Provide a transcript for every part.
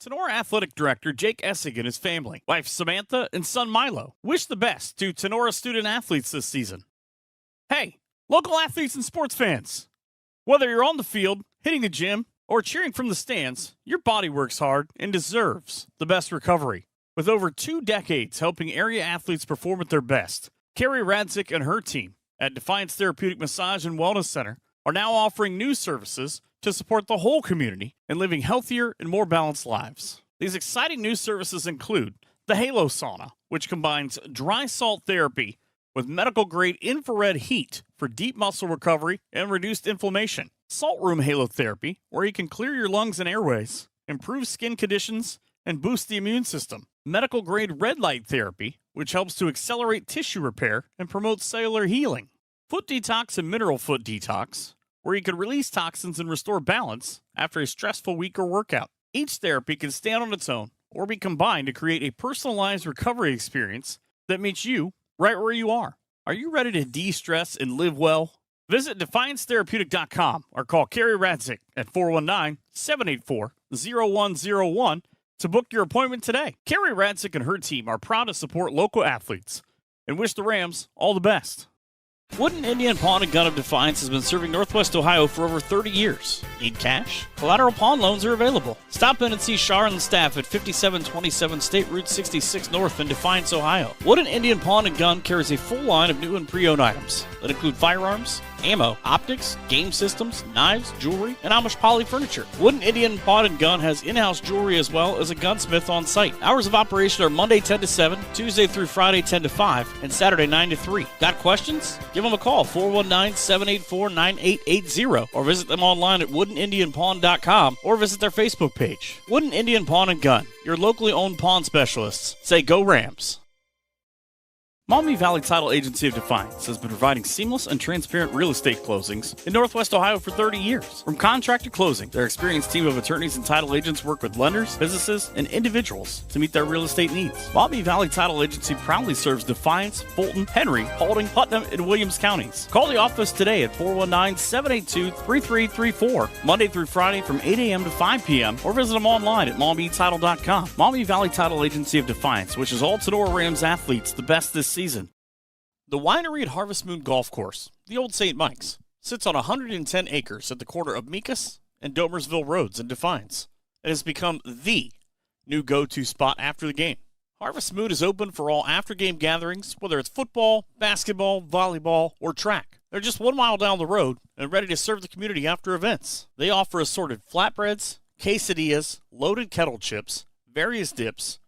Tinora Athletic Director Jake Essig and his family, wife Samantha, and son Milo wish the best to Tinora student athletes this season. Hey, local athletes and sports fans! Whether you're on the field, hitting the gym, or cheering from the stands, your body works hard and deserves the best recovery. With over 2 decades helping area athletes perform at their best, Carrie Radzik and her team at Defiance Therapeutic Massage and Wellness Center are now offering new services to support the whole community in living healthier and more balanced lives. These exciting new services include the Halo Sauna, which combines dry salt therapy with medical-grade infrared heat for deep muscle recovery and reduced inflammation. Salt Room Halo Therapy, where you can clear your lungs and airways, improve skin conditions, and boost the immune system. Medical-grade red light therapy, which helps to accelerate tissue repair and promote cellular healing. Foot Detox and Mineral Foot Detox, where you can release toxins and restore balance after a stressful week or workout. Each therapy can stand on its own or be combined to create a personalized recovery experience that meets you right where you are. Are you ready to de-stress and live well? Visit DefianceTherapeutic.com or call Carrie Radzik at 419-784-0101 to book your appointment today. Carrie Radzik and her team are proud to support local athletes and wish the Rams all the best. Wooden Indian Pawn and Gun of Defiance has been serving Northwest Ohio for over 30 years. Need cash? Collateral pawn loans are available. Stop in and see Shar and the staff at 5727 State Route 66 North in Defiance, Ohio. Wooden Indian Pawn and Gun carries a full line of new and pre-owned items that include firearms, ammo, optics, game systems, knives, jewelry, and Amish poly furniture. Wooden Indian Pawn and Gun has in-house jewelry as well as a gunsmith on site. Hours of operation are Monday 10 to 7, Tuesday through Friday 10 to 5, and Saturday 9 to 3. Got questions? Give them a call, 419-784-9880, or visit them online at woodenindianpawn.com or visit their Facebook page. Wooden Indian Pawn and Gun, your locally owned pawn specialists. Say go Rams. Maumee Valley Title Agency of Defiance has been providing seamless and transparent real estate closings in Northwest Ohio for 30 years. From contract to closing, their experienced team of attorneys and title agents work with lenders, businesses, and individuals to meet their real estate needs. Maumee Valley Title Agency proudly serves Defiance, Fulton, Henry, Paulding, Putnam, and Williams counties. Call the office today at 419-782-3334, Monday through Friday from 8 a.m. to 5 p.m., or visit them online at MaumeeTitle.com. Maumee Valley Title Agency of Defiance wishes all Tinora Rams athletes the best this season. The winery at Harvest Moon Golf Course, the Old St. Mike's, sits on 110 acres at the corner of Meekus and Domersville Roads in Defiance. It has become the new go-to spot after the game. Harvest Moon is open for all after-game gatherings, whether it's football, basketball, volleyball, or track. They're just 1 mile down the road and ready to serve the community after events. They offer assorted flatbreads, quesadillas, loaded kettle chips, various dips,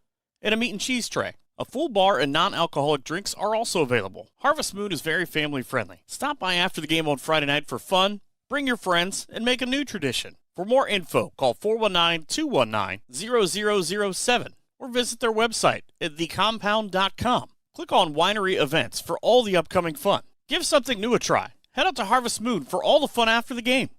and a meat and cheese tray. A full bar and non-alcoholic drinks are also available. Harvest Moon is very family-friendly. Stop by after the game on Friday night for fun, bring your friends, and make a new tradition. For more info, call 419-219-0007 or visit their website at thecompound.com. Click on Winery Events for all the upcoming fun. Give something new a try. Head out to Harvest Moon for all the fun after the game.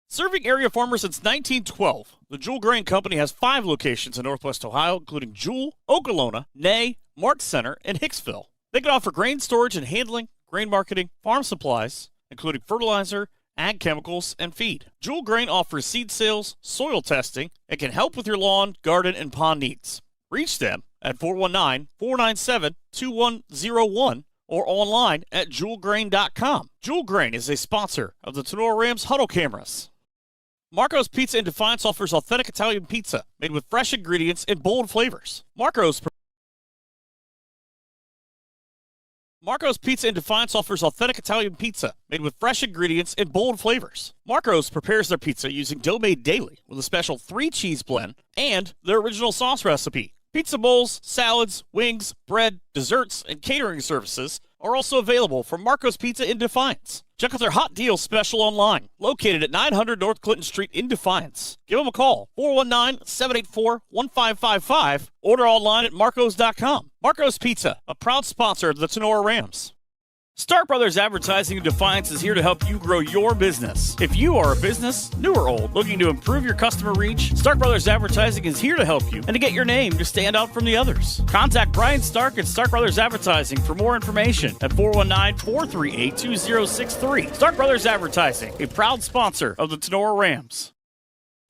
Serving area farmers since 1912, the Jewel Grain Company has 5 locations in Northwest Ohio, including Jewel, Okolona, Ney, Marks Center, and Hicksville. They can offer grain storage and handling, grain marketing, farm supplies, including fertilizer, ag chemicals, and feed. Jewel Grain offers seed sales, soil testing, and can help with your lawn, garden, and pond needs. Reach them at 419-497-2101 or online at jewelgrain.com. Jewel Grain is a sponsor of the Tinora Rams Huddle Cameras. Marco's Pizza in Defiance offers authentic Italian pizza made with fresh ingredients and bold flavors. Marco's Pizza in Defiance offers authentic Italian pizza made with fresh ingredients and bold flavors. Marco's prepares their pizza using dough made daily with a special 3-cheese blend and their original sauce recipe. Pizza bowls, salads, wings, bread, desserts, and catering services are also available from Marco's Pizza in Defiance. Check out their hot deal special online, located at 900 North Clinton Street in Defiance. Give them a call, 419-784-1555. Order online at marcos.com. Marco's Pizza, a proud sponsor of the Tinora Rams. Stark Brothers Advertising in Defiance is here to help you grow your business. If you are a business, new or old, looking to improve your customer reach, Stark Brothers Advertising is here to help you and to get your name to stand out from the others. Contact Brian Stark at Stark Brothers Advertising for more information at 419-438-2063. Stark Brothers Advertising, a proud sponsor of the Tinora Rams.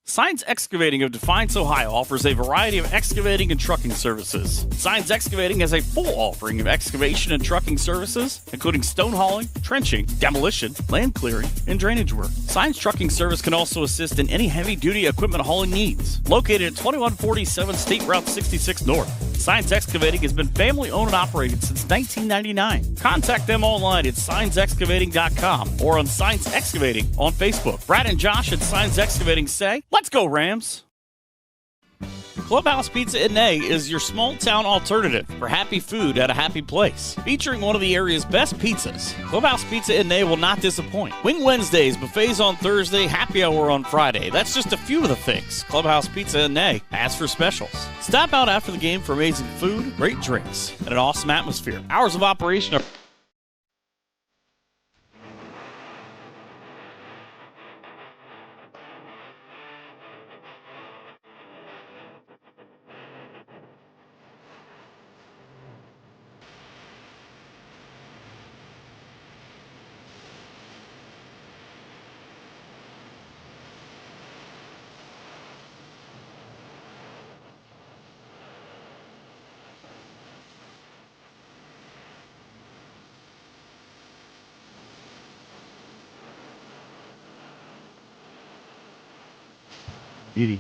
Signs Excavating of Defiance, Ohio offers a variety of excavating and trucking services. Signs Excavating has a full offering of excavation and trucking services, including stone hauling, trenching, demolition, land clearing, and drainage work. Signs Trucking Service can also assist in any heavy-duty equipment hauling needs. Located at 2147 State Route 66 North, Signs Excavating has been family-owned and operated since 1999. Contact them online at signsexcavating.com or on Signs Excavating on Facebook. Brad and Josh at Signs Excavating say, "Let's go, Rams!" Clubhouse Pizza in A is your small-town alternative for happy food at a happy place. Featuring one of the area's best pizzas, Clubhouse Pizza in A will not disappoint. Wing Wednesdays, buffets on Thursday, happy hour on Friday. That's just a few of the things Clubhouse Pizza in A has for specials. Stop out after the game for amazing food, great drinks, and an awesome atmosphere. Hours of operation are... Beauty.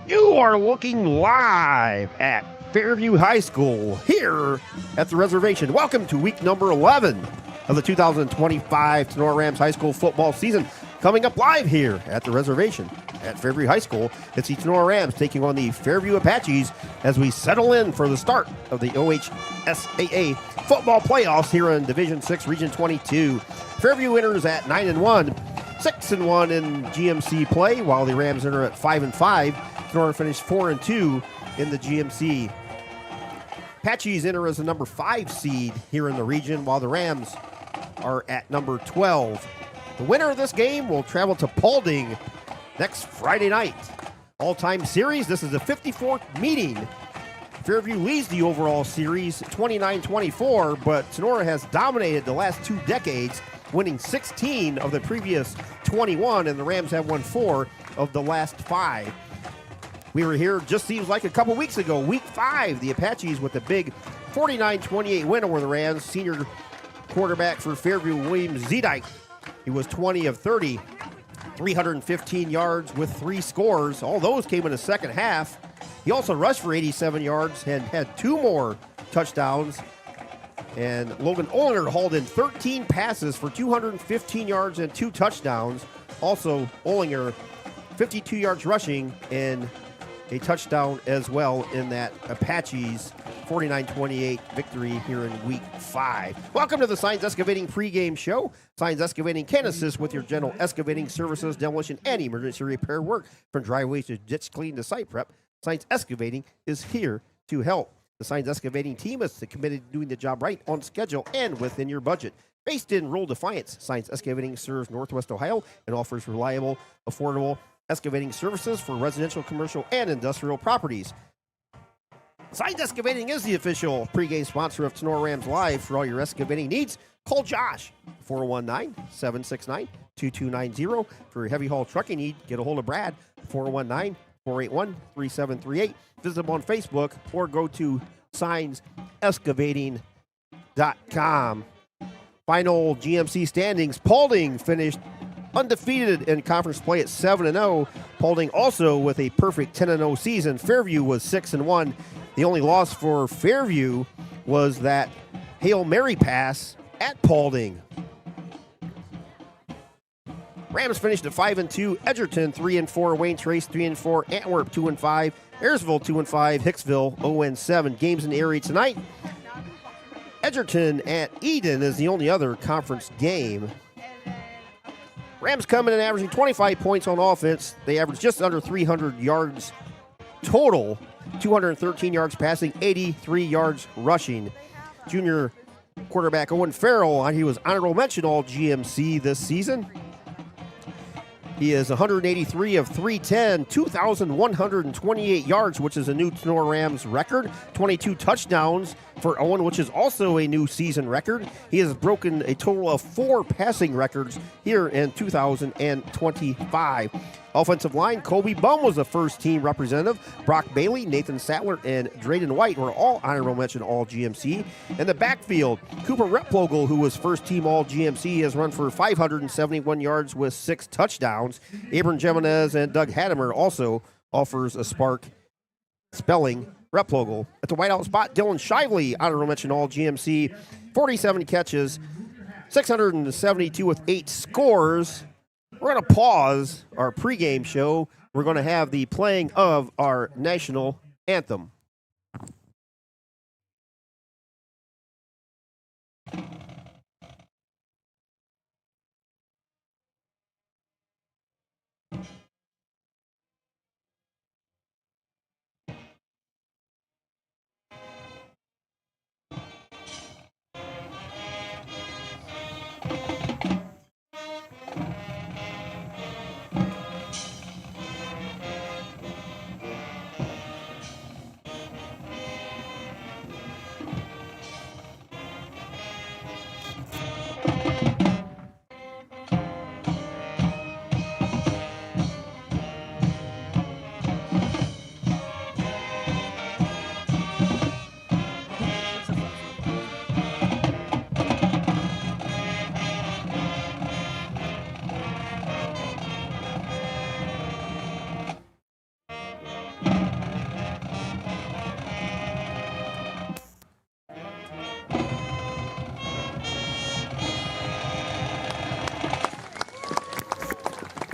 You are looking live at Fairview High School here at the reservation. Welcome to week number 11 of the 2025 Tinora Rams High School football season. Coming up live here at the reservation at Fairview High School, it's the Tinora Rams taking on the Fairview Apaches as we settle in for the start of the OHSAA football playoffs here in Division 6, Region 22. Fairview enters at 9-1, 6-1 in GMC play, while the Rams enter at 5-5. Tinora finished 4-2 in the GMC. Apaches enter as the number 5 seed here in the region, while the Rams are at number 12. The winner of this game will travel to Paulding next Friday night. All-time series, this is the 54th meeting. Fairview leads the overall series 29-24, but Tinora has dominated the last 2 decades, winning 16 of the previous 21, and the Rams have won 4 of the last 5. We were here just seems like a couple weeks ago, week 5, the Apaches with a big 49-28 win over the Rams. Senior quarterback for Fairview, William Zedike. He was 20 of 30, 315 yards with 3 scores. All those came in the second half. He also rushed for 87 yards and had 2 more touchdowns. And Logan Olinger hauled in 13 passes for 215 yards and 2 touchdowns. Also, Olinger, 52 yards rushing and a touchdown as well in that Apaches 49-28 victory here in week 5. Welcome to the Signs Excavating pregame show. Signs Excavating can assist with your general excavating services, demolition, and emergency repair work. From driveways to ditch clean to site prep, Signs Excavating is here to help. The Signs Excavating team is committed to doing the job right, on schedule, and within your budget. Based in rural Defiance, Signs Excavating serves Northwest Ohio and offers reliable, affordable excavating services for residential, commercial, and industrial properties. Signs Excavating is the official pregame sponsor of Tinora Rams Live. For all your excavating needs, call Josh, 419-769-2290. For your heavy haul trucking need, get a hold of Brad, 419-481-3738. Visit them on Facebook or go to signsexcavating.com. Final GMC standings, Paulding finished undefeated in conference play at 7-0. Paulding also with a perfect 10-0 season. Fairview was 6-1. The only loss for Fairview was that Hail Mary pass at Paulding. Rams finished at 5-2. Edgerton 3-4. Wayne Trace 3-4. Antwerp 2-5. Ayersville 2-5. Hicksville 0-7. Games in the area tonight. Edgerton at Eden is the only other conference game. Rams coming in averaging 25 points on offense. They average just under 300 yards total. 213 yards passing, 83 yards rushing. Junior quarterback Owen Farrell, he was honorable mention all GMC this season. He is 183 of 310, 2,128 yards, which is a new Tinora Rams record. 22 touchdowns for Owen, which is also a new season record. He has broken a total of 4 passing records here in 2025. Offensive line, Kobe Bum was the first team representative. Brock Bailey, Nathan Sattler, and Drayden White were all honorable mention all GMC. In the backfield, Cooper Replogle, who was first team all GMC, has run for 571 yards with 6 touchdowns. Abram Jimenez and Doug Hadamer also offers a spark. Spelling Replogle. At the wideout spot, Dylan Shively, honorable mention all GMC, 47 catches, 672 with 8 scores. We're going to pause our pregame show. We're going to have the playing of our national anthem.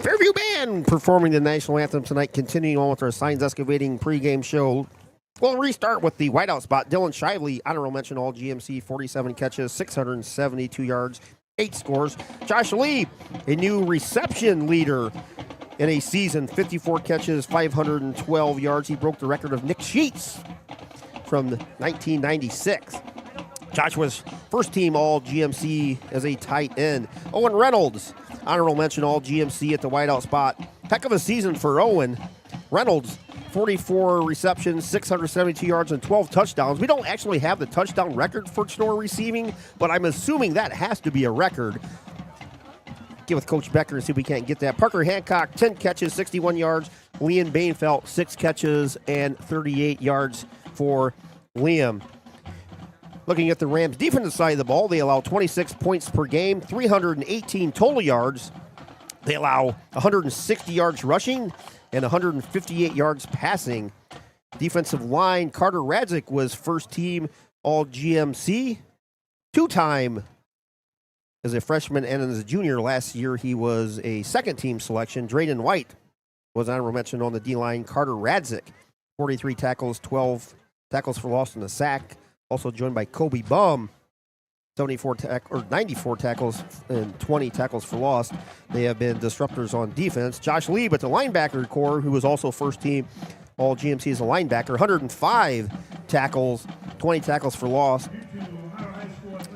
Fairview Band performing the national anthem tonight, continuing on with our Signs Excavating pregame show. We'll restart with the wideout spot. Dylan Shively, honorable mention all GMC, 47 catches, 672 yards, 8 scores. Josh Lee, a new reception leader in a season, 54 catches, 512 yards. He broke the record of Nick Sheets from 1996. Josh was first team all GMC as a tight end. Owen Reynolds, honorable mention all GMC at the wideout spot. Heck of a season for Owen. Reynolds, 44 receptions, 672 yards, and 12 touchdowns. We don't actually have the touchdown record for Tinora receiving, but I'm assuming that has to be a record. Get with Coach Becker and see if we can't get that. Parker Hancock, 10 catches, 61 yards. Liam Bainfeld, 6 catches and 38 yards for Liam. Looking at the Rams' defensive side of the ball, they allow 26 points per game, 318 total yards. They allow 160 yards rushing and 158 yards passing. Defensive line, Carter Radzik was first team all GMC, 2-time as a freshman and as a junior. Last year, he was a second team selection. Drayden White was honorable mention on the D-line. Carter Radzik, 43 tackles, 12 tackles for loss and a sack. Also joined by Kobe Bum, 94 tackles and 20 tackles for loss. They have been disruptors on defense. Josh Lee, but the linebacker core, who was also first team all GMC as a linebacker, 105 tackles, 20 tackles for loss.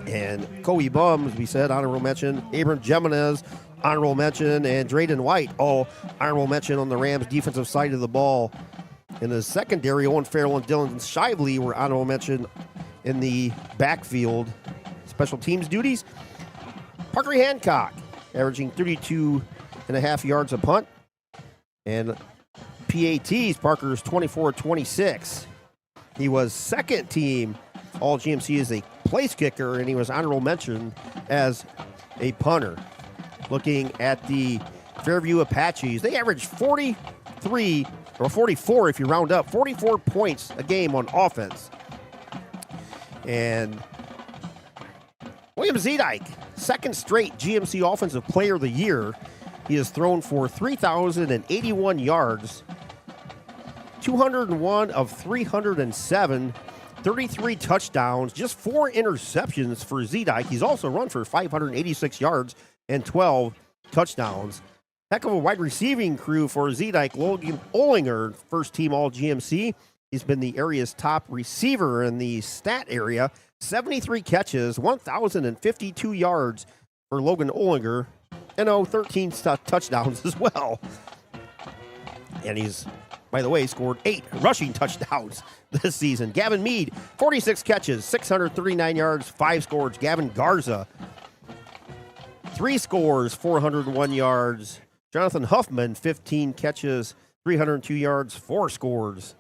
And Kobe Bum, as we said, honorable mention. Abram Jimenez, honorable mention. And Drayden White, all honorable mention on the Rams' defensive side of the ball. In the secondary, Owen Farrell and Dylan Shively were honorable mention in the backfield. Special teams duties. Parker Hancock, averaging 32.5 yards a punt. And PATs, Parker's 24-26. He was second team all GMC as a place kicker, and he was honorable mention as a punter. looking at the Fairview Apaches. They average 43 or 44 if you round up, 44 points a game on offense. And William Zedike, second straight GMC Offensive Player of the Year. He has thrown for 3,081 yards, 201 of 307, 33 touchdowns, just 4 interceptions for Zedike. He's also run for 586 yards and 12 touchdowns. Heck of a wide receiving crew for Zedike. Logan Olinger, first team All-GMC. He's been the area's top receiver in the stat area. 73 catches, 1,052 yards for Logan Olinger, and 13 touchdowns as well. And he's, by the way, scored 8 rushing touchdowns this season. Gavin Mead, 46 catches, 639 yards, 5 scores. Gavin Garza, 3 scores, 401 yards. Jonathan Huffman, 15 catches, 302 yards, 4 scores.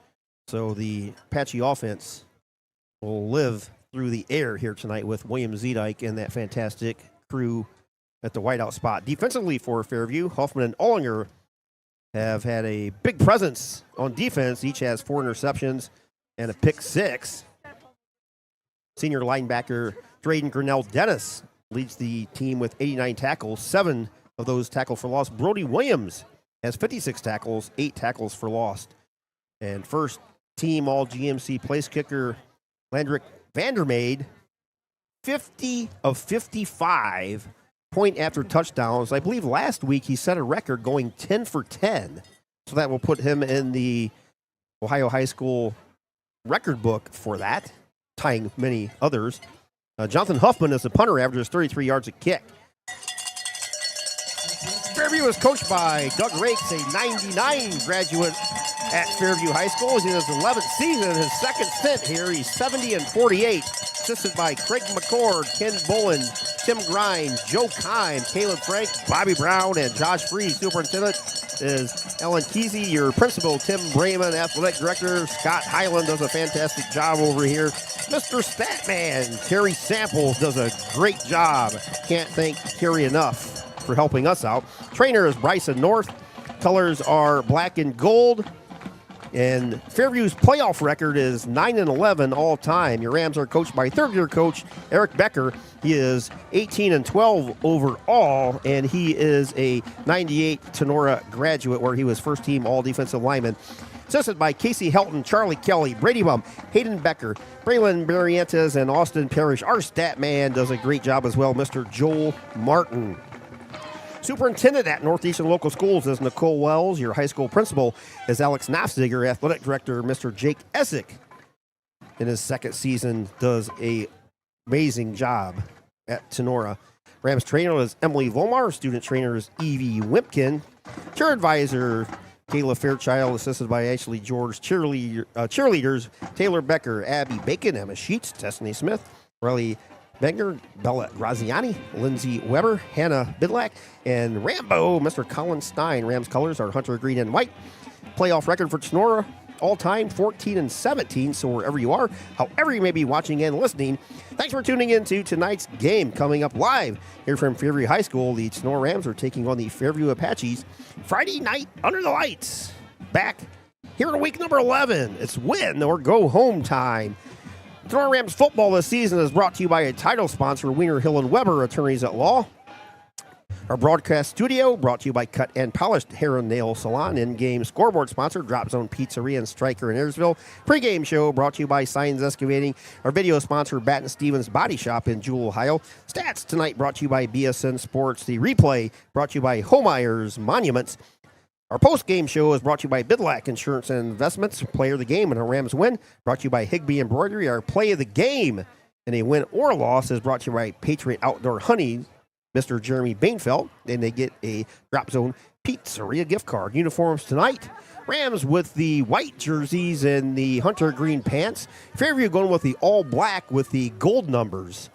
So the Apache offense will live through the air here tonight with William Zedike and that fantastic crew at the wideout spot. Defensively for Fairview, Huffman and Ollinger have had a big presence on defense. Each has 4 interceptions and a pick 6. Senior linebacker Drayden Grinnell Dennis leads the team with 89 tackles, 7 of those tackles for loss. Brody Williams has 56 tackles, 8 tackles for loss. And first team All-GMC place kicker Landrick Vandermeide, 50 of 55 point after touchdowns. I believe last week he set a record going 10 for 10. So that will put him in the Ohio High School record book for that, tying many others. Jonathan Huffman is the punter, averages 33 yards a kick. Fairview is coached by Doug Rakes, a 99 graduate at Fairview High School. He's in his 11th season, his second stint here. He's 70 and 48, assisted by Craig McCord, Ken Bullen, Tim Grind, Joe Kime, Caleb Frank, Bobby Brown, and Josh Freeze. Superintendent is Ellen Kesey. Your principal, Tim Brayman. Athletic director, Scott Highland, does a fantastic job over here. Mr. Statman, Terry Samples, does a great job. Can't thank Terry enough for helping us out. Trainer is Bryson North. Colors are black and gold. And Fairview's playoff record is 9-11 all time. Your Rams are coached by third-year coach Eric Becker. He is 18-12 overall, and he is a 98 Tinora graduate where he was first-team all-defensive lineman. Assisted by Casey Helton, Charlie Kelly, Brady Bum, Hayden Becker, Braylon Barrientos, and Austin Parrish. Our stat man does a great job as well, Mr. Joel Martin. Superintendent at Northeastern Local Schools is Nicole Wells. Your high school principal is Alex Nafziger. Athletic director, Mr. Jake Essick, in his second season, does a amazing job at Tinora. Rams trainer is Emily Volmar. Student trainer is Evie Wimpkin. Cheer advisor, Kayla Fairchild, assisted by Ashley George. Cheerleaders, Taylor Becker, Abby Bacon, Emma Sheets, Destiny Smith, Riley Benger, Bella Graziani, Lindsay Weber, Hannah Bidlack, and Rambo, Mr. Colin Stein. Rams colors are hunter green and white. Playoff record for Tinora, all-time 14-17. So wherever you are, however you may be watching and listening, thanks for tuning in to tonight's game. Coming up live here from Fairview High School, the Tinora Rams are taking on the Fairview Apaches Friday night under the lights. Back here in week number 11. It's win or go home time. Tinora Rams football this season is brought to you by a title sponsor, Wiener Hill & Weber, attorneys at law. Our broadcast studio brought to you by Cut and Polished Hair and Nail Salon. In-game scoreboard sponsor, Drop Zone Pizzeria and Striker in Ayersville. Pre-game show brought to you by Signs Excavating. Our video sponsor, Batten Stevens Body Shop in Jewel, Ohio. Stats tonight brought to you by BSN Sports. The replay brought to you by Homeyers Monuments. Our post-game show is brought to you by Bidlack Insurance and Investments. Player of the game and a Rams win. Brought to you by Higbee Embroidery. Our play of the game and a win or loss is brought to you by Patriot Outdoor Hunting, Mr. Jeremy Bainfeld. And they get a Drop Zone Pizzeria gift card. Uniforms tonight. Rams with the white jerseys and the hunter green pants. Fairview going with the all black with the gold numbers.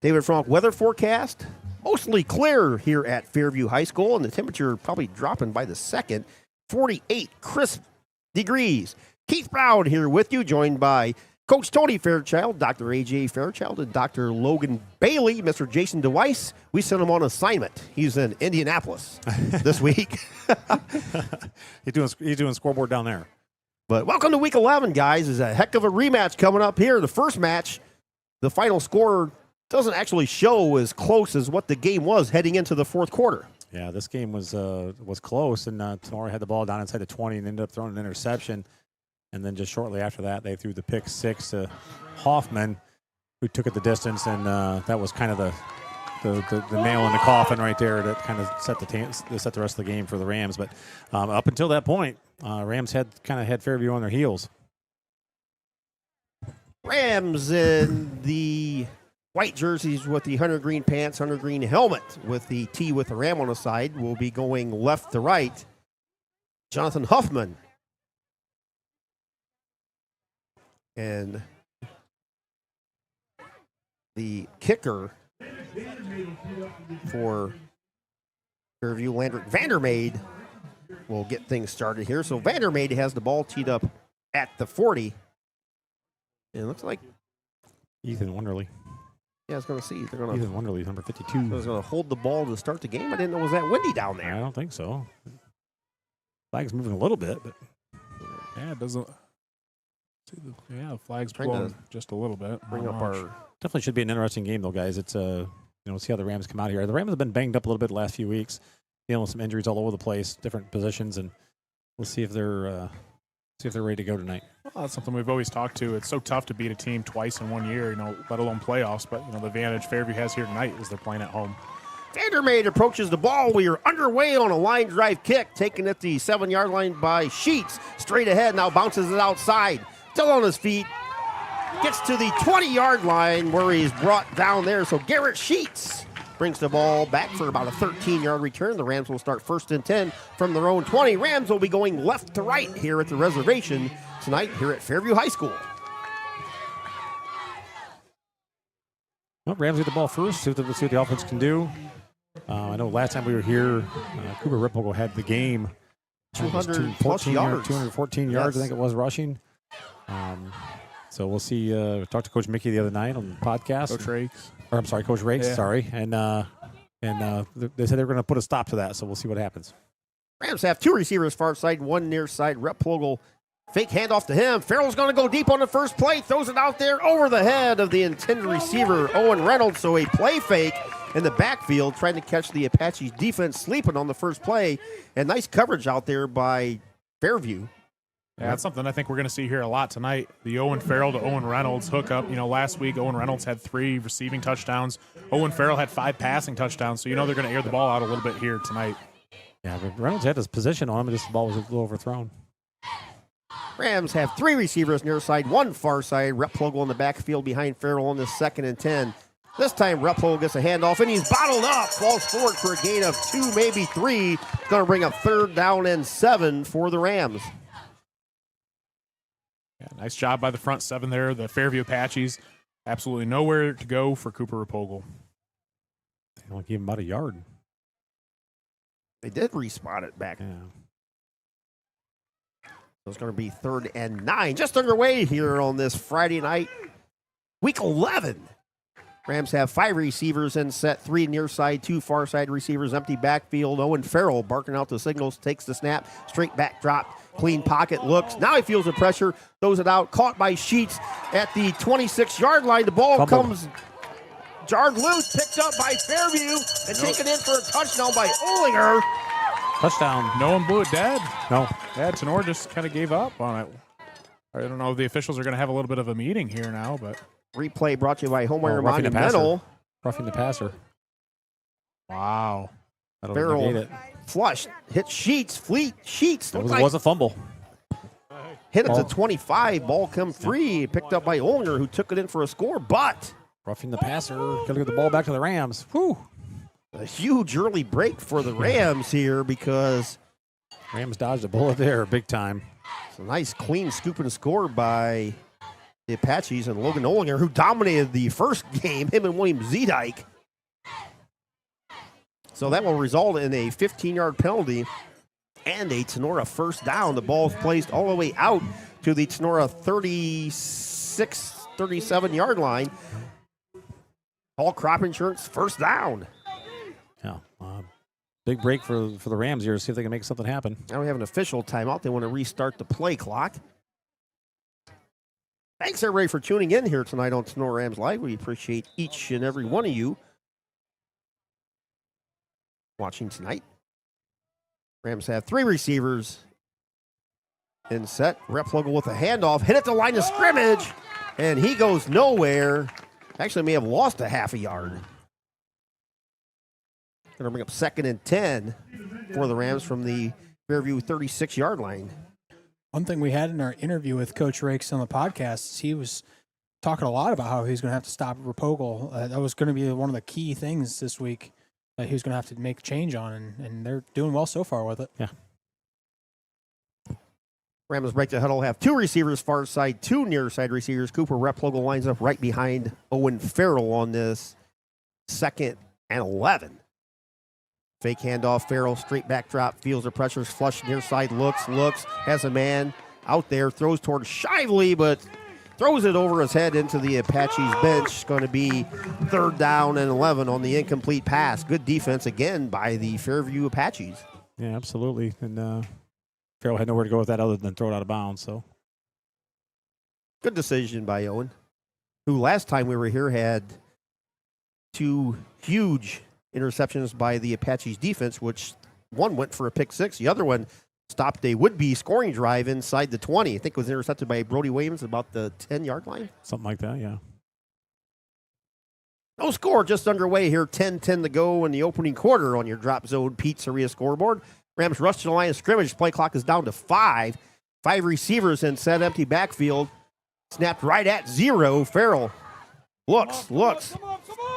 David Frank weather forecast. Mostly clear here at Fairview High School, and the temperature probably dropping by the second. 48 crisp degrees. Keith Brown here with you, joined by Coach Tony Fairchild, Dr. A.J. Fairchild, and Dr. Logan Bailey, Mr. Jason DeWeiss. We sent him on assignment. He's in Indianapolis this week. He's doing scoreboard down there. But welcome to Week 11, guys. There's a heck of a rematch coming up here. The first match, the final score doesn't actually show as close as what the game was heading into the fourth quarter. Yeah, this game was close, and Tinora had the ball down inside the 20 and ended up throwing an interception. And then just shortly after that, they threw the pick six to Hoffman, who took it the distance, and that was kind of the nail in the coffin right there that kind of set the rest of the game for the Rams. But up until that point, Rams had Fairview on their heels. Rams in the white jerseys with the hunter green pants, hunter green helmet with the T with the Ram on the side will be going left to right. Jonathan Huffman. And the kicker for Fairview, Landrick Vandermeid, will get things started here. So Vandermeid has the ball teed up at the 40. And it looks like Ethan Wonderly. Yeah, I was going to see. Ethan Wonderly, number 52. I was going to hold the ball to start the game. I didn't know it was that windy down there. I don't think so. Flag's moving a little bit, but yeah, it doesn't. The flag's blowing just a little bit. Bring up our. Definitely should be an interesting game, though, guys. It's see how the Rams come out here. The Rams have been banged up a little bit the last few weeks, dealing with some injuries all over the place, different positions, and we'll see if they're ready to go tonight. Well, that's something we've always talked to. It's so tough to beat a team twice in 1 year, let alone playoffs. But the advantage Fairview has here tonight is they're playing at home. Vandermeid approaches the ball. We are underway on a line drive kick, taken at the 7-yard line by Sheets. Straight ahead, now bounces it outside. Still on his feet. Gets to the 20-yard line where he's brought down there. So Garrett Sheets brings the ball back for about a 13-yard return. The Rams will start 1st and 10 from their own 20. Rams will be going left to right here at the reservation tonight here at Fairview High School. Well, Rams get the ball first. See what the offense can do. I know last time we were here, Cooper Ripple had the game. 214 yards. 214 yards, Yes. I think it was, rushing. So we'll see. Talked to Coach Mickey the other night on the podcast. Coach Rakes. Yeah. Sorry, and they said they're going to put a stop to that. So we'll see what happens. Rams have 2 receivers far side, 1 near side. Rep Plogel, fake handoff to him. Farrell's going to go deep on the first play, throws it out there over the head of the intended receiver, Owen Reynolds. So a play fake in the backfield, trying to catch the Apaches defense sleeping on the first play. And nice coverage out there by Fairview. Yeah, that's something I think we're going to see here a lot tonight. The Owen Farrell to Owen Reynolds hookup. Last week Owen Reynolds had 3 receiving touchdowns. Owen Farrell had 5 passing touchdowns. So they're going to air the ball out a little bit here tonight. Yeah, but Reynolds had his position on him, and just the ball was a little overthrown. Rams have 3 receivers near side, 1 far side. Rep Plogel in the backfield behind Farrell on this 2nd and 10. This time Rep Plogel gets a handoff, and he's bottled up. Falls forward for a gain of 2, maybe 3. It's going to bring up 3rd down and 7 for the Rams. Yeah, nice job by the front 7 there. The Fairview Apaches, absolutely nowhere to go for Cooper Rapogel. They only gave him about a yard. They did respot it back. Yeah. So it's going to be 3rd and 9. Just underway here on this Friday night, Week 11. Rams have 5 receivers in set, 3 near side, 2 far side receivers, empty backfield. Owen Farrell barking out the signals, takes the snap, straight back drop, clean pocket, looks. Now he feels the pressure, throws it out, caught by Sheets at the 26-yard line. The ball comes jarred loose, picked up by Fairview, and taken in for a touchdown by Olinger. Touchdown. No one blew it dead. No. Yeah, Tinora just kind of gave up on it. I don't know if the officials are going to have a little bit of a meeting here now, but Replay brought to you by Homeowner roughing the Monumental. Roughing the passer. wow. That'll Farrell negate it. flushed, hit Sheets, Sheets. It was a fumble. Hit it to 25, ball come free, picked up by Olinger, who took it in for a score, but Roughing the passer. Going to get the ball back to the Rams. Whew. a huge early break for the Rams here because Rams dodged a bullet there big time. it's a nice clean scoop and score by the Apaches and Logan Olinger, who dominated the first game, him and William Zedike. So that will result in a 15-yard penalty and a Tinora first down. The ball is placed all the way out to the Tinora 36 36, 37-yard line. All crop insurance, first down. Yeah. Big break for the Rams here to see if they can make something happen. Now we have an official timeout. They want to restart the play clock. Thanks, everybody, for tuning in here tonight on Tinora Rams Live. We appreciate each and every one of you watching tonight. Rams have 3 receivers in set. Rep Flugel with a handoff. Hit at the line of scrimmage, and he goes nowhere. Actually, may have lost a half a yard. Going to bring up 2nd and 10 for the Rams from the Fairview 36-yard line. One thing we had in our interview with Coach Rakes on the podcast is he was talking a lot about how he's going to have to stop Rapogel. That was going to be one of the key things this week that he was going to have to make a change on, and they're doing well so far with it. Yeah. Rams break the huddle, have 2 receivers far side, 2 near side receivers. Cooper Replogle lines up right behind Owen Farrell on this 2nd and 11. Fake handoff, Farrell, straight back drop, feels the pressures, flush near side, looks, has a man out there, throws toward Shively, but throws it over his head into the Apaches bench. It's going to be 3rd down and 11 on the incomplete pass. Good defense again by the Fairview Apaches. Yeah, absolutely. And Farrell had nowhere to go with that other than throw it out of bounds. So good decision by Owen, who last time we were here had 2 huge interceptions by the Apaches defense, which one went for a pick 6. The other one stopped a would-be scoring drive inside the 20. I think it was intercepted by Brody Williams about the 10-yard line. something like that, yeah. No score, just underway here. 10-10 to go in the opening quarter on your Drop Zone Pizzeria scoreboard. Rams rush to the line of scrimmage. Play clock is down to 5. 5 receivers in set empty backfield. Snapped right at 0. Farrell looks,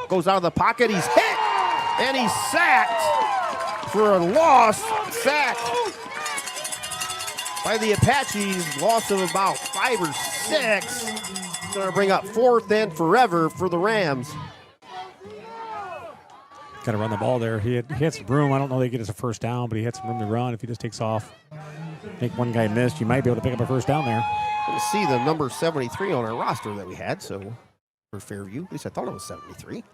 goes out of the pocket. He's hit, and he's sacked for a loss. Sack by the Apaches. Loss of about 5 or 6. Going to bring up 4th and forever for the Rams. Got to run the ball there. He had some room. I don't know they get us a first down, but he had some room to run. If he just takes off, make one guy miss, you might be able to pick up a first down there. You see the number 73 on our roster that we had, so for Fairview, at least I thought it was 73.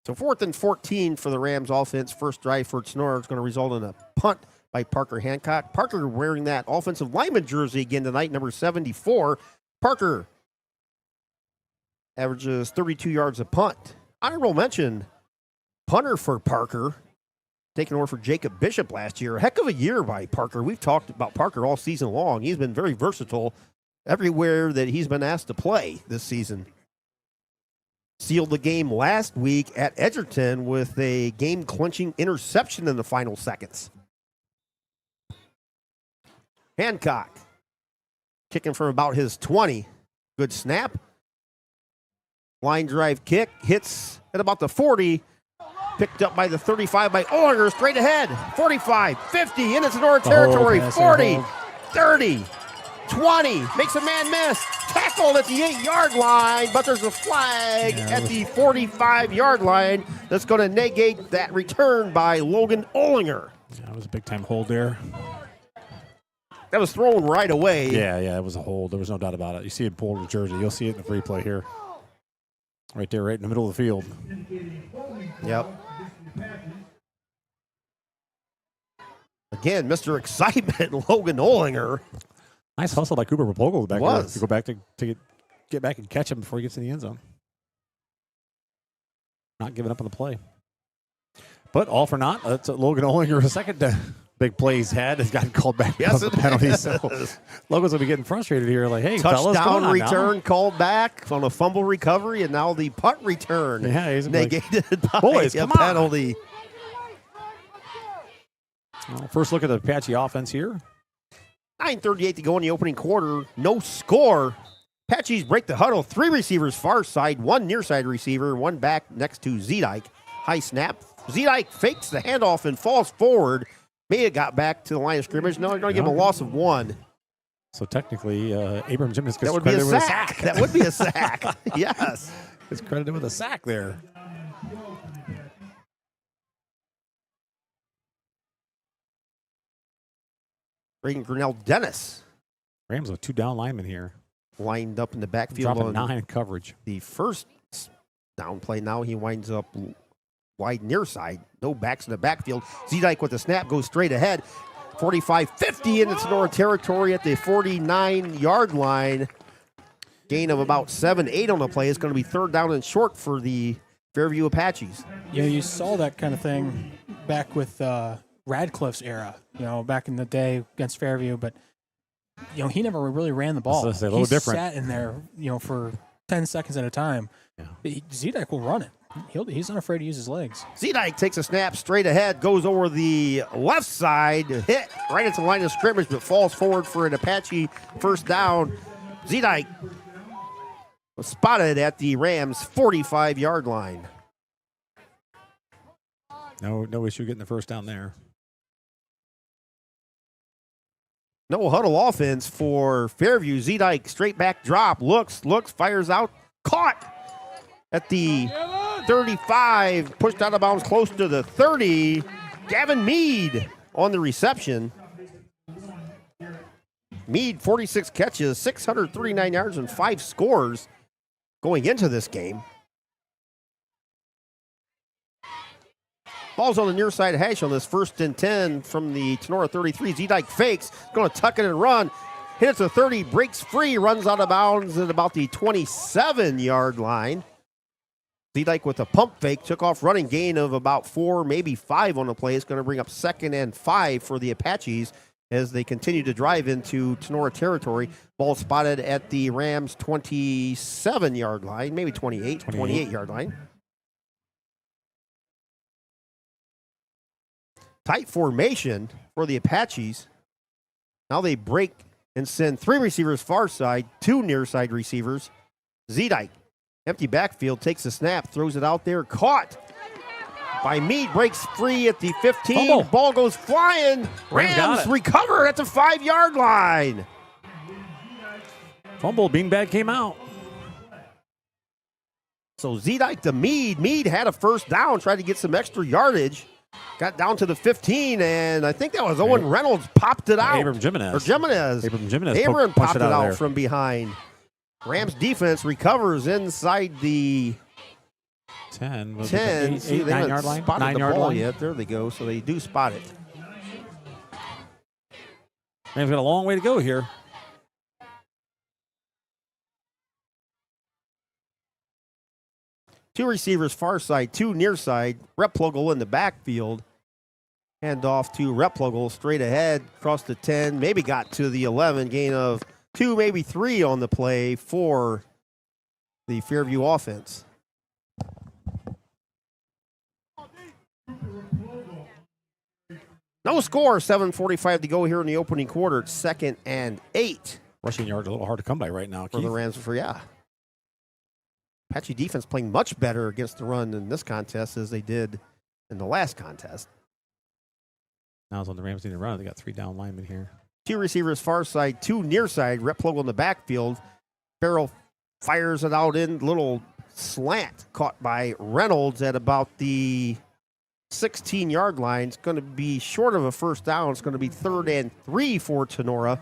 So 4th and 14 for the Rams offense. First drive for Tinora is going to result in a punt by Parker Hancock. Parker wearing that offensive lineman jersey again tonight, number 74. Parker averages 32 yards a punt. Honorable mention, punter for Parker, taking over for Jacob Bishop last year. A heck of a year by Parker. We've talked about Parker all season long. He's been very versatile everywhere that he's been asked to play this season. Sealed the game last week at Edgerton with a game-clinching interception in the final seconds. Hancock kicking from about his 20. Good snap. Line drive kick, hits at about the 40. Picked up by the 35 by Olinger, straight ahead. 45, 50, into Tinora territory. 40, 30, 20, makes a man miss. Tackled at the 8-yard line, but there's a flag at the 45-yard line that's going to negate that return by Logan Olinger. Yeah, that was a big-time hold there. That was thrown right away. Yeah, it was a hold. There was no doubt about it. You see it pulled the jersey. You'll see it in the replay here. Right there, right in the middle of the field. Yep. Again, Mr. Excitement, Logan Olinger. Nice hustle by Cooper Rapogel back Was. there to go back to get back and catch him before he gets in the end zone. Not giving up on the play. But all for naught. That's Logan Olinger, a second big play he's had. Has gotten called back because of the penalty. So Logan's going to be getting frustrated here. Like, hey, fellas, come touchdown on return now. called back on a fumble recovery, and now the punt return Yeah, he's negated by boys, a come on. penalty. Well, first look at the Apache offense here. 9:38 to go in the opening quarter. No score. Apaches break the huddle. 3 receivers far side, 1 near side receiver, 1 back next to Zedike. High snap. Zedike fakes the handoff and falls forward. May have got back to the line of scrimmage. No, they're going to give him a loss of 1. So technically, Abram Jimenez gets That would be a credited with sack. That would be a sack. Yes. Gets credited with a sack there. Reagan Grinnell Dennis Rams with 2 down linemen here. Lined up in the backfield. Dropping On 9 coverage. the first down play. Now he winds up wide near side. No backs in the backfield. Zedike with the snap goes straight ahead. 45-50 into Tinora territory at the 49-yard line. Gain of about 7-8 on the play. It's going to be 3rd down and short for the Fairview Apaches. Yeah, you saw that kind of thing back with Radcliffe's era, back in the day against Fairview, but he never really ran the ball. It's a little he different. Sat in there, for 10 seconds at a time. Yeah. Zedike will run it. He's not afraid to use his legs. Zedike takes a snap straight ahead, goes over the left side, hit right into the line of scrimmage, but falls forward for an Apache first down. Zedike was spotted at the Rams' 45-yard line. No issue getting the first down there. No huddle offense for Fairview. Zedike straight back drop, looks, fires out, caught at the 35, pushed out of bounds close to the 30. Gavin Mead on the reception. Mead, 46 catches, 639 yards, and 5 scores going into this game. Ball's on the near side hash on this 1st and 10 from the Tinora 33. Zedike fakes, going to tuck it and run. Hits the 30, breaks free, runs out of bounds at about the 27-yard line. Zedike with a pump fake, took off running, gain of about 4, maybe 5 on the play. It's going to bring up 2nd and 5 for the Apaches as they continue to drive into Tinora territory. Ball spotted at the Rams' 27-yard line, maybe 28-yard line. Tight formation for the Apaches. Now they break and send 3 receivers far side, 2 near side receivers. Zedike, empty backfield, takes the snap, throws it out there, caught by Mead, breaks free at the 15. Fumble. Ball goes flying. Rams recover at the 5-yard line. Fumble, beanbag came out. So Zedike to Mead. Mead had a first down, tried to get some extra yardage. Got down to the 15, and I think that was Owen Reynolds popped it out. Abram Jimenez. Abram popped it out from behind. Rams defense recovers inside the 10. 10. See, they haven't 9-yard line? spotted the 9-yard ball line? yet. There they go. So they do spot it. Rams got a long way to go here. Two receivers far side, 2 near side. Replogle in the backfield. Hand off to Replogle straight ahead, across the 10, maybe got to the 11. Gain of 2, maybe 3 on the play for the Fairview offense. No score, 7:45 to go here in the opening quarter. It's 2nd and 8 Rushing yards a little hard to come by right now, for Keith. the Rams. Apache defense playing much better against the run in this contest as they did in the last contest. Now it's on the Rams need to run. They got 3 down linemen here. 2 receivers far side, 2 near side. Replogle in the backfield. Farrell fires it out in little slant, caught by Reynolds at about the 16-yard line. It's going to be short of a first down. It's going to be 3rd and 3 for Tinora.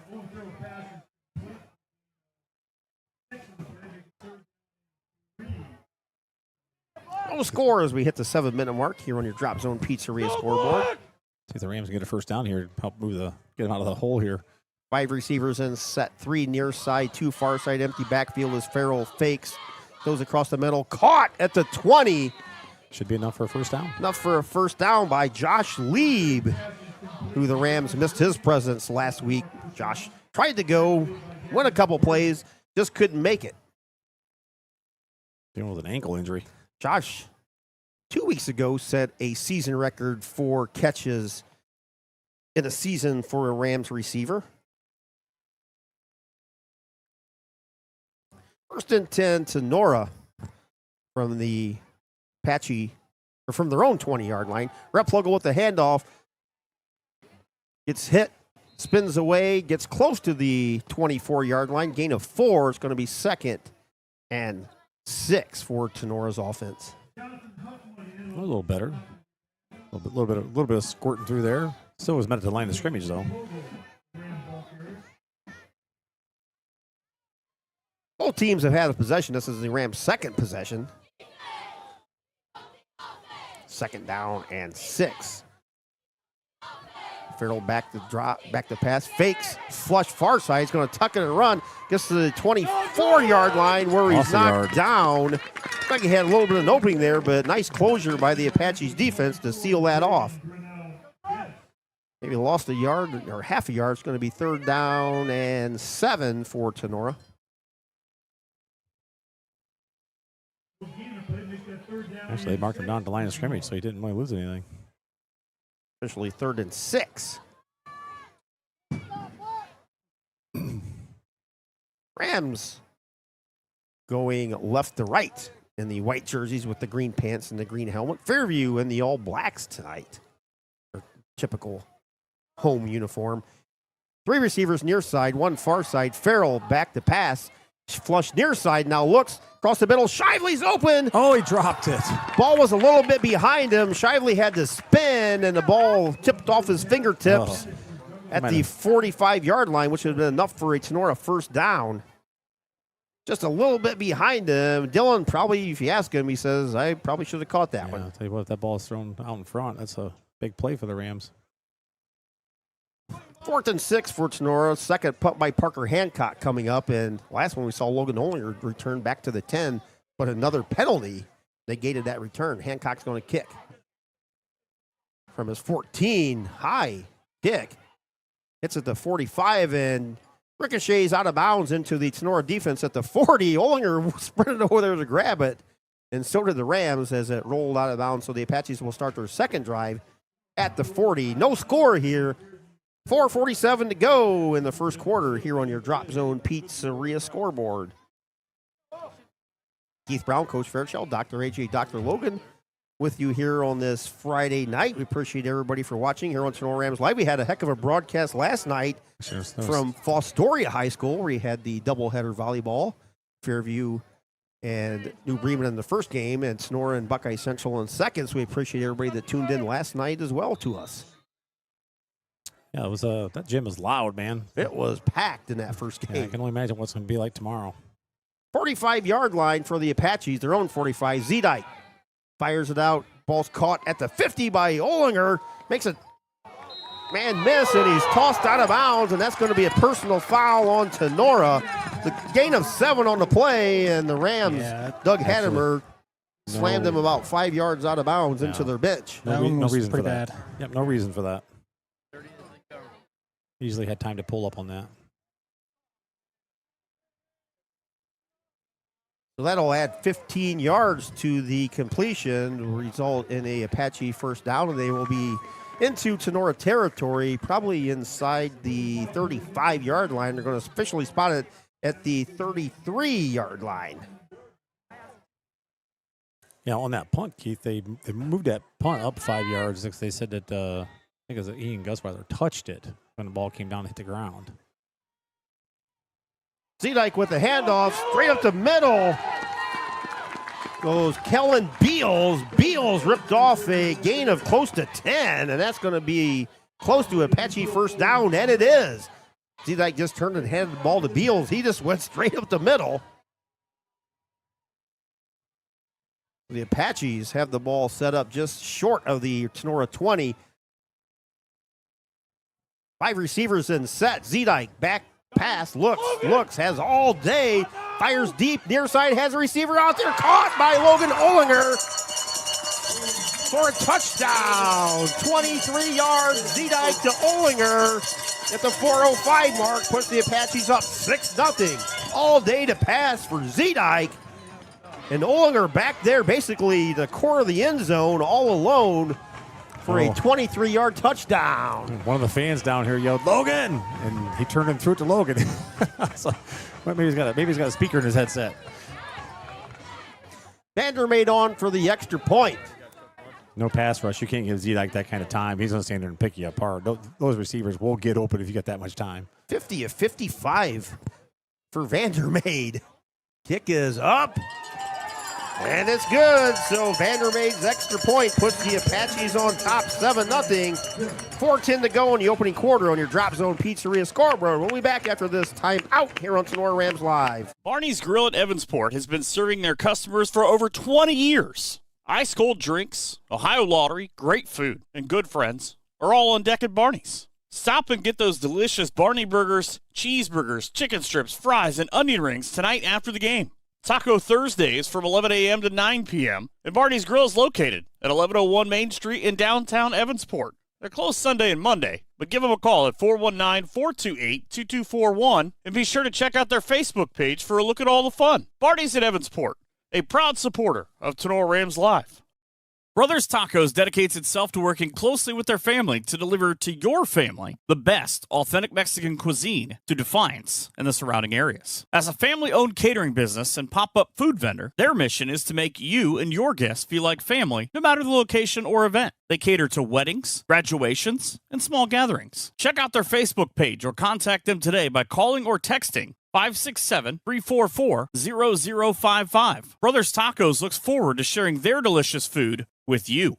No score as we hit the 7-minute mark here on your Drop Zone Pizzeria scoreboard. See if the Rams can get a first down here, help get them out of the hole here. 5 receivers in set, 3 near side, 2 far side, empty backfield as Farrell fakes, goes across the middle, caught at the 20. Should be enough for a first down. Enough for a first down by Josh Lieb, who the Rams missed his presence last week. Josh tried to go, win a couple plays, just couldn't make it. Dealing with an ankle injury. Josh, 2 weeks ago, set a season record for catches in a season for a Rams receiver. 1st and 10 to Nora from the Apache, or from their own 20-yard line. Replogle with the handoff. Gets hit, spins away, gets close to the 24-yard line. Gain of 4. It's going to be 2nd and 6 for Tenora's offense. A little better. A little bit of squirting through there. Still was meant to line the scrimmage, though. Both teams have had a possession. This is the Rams' second possession. 2nd down and 6. Farrell back to pass, fakes, flush far side. He's going to tuck it and run. Gets to the 24-yard line where he's knocked down. Looks like he had a little bit of an opening there, but nice closure by the Apaches defense to seal that off. Maybe lost a yard or half a yard. It's going to be 3rd down and 7 for Tinora. Actually, they marked him down to the line of scrimmage, so he didn't really lose anything. Officially 3rd and 6. Rams going left to right in the white jerseys with the green pants and the green helmet. Fairview in the all blacks tonight. Or typical home uniform. 3 receivers near side, 1 far side. Farrell back to pass. Flush near side, now looks across the middle. Shively's open. Oh, he dropped it. Ball was a little bit behind him. Shively had to spin, and the ball tipped off his fingertips at the 45-yard line, which would have been enough for a Tinora 1st down. Just a little bit behind him. Dylan probably, if you ask him, he says, I probably should have caught that one. I'll tell you what, if that ball is thrown out in front, that's a big play for the Rams. 4th and 6 for Tinora. 2nd punt by Parker Hancock coming up. And last one we saw Logan Olinger return back to the 10, but another penalty negated that return. Hancock's going to kick from his 14. High kick. Hits at the 45 and ricochets out of bounds into the Tinora defense at the 40. Olinger sprinted over there to grab it, and so did the Rams as it rolled out of bounds. So the Apaches will start their 2nd drive at the 40. No score here. 4:47 to go in the 1st quarter here on your Drop Zone Pizzeria scoreboard. Keith Brown, Coach Fairchild, Dr. AJ, Dr. Logan with you here on this Friday night. We appreciate everybody for watching here on Tinora Rams Live. We had a heck of a broadcast last night from Fostoria High School where we had the doubleheader volleyball, Fairview and New Bremen in the first game, and Tinora and Buckeye Central in second. So we appreciate everybody that tuned in last night as well to us. Yeah, it was that gym was loud, man. It was packed in that first game. Yeah, I can only imagine what's going to be like tomorrow. 45-yard line for the Apaches, their own 45. Zedike fires it out. Ball's caught at the 50 by Olinger. Makes a man miss, and he's tossed out of bounds, and that's going to be a personal foul on Tinora. The gain of 7 on the play, and the Rams, Doug Hadamer, slammed him about 5 yards out of bounds into their bench. No reason for that. Bad. Yep, no reason for that. Easily had time to pull up on that. So that'll add 15 yards to the completion, result in a Apache 1st down, and they will be into Tinora territory, probably inside the 35-yard line. They're going to officially spot it at the 33-yard line. Yeah, on that punt, Keith, they moved that punt up 5 yards. They said that I think it was Ian Gusweiler touched it when the ball came down and hit the ground. Zedike with the handoff, straight up the middle. Goes Kellen Beals. Beals ripped off a gain of close to 10, and that's going to be close to Apache 1st down, and it is. Zedike just turned and handed the ball to Beals. He just went straight up the middle. The Apaches have the ball set up just short of the Tinora 20. 5 receivers in set. Zedike back pass, looks, has all day, fires deep, near side, has a receiver out there, caught by Logan Olinger for a touchdown. 23 yards, Zedike to Olinger at the 4:05 mark, puts the Apaches up 6-0. All day to pass for Zedike. And Olinger back there, basically the core of the end zone, all alone for a 23-yard touchdown. One of the fans down here yelled, "Logan!" and he turned and threw it to Logan. So maybe he's got a speaker in his headset. Vandermeer on for the extra point. No pass rush. You can't give Zedike that kind of time. He's going to stand there and pick you apart. Those receivers will get open if you get that much time. 50 of 55 for Vandermeer. Kick is up. And it's good. So Vandermaid's extra point puts the Apaches on top 7-0. 4:10 to go in the opening quarter on your Drop Zone Pizzeria scoreboard. We'll be back after this timeout here on Tinora Rams Live. Barney's Grill at Evansport has been serving their customers for over 20 years. Ice cold drinks, Ohio lottery, great food, and good friends are all on deck at Barney's. Stop and get those delicious Barney burgers, cheeseburgers, chicken strips, fries, and onion rings tonight after the game. Taco Thursdays from 11 a.m. to 9 p.m. And Barney's Grill is located at 1101 Main Street in downtown Evansport. They're closed Sunday and Monday, but give them a call at 419-428-2241 and be sure to check out their Facebook page for a look at all the fun. Barney's at Evansport, a proud supporter of Tinora Rams Live. Brothers Tacos dedicates itself to working closely with their family to deliver to your family the best authentic Mexican cuisine to Defiance and the surrounding areas. As a family-owned catering business and pop-up food vendor, their mission is to make you and your guests feel like family no matter the location or event. They cater to weddings, graduations, and small gatherings. Check out their Facebook page or contact them today by calling or texting 567-344-0055. Brothers Tacos looks forward to sharing their delicious food with you.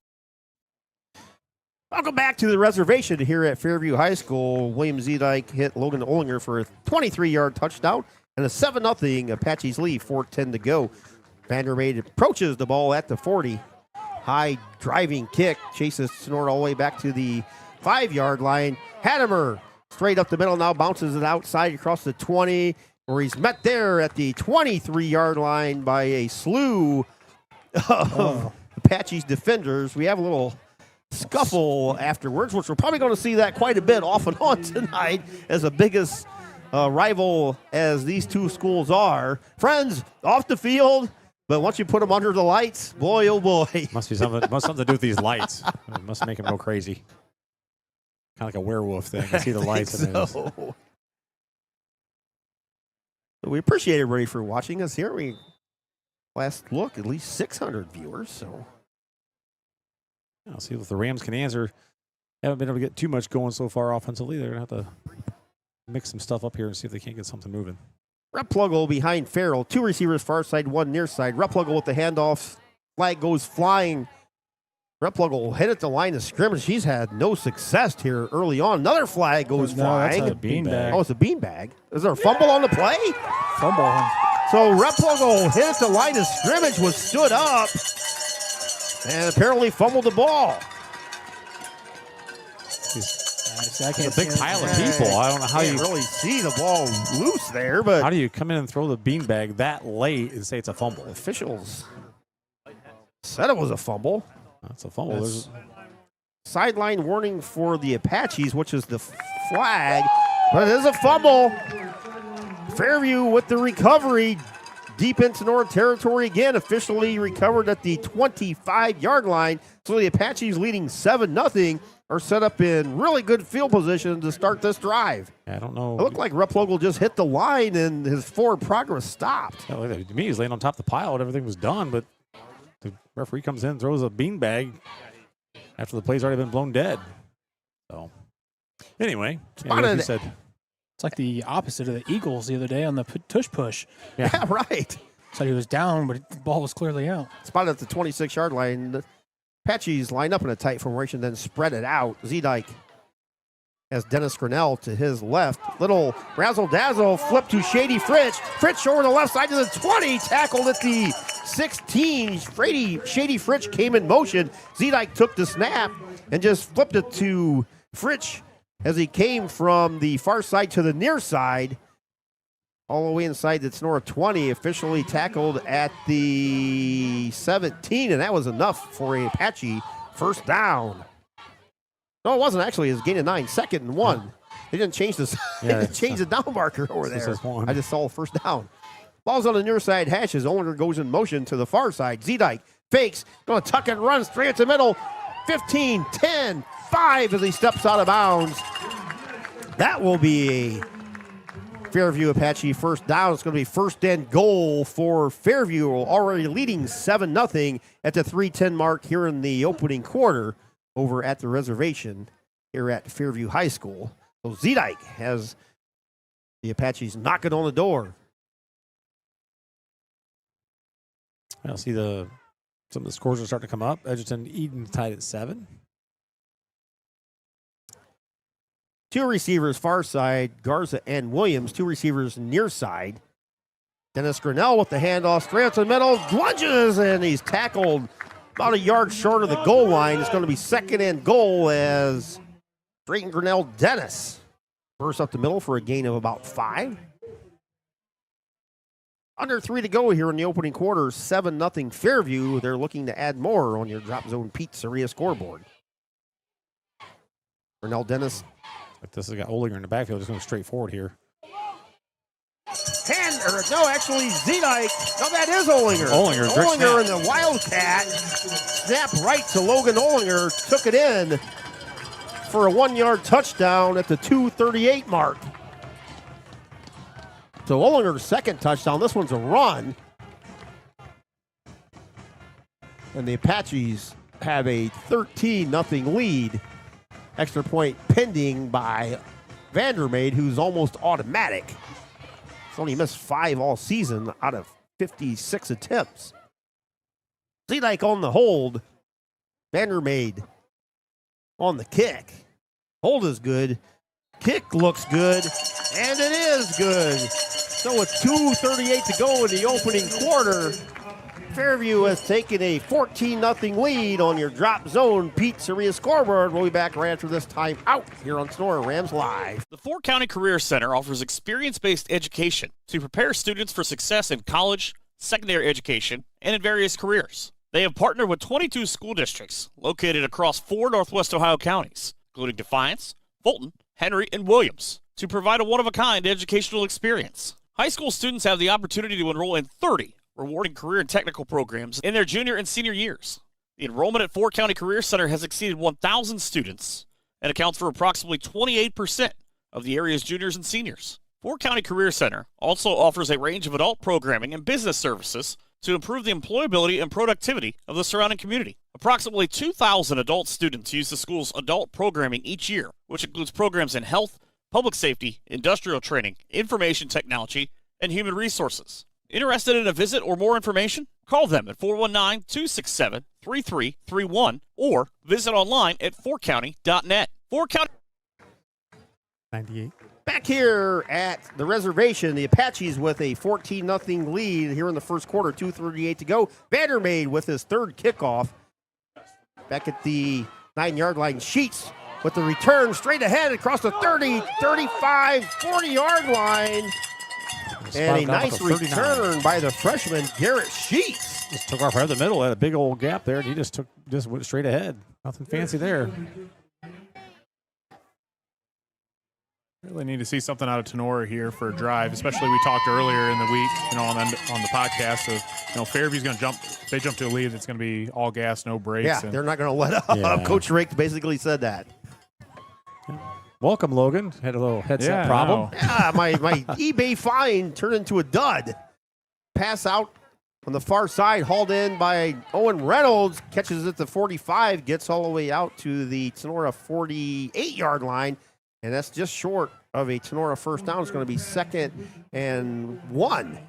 Welcome back to the reservation here at Fairview High School. William Zedike hit Logan Olinger for a 23-yard touchdown and a 7-0 Apaches lead, 4:10 to go. Vandermaid approaches the ball at the 40. High driving kick chases Tinora all the way back to the 5-yard line. Hadamer straight up the middle, now bounces it outside across the 20, where he's met there at the 23-yard line by a slew of Apaches defenders. We have a little scuffle afterwards, which we're probably going to see that quite a bit off and on tonight as the biggest rival as these two schools are. Friends, off the field, but once you put them under the lights, boy, oh boy. Must be something to do with these lights. It must make them go crazy. Kind of like a werewolf thing. You see the lights. So we appreciate everybody for watching us here. We last look, at least 600 viewers. So I'll see if the Rams can answer. Haven't been able to get too much going so far offensively. They're going to have to mix some stuff up here and see if they can't get something moving. Replugle behind Farrell. 2 receivers far side, 1 near side. Replugle with the handoff. Flag goes flying. Replugle hit at the line of scrimmage. He's had no success here early on. Another flag goes flying. That's a beanbag. Oh, it's a beanbag. Is there a fumble on the play? Fumble. So Replugle hit at the line of scrimmage, was stood up, and apparently fumbled the ball. It's a big pile of people. I don't know how you really see the ball loose there, but how do you come in and throw the beanbag that late and say it's a fumble? Officials said it was a fumble. That's a fumble. Sideline warning for the Apaches, which is the flag, but it is a fumble. Fairview with the recovery deep into North territory again, officially recovered at the 25-yard line. So the Apaches leading 7-0 are set up in really good field position to start this drive. Yeah, I don't know. It looked like Replogle just hit the line and his forward progress stopped. Yeah, to me, he's laying on top of the pile and everything was done, but the referee comes in and throws a beanbag after the play's already been blown dead. So, anyway, like you said. It's like the opposite of the Eagles the other day on the tush push. Yeah, right. So he was down, but the ball was clearly out. Spotted at the 26-yard line. The Apaches line up in a tight formation, then spread it out. Zedike has Dennis Grinnell to his left. Little razzle-dazzle flip to Shady Fritch. Fritch over the left side to the 20, tackled at the 16. Shady Fritch came in motion. Zedike took the snap and just flipped it to Fritch as he came from the far side to the near side. All the way inside the Tinora 20, officially tackled at the 17, and that was enough for a Apache first down. No, it wasn't actually. It was a gain of 9, 2nd and 1. They didn't change this. They didn't change the down marker over there. I just saw first down. Ball's on the near side hashes. Olinger goes in motion to the far side. Zedike fakes, going to tuck and run straight at the middle. 15, 10, 5 as he steps out of bounds. That will be a Fairview Apache first down. It's going to be first and goal for Fairview, already leading 7-0 at the 3:10 mark here in the opening quarter over at the reservation here at Fairview High School. So Zedike has the Apaches knocking on the door. I'll see some of the scores are starting to come up. Edgerton, Eden tied at 7. Two receivers far side, Garza and Williams. Two receivers near side. Dennis Grinnell with the handoff, straight up the middle, lunges, and he's tackled about a yard short of the goal line. It's going to be 2nd and goal as Drayton Grinnell Dennis bursts up the middle for a gain of about 5. Under 3 to go here in the opening quarter, 7-0 Fairview. They're looking to add more on your Drop Zone Pizzeria scoreboard. Grinnell Dennis. But this has got Olinger in the backfield, just going straight forward here. Actually, Zedike. No, that is Olinger. Olinger and the Wildcat snap right to Logan Olinger. Took it in for a 1-yard touchdown at the 2:38 mark. So Ollinger's second touchdown. This one's a run. And the Apaches have a 13-0 lead. Extra point pending by Vandermeid, who's almost automatic. He's only missed 5 all season out of 56 attempts. Zedike on the hold. Vandermeid on the kick. Hold is good. Kick looks good. And it is good. So with 2:38 to go in the opening quarter, Fairview has taken a 14-0 lead on your Drop Zone Pizzeria scoreboard. We'll be back right after this time out here on Tinora Rams Live. The Fort County Career Center offers experience-based education to prepare students for success in college, secondary education, and in various careers. They have partnered with 22 school districts located across 4 Northwest Ohio counties, including Defiance, Fulton, Henry, and Williams, to provide a one-of-a-kind educational experience. High school students have the opportunity to enroll in 30 rewarding career and technical programs in their junior and senior years. The enrollment at Fort County Career Center has exceeded 1,000 students and accounts for approximately 28% of the area's juniors and seniors. Fort County Career Center also offers a range of adult programming and business services to improve the employability and productivity of the surrounding community. Approximately 2,000 adult students use the school's adult programming each year, which includes programs in health, public safety, industrial training, information technology, and human resources. Interested in a visit or more information? Call them at 419-267-3331 or visit online at fortcounty.net. Fort County 98. Back here at the reservation, the Apaches with a 14-0 lead here in the first quarter, 2:38 to go. Vandermeid with his third kickoff. Back at the 9-yard line, Sheets with the return straight ahead across the 30, 35, 40-yard line. And a nice return by the freshman, Garrett Sheets. Just took off right in the middle, had a big old gap there, and he just went straight ahead. Nothing fancy there. Really need to see something out of Tinora here for a drive, especially we talked earlier in the week, on the podcast of, Fairview's going to jump. If they jump to a lead, it's going to be all gas, no brakes. Yeah, they're not going to let up. Yeah. Coach Rake basically said that. Welcome, Logan. Had a little headset problem. Yeah, my eBay find turned into a dud. Pass out on the far side, hauled in by Owen Reynolds, catches it to 45, gets all the way out to the Tinora 48-yard line, and that's just short of a Tinora first down. It's going to be 2nd and 1.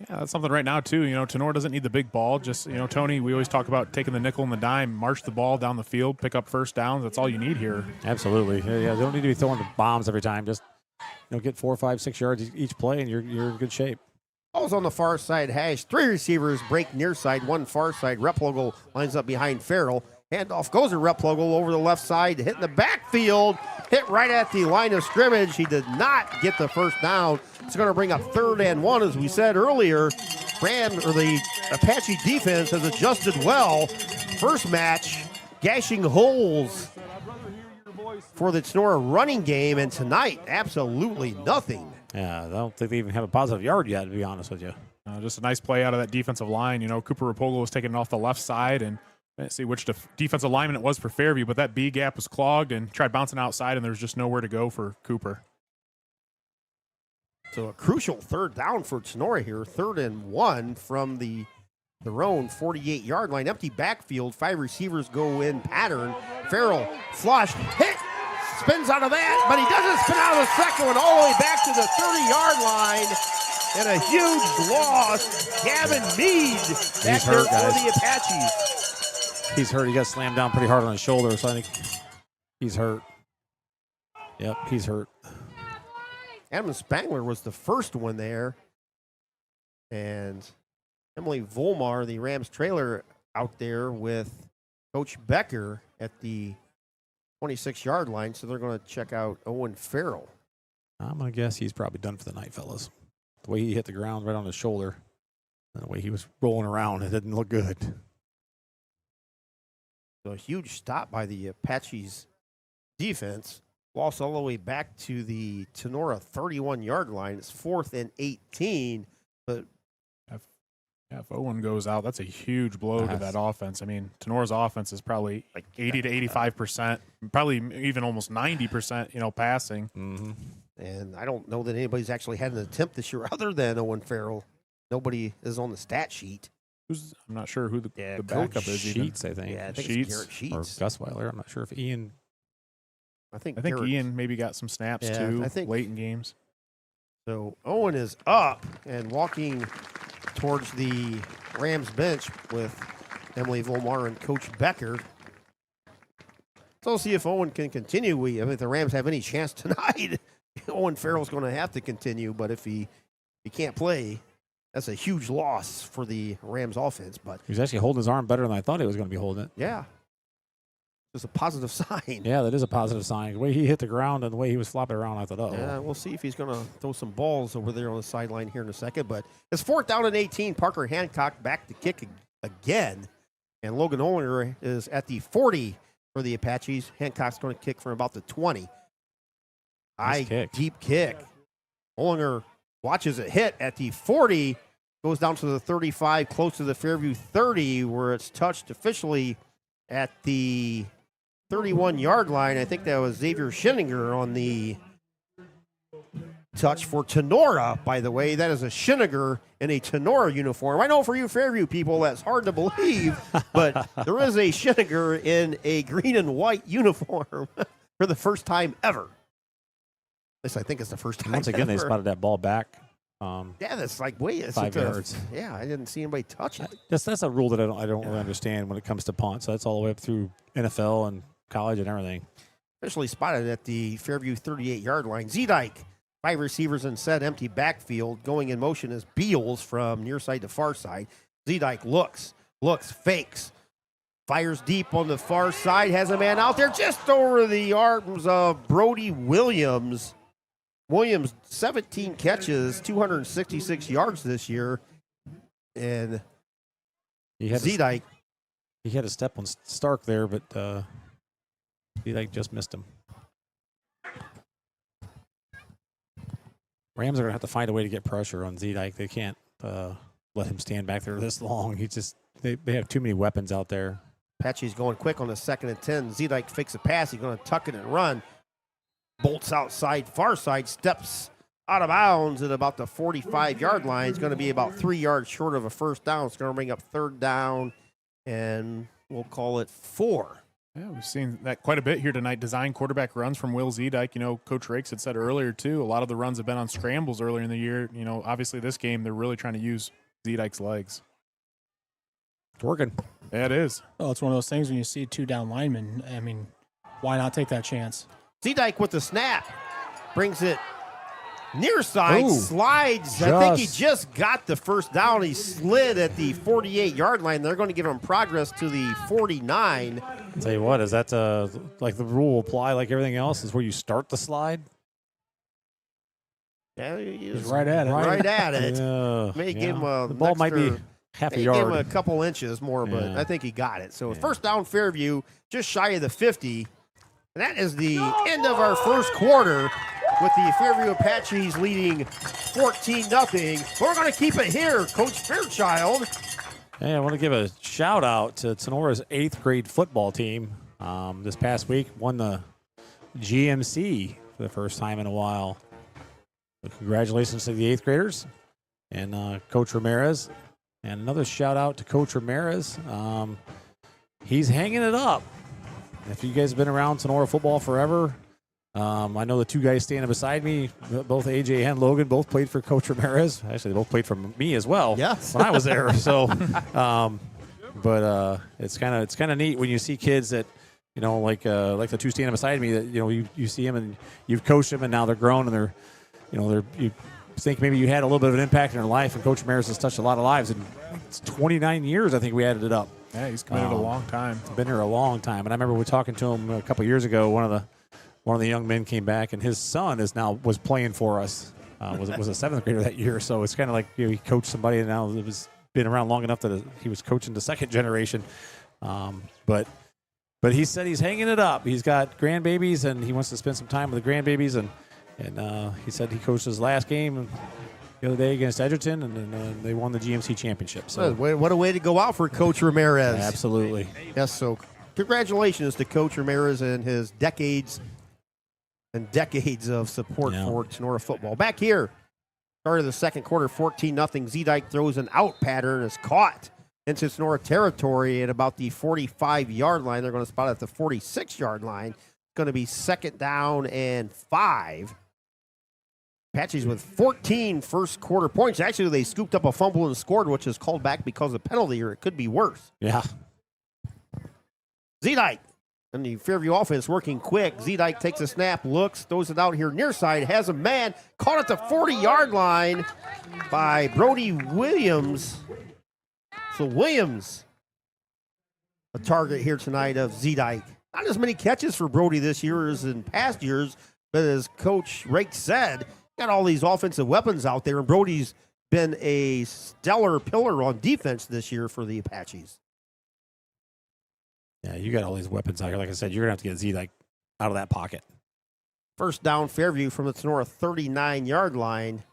Yeah, that's something right now, too. Tinora doesn't need the big ball. Just, Tony, we always talk about taking the nickel and the dime, march the ball down the field, pick up first downs. That's all you need here. Absolutely. Yeah, they don't need to be throwing the bombs every time. Just, get 4, 5, 6 yards each play, and you're in good shape. Ball's on the far side hash. 3 receivers break near side, 1 far side. Replogle lines up behind Farrell. Handoff goes to Replogle over the left side, hitting the backfield, hit right at the line of scrimmage. He did not get the first down. It's going to bring up 3rd and 1, as we said earlier. The Apache defense has adjusted well. First match, gashing holes for the Tinora running game, and tonight, absolutely nothing. Yeah, I don't think they even have a positive yard yet, to be honest with you. Just a nice play out of that defensive line. Cooper Rapoglu was taking it off the left side, and let's see which defensive lineman it was for Fairview, but that B gap was clogged and tried bouncing outside, and there was just nowhere to go for Cooper. So a crucial 3rd down for Tinora here. 3rd and 1 from the own 48-yard line. Empty backfield. 5 receivers go in pattern. Farrell flush, hit, spins out of that, but he doesn't spin out of the second one all the way back to the 30-yard line. and a huge loss. Gavin Mead back there hurt, for guys. the Apaches. He's hurt. He got slammed down pretty hard on his shoulder, so I think he's hurt. Yep, he's hurt. Adam Spangler was the first one there. And Emily Volmar, the Rams trailer, out there with Coach Becker at the 26-yard line. So they're going to check out Owen Farrell. I'm going to guess he's probably done for the night, fellas. The way he hit the ground right on his shoulder, and the way he was rolling around, it didn't look good. So a huge stop by the Apaches defense. Lost all the way back to the Tinora 31-yard line. It's 4th and 18. But if Owen goes out, that's a huge blow to that offense. I mean, Tenora's offense is probably like 80 to 85%, probably even almost 90%, passing. Mm-hmm. And I don't know that anybody's actually had an attempt this year other than Owen Farrell. Nobody is on the stat sheet. I'm not sure who the Coach backup is. Sheets, I think. Yeah, I think Sheets. it's Garrett Sheets. Or Gus Weiler. I'm not sure if Ian. I think Garrett, Garrett, Ian maybe got some snaps too, I think late in games. So Owen is up and walking towards the Rams bench with Emily Volmar and Coach Becker. So we'll see if Owen can continue. If the Rams have any chance tonight, Owen Farrell's going to have to continue. But if he can't play, that's a huge loss for the Rams offense. But He was actually holding his arm better than I thought he was going to be holding it. yeah, it's a positive sign. Yeah, that is a positive sign. The way he hit the ground and the way he was flopping around, I thought, Yeah, we'll see if he's going to throw some balls over there on the sideline here in a second. But it's 4th down and 18. Parker Hancock back to kick again. And Logan Olinger is at the 40 for the Apaches. Hancock's going to kick from about the 20. Nice kick. Deep kick. Olinger watches it hit at the 40. Goes down to the 35, close to the Fairview 30, where it's touched officially at the 31-yard line. I think that was Xavier Schinninger on the touch for Tinora, by the way. That is a Schinninger in a Tinora uniform. I know for you Fairview people, that's hard to believe, but there is a Schinninger in a green and white uniform for the first time ever. At least I think it's the first time Once again, ever. they spotted that ball back. Yeah, that's like, wait, it's 5 yards. Yeah, I didn't see anybody touch it. That's a rule that I don't really understand when it comes to punts. So that's all the way up through NFL and college and everything. Officially spotted at the Fairview 38-yard line. Z-Dyke, 5 receivers in set, empty backfield. Going in motion is Beals from near side to far side. Z-Dyke looks, fakes, fires deep on the far side, has a man out there just over the arms of Brody Williams. Williams, 17 catches, 266 yards this year. And Z-Dyke. He had a step on Stark there, but Z-Dyke just missed him. Rams are going to have to find a way to get pressure on Z-Dyke. They can't let him stand back there this long. They have too many weapons out there. Apache's going quick on the 2nd and 10. Z-Dyke fakes a pass. He's going to tuck it and run. Bolts outside, far side, steps out of bounds at about the 45-yard line. It's going to be about 3 yards short of a first down. It's going to bring up 3rd down, and we'll call it 4. Yeah, we've seen that quite a bit here tonight. Design quarterback runs from Will Z-Dyke. Coach Rakes had said earlier, too, a lot of the runs have been on scrambles earlier in the year. Obviously this game, they're really trying to use Z-Dyke's legs. It's working. Yeah, it is. Oh, it's one of those things when you see 2 down linemen. I mean, why not take that chance? Z-Dyke with the snap. Brings it near side, Ooh, slides. I think he just got the first down. He slid at the 48-yard line. They're going to give him progress to the 49. I'll tell you what, is that like the rule will apply like everything else is where you start the slide? Yeah, He's right at it. Right at it. Yeah. May give him a the ball might be half a Give him yard. a couple inches more, but Yeah. I think he got it. So Yeah. first down Fairview, just shy of the 50. And that is the end of our first quarter with the Fairview Apaches leading 14-0. We're going to keep it here, Coach Fairchild. Hey, I want to give a shout out to Tenora's 8th grade football team. This past week won the GMC for the first time in a while. So congratulations to the 8th graders and Coach Ramirez. And another shout out to Coach Ramirez. He's hanging it up. If you guys have been around Tinora football forever, I know the two guys standing beside me, both AJ and Logan, both played for Coach Ramirez. Actually, they both played for me as well. Yes. When I was there. So, but it's kind of neat when you see kids that, like the two standing beside me that you see them and you've coached them and now they're grown and they're you think maybe you had a little bit of an impact in their life, and Coach Ramirez has touched a lot of lives. And it's 29 years, I think we added it up. Yeah, he's committed a long time. Been here a long time. And I remember we were talking to him a couple of years ago. One of the young men came back, and his son was playing for us. Was a seventh grader that year. So it's kind of like he coached somebody, and now it was been around long enough that he was coaching the second generation. But he said he's hanging it up. He's got grandbabies, and he wants to spend some time with the grandbabies. And he said he coached his last game the other day against Edgerton, and then they won the GMC championship. So what a way to go out for Coach Ramirez. Absolutely. Yes, so congratulations to Coach Ramirez and his decades and decades of support for Tinora football. Back here, start of the second quarter, 14-0. Z-Dyke throws an out pattern, is caught into Tinora territory at about the 45-yard line. They're going to spot it at the 46-yard line. It's going to be 2nd down and 5. Apaches with 14 first quarter points. Actually, they scooped up a fumble and scored, which is called back because of penalty, or it could be worse. Yeah. Z-Dyke and the Fairview offense working quick. Z-Dyke takes a snap, looks, throws it out here near side, has a man caught at the 40-yard line by Brody Williams. So Williams, a target here tonight of Z-Dyke. Not as many catches for Brody this year as in past years, but as Coach Rake said, got all these offensive weapons out there, and Brody's been a stellar pillar on defense this year for the Apaches. Yeah, you got all these weapons out here. Like I said, you're going to have to get Z-Dyke out of that pocket. First down, Fairview from the Tinora 39-yard line.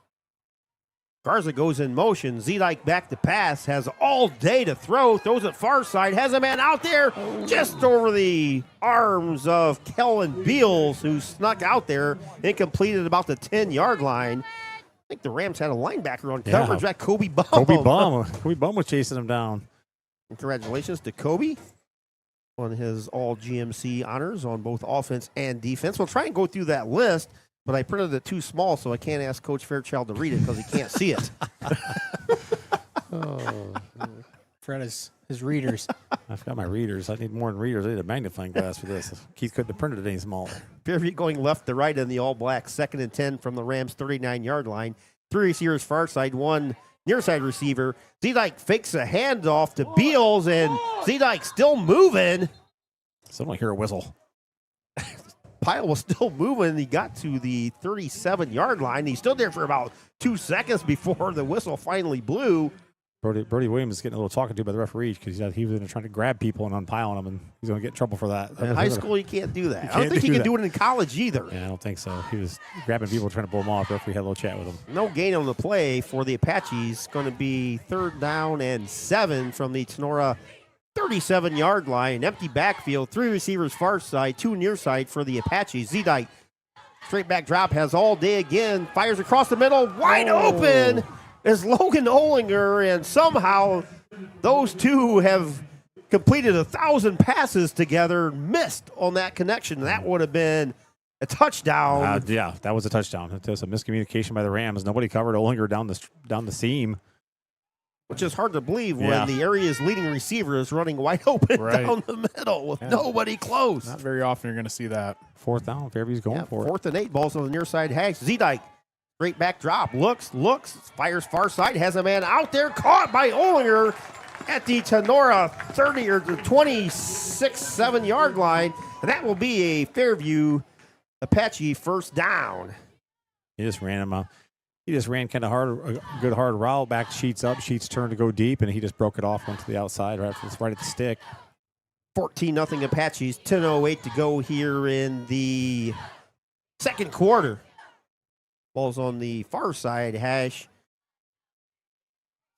Garza goes in motion. Z-Dyke back to pass, has all day to throw, throws it far side, has a man out there just over the arms of Kellen Beals, who snuck out there and completed about the 10-yard line. I think the Rams had a linebacker on coverage. That Kobe Bum. Kobe Bum was chasing him down. And congratulations to Kobe on his all GMC honors on both offense and defense. We'll try and go through that list, but I printed it too small, so I can't ask Coach Fairchild to read it because he can't see it. Fred is his readers. I've got my readers. I need more than readers. I need a magnifying glass for this. Keith couldn't have printed it any smaller. Fairview going left to right in the all-black. 2nd and 10 from the Rams' 39-yard line. 3 receivers far side, 1 near side receiver. Z-Dyke fakes a handoff to Beals, and Z-Dyke still moving. Someone hear a whistle. Pyle was still moving. He got to the 37-yard line. He stood there for about 2 seconds before the whistle finally blew. Brody Williams is getting a little talking to by the referee because he was trying to grab people and unpiling them, and he's going to get in trouble for that. In high school, you can't do that. I don't think you can do it in college either. Yeah, I don't think so. He was grabbing people, trying to pull them off. The referee had a little chat with him. No gain on the play for the Apaches. Going to be 3rd down and 7 from the Tinora 37-yard line. Empty backfield. 3 receivers far side, 2 near side for the Apaches. Z-Dyke, straight back drop, has all day again. Fires across the middle. Wide open is Logan Olinger, and somehow those two have completed 1,000 passes together, missed on that connection. That would have been a touchdown. Yeah, that was a touchdown. It was a miscommunication by the Rams. Nobody covered Olinger down the seam. Which is hard to believe when the area's leading receiver is running wide open down the middle with nobody close. Not very often you're going to see that. 4th down. Fairview's going for it. 4th and 8. Balls on the near side hash. Z-Dyke, straight back drop. Looks, fires far side. Has a man out there. Caught by Olinger at the Tinora 30 or the 26-7-yard line. And that will be a Fairview Apache first down. He just ran him out. He just ran kind of hard, a good hard route, back sheets up, sheets turned to go deep, and he just broke it off, went to the outside, right at the stick. 14-0 Apaches, 10:08 to go here in the second quarter. Ball's on the far side hash.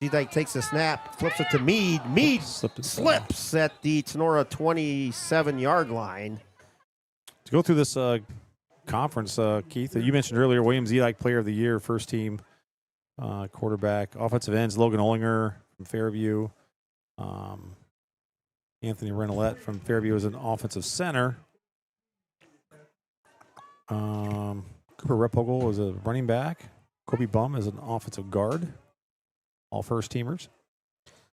Z-Dyke takes a snap, flips it to Mead. Mead slips at the Tinora 27-yard line. To go through this conference, Keith, you mentioned earlier, William Z-Dyke Player of the Year, first team quarterback. Offensive ends, Logan Olinger from Fairview. Anthony Renolette from Fairview is an offensive center. Cooper Repogel is a running back. Kobe Bum is an offensive guard. All first-teamers.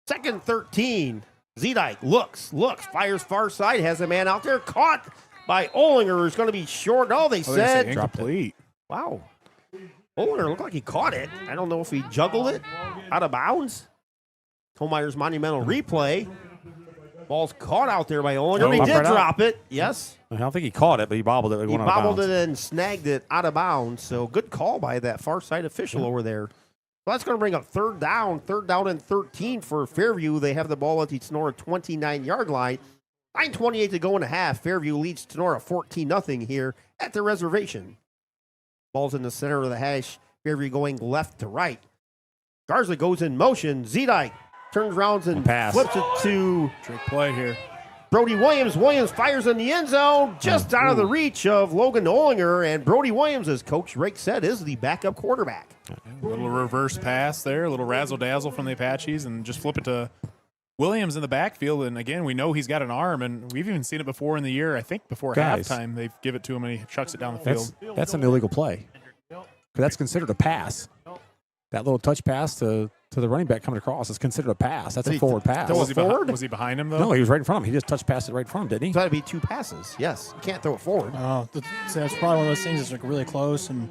2nd 13. Zedike looks, fires far side, has a man out there, caught by Olinger, who's going to be short. No, they said incomplete. Wow. Olinger looked like he caught it. I don't know if he juggled it out of bounds. Holmeyer's monumental replay. Ball's caught out there by Olinger. Oh, He did right out. drop it. Yes. I don't think he caught it, but he bobbled it. He bobbled it and snagged it out of bounds. So good call by that far side official over there. So that's going to bring up 3rd down and 13 for Fairview. They have the ball at the Tinora 29-yard line. 9:28 to go in the half. Fairview leads Tinora 14-0 here at the reservation. Ball's in the center of the hash. Fairview going left to right. Garza goes in motion. Zedike turns around and pass. flips it to Trick play here. Brody Williams. Williams fires in the end zone, just out of the reach of Logan Olinger. And Brody Williams, as Coach Rake said, is the backup quarterback. A little reverse pass there, a little razzle-dazzle from the Apaches, and just flip it to Williams in the backfield. And again, we know he's got an arm, and we've even seen it before in the year. I think before halftime, they give it to him, and he chucks it down the field. That's an illegal play. 'Cause that's considered a pass. That little touch pass to the running back coming across is considered a pass. That's a forward pass. throw it forward? Was he behind him, though? No, he was right in front of him. He just touch passed it right in front of him, didn't he? It's got to be 2 passes. Yes, you can't throw it forward. Oh, that's probably one of those things that's like really close and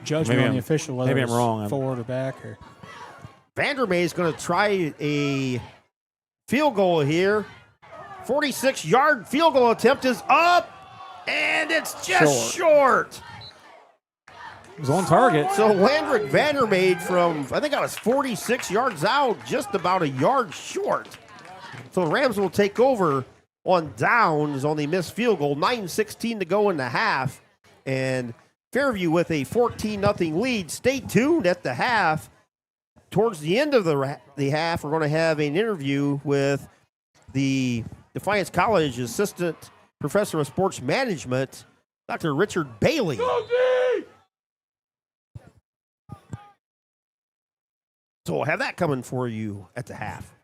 judgment Maybe on the I'm- official whether maybe it's I'm wrong. forward or back or. Vandermeer is going to try a field goal here. 46-yard field goal attempt is up, and it's just short. It was on target. So Landrick Vandermeer from, I think I was 46 yards out, just about a yard short. So the Rams will take over on downs on the missed field goal. 9:16 to go in the half. And Fairview with a 14-0 lead. Stay tuned at the half. Towards the end of the half, we're going to have an interview with the Defiance College Assistant Professor of Sports Management, Dr. Richard Bailey. So we'll have that coming for you at the half.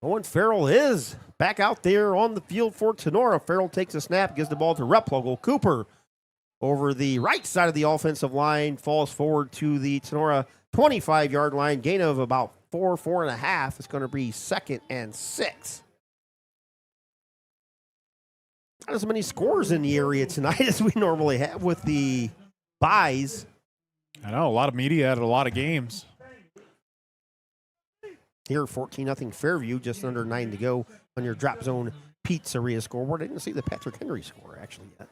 Owen Farrell is back out there on the field for Tinora. Farrell takes a snap, gives the ball to Replogle. Cooper over the right side of the offensive line, falls forward to the Tinora 25-yard line. Gain of about 4.5. It's going to be 2nd and 6. Not as many scores in the area tonight as we normally have with the buys. I know, a lot of media at a lot of games. Here, 14-0 Fairview, just under 9 to go on your Drop Zone Pizzeria scoreboard. I didn't see the Patrick Henry score actually yet.